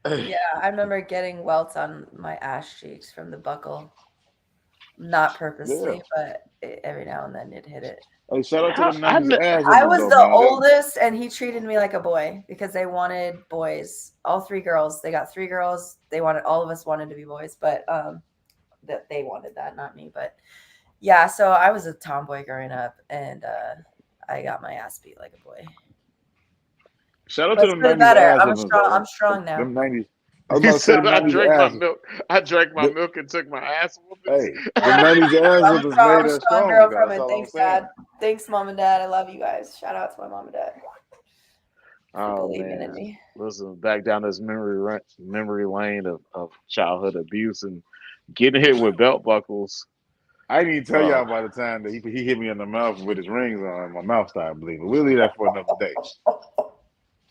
Yeah, I remember getting welts on my ass cheeks from the buckle. Not purposely, but every now and then it hit it. Hey, shout out to them I 90s ass I whoopers, was though, the man. oldest, and he treated me like a boy because they wanted boys. All 3 girls. They got 3 girls. They wanted all of us wanted to be boys, but that they wanted that, not me. But yeah, so I was a tomboy growing up, and I got my ass beat like a boy. Shout out But to them for the 90s better. ass I'm whoopers, strong. though. I'm strong now. Them 90s. I was He about to say said, them "I 90s drank my ass. milk. I drank my milk and took my ass whoopings." Hey, them 90s ass I'm whoopers strong, made I'm a us strong strong, girl though. from That's it. all Thanks, I'm saying. Dad. Thanks, Mom and Dad. I love you guys. Shout out to my mom and dad for Oh believing in man, me. listen, back down this memory lane of childhood abuse and getting hit with belt buckles. I didn't even tell y'all by the time that he hit me in the mouth with his rings on. My mouth started bleeding. We'll leave that for another day.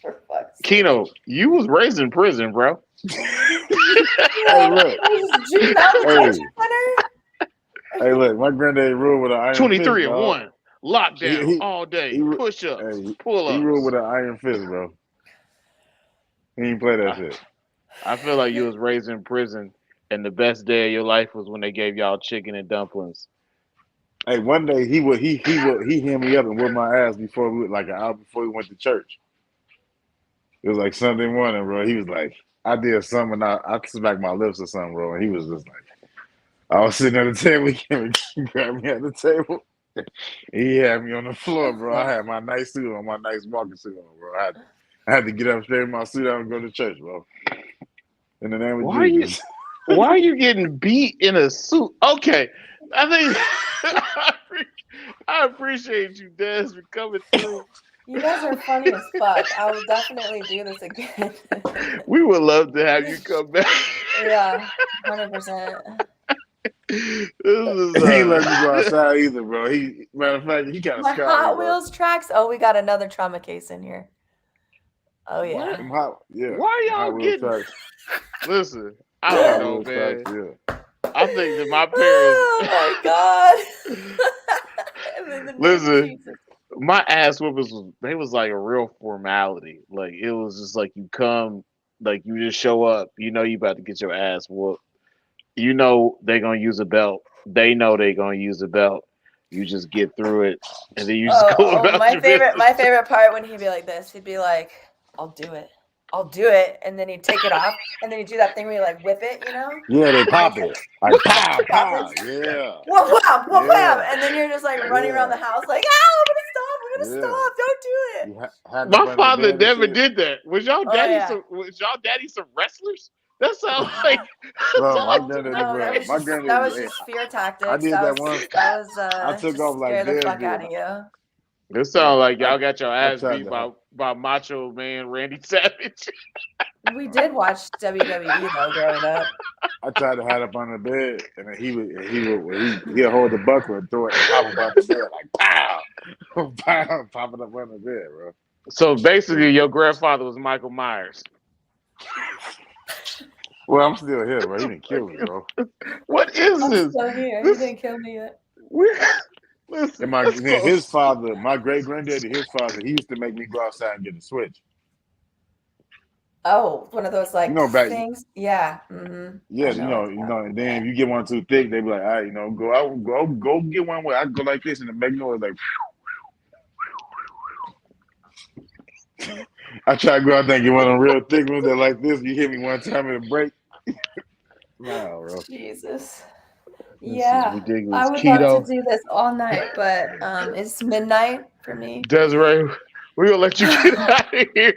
For fuck's sake. Keno, you was raised in prison, bro. Hey, look. Hey, look. My granddaddy ruled with an iron 23 fist, and dog. 1, lockdown He all day, he push-ups, he pull-ups. ruled with an iron fist, bro. He didn't play that shit. I feel like you was raised in prison, and the best day of your life was when they gave y'all chicken and dumplings. Hey, one day he hit me up and whipped my ass before an hour before we went to church. It was like Sunday morning, bro. He was like, I did something, and I smacked my lips or something, bro. And he was just like, I was sitting at the table. He came and grabbed me at the table. He had me on the floor, bro. I had my nice suit on, my nice walking suit on, bro. I had to get up, straighten my suit out, and go to church, bro. In the name of Jesus. Why are you getting beat in a suit? Okay, I think I appreciate you, Des, for coming through. You guys are funny as fuck. I will definitely do this again. We would love to have you come back. Yeah, 100%. This He ain't let me go outside either, bro. Matter of fact, he kind of My scarred Hot me, bro. Wheels tracks. Oh, we got another trauma case in here. Oh yeah. Why y'all getting? Listen, I don't know, man. I think that my parents. Oh my god. Listen, my ass whoopers was like a real formality. Like it was just like you come, like you just show up. You know you about to get your ass whooped. You know they're gonna use a belt. They know they're gonna use a belt. You just get through it, and then you just go about your business. My favorite part when he'd be like this, he'd be like, I'll do it, and then he'd take it off, and then he'd do that thing where you like whip it, you know? Yeah, they pop it. Like pow, pow, yeah. Wham, wham, wham, and then you're just like running around the house like, I'm gonna stop, don't do it. My father never did that. Was y'all daddy some wrestlers? That sounds like that was just fear tactics. I did that once. That was I took off like scare the fuck out of you. It sounds like y'all got your ass beat by Macho Man Randy Savage. We did watch WWE though growing up. I tried to hide up on the bed, and then he'd hold the buckle and throw it and pop up on the bed like pow, pow, pop it up on the bed, bro. So basically, your grandfather was Michael Myers. Well, I'm still here, bro. He didn't kill me, bro. What is this? I'm still here. He didn't kill me yet. Listen, his father, my great granddaddy, his father, he used to make me go outside and get a switch. Oh, one of those like things. Yeah. Mm-hmm. Yeah, and then if you get one too thick, they be like, all right, go get one way. I go like this and it make noise like. I try to go out there and get one of them real thick ones that like this. You hit me one time and it break. Wow, bro. Jesus. This yeah, I would love to do this all night, but it's midnight for me. Desiree, we're gonna let you get out of here.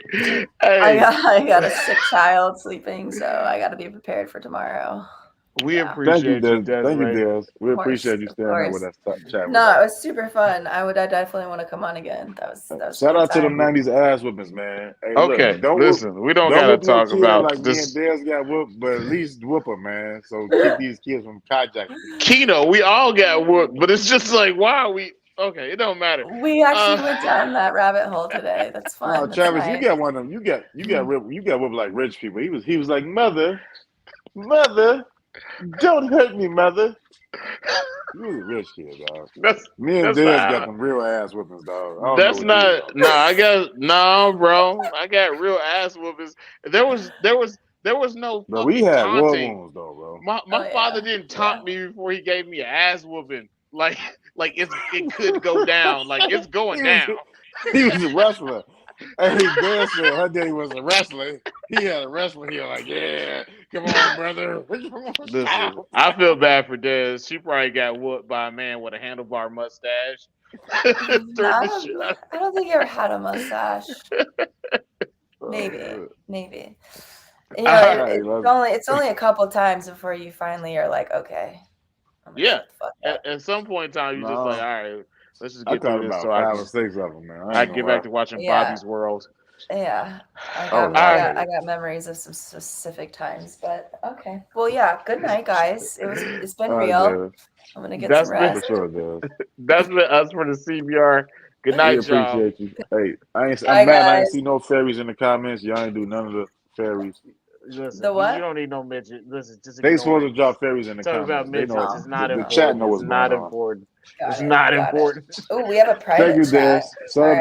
Hey. I got a sick child sleeping, so I got to be prepared for tomorrow. We appreciate you, Desiree. Thank you, Des. We appreciate you staying there with us. No, it was super fun. I definitely want to come on again. That was shout out to them 90s ass whoopings, man. Hey, okay, look, listen, we don't gotta talk about like this. Me and Des got whooped, but at least whoop them, man. So keep these kids from carjacking. Keno, we all got whooped, but it's just like, why are we? Okay, it don't matter. We actually went down that rabbit hole today. That's fun. Oh, Travis, you got one of them. You got whooped like rich people. He was like, mother. Don't hurt me, mother. You was a rich kid, dog. Me and That's Dez not. got them real ass whippings, dog. I don't know That's what you was not. on. No, I got no, bro. I got real ass whoopings. There was no But we fucking had war taunting. wounds, though, bro. My Oh, father yeah. didn't taunt me before he gave me an ass whooping. Like it could go down. Like it's going down. He was a wrestler. Hey, Dad said her daddy was a wrestler. He had a wrestler here, like, yeah, come on, brother. Come on, Listen, stop. I feel bad for Des. She probably got whooped by a man with a handlebar mustache. No, I don't think you ever had a mustache. Maybe. You know, it's only a couple times before you finally are like, okay. Yeah. At some point in time, you're just like, all right, let's just I get caught through this about so 5 or 6 of them, man. I can get back to watching Bobby's World. Yeah, I got memories of some specific times, but okay. Well, yeah. Good night, guys. It's been real. I'm gonna get some rest. For sure, That's been us for the CBR. Good night, we appreciate y'all. you. Hey, I'm Bye, mad I guys. ain't see no fairies in the comments. Y'all ain't do none of the fairies. Listen, The what? You don't need no midget. Listen, just They ignore supposed it. to drop fairies in the Talk about comments. They midgets. know It's not the important. chat know It's what's not going on. important. Got It's it, not got it. important. Oh, we have a Thank private you, chat. Des. All right.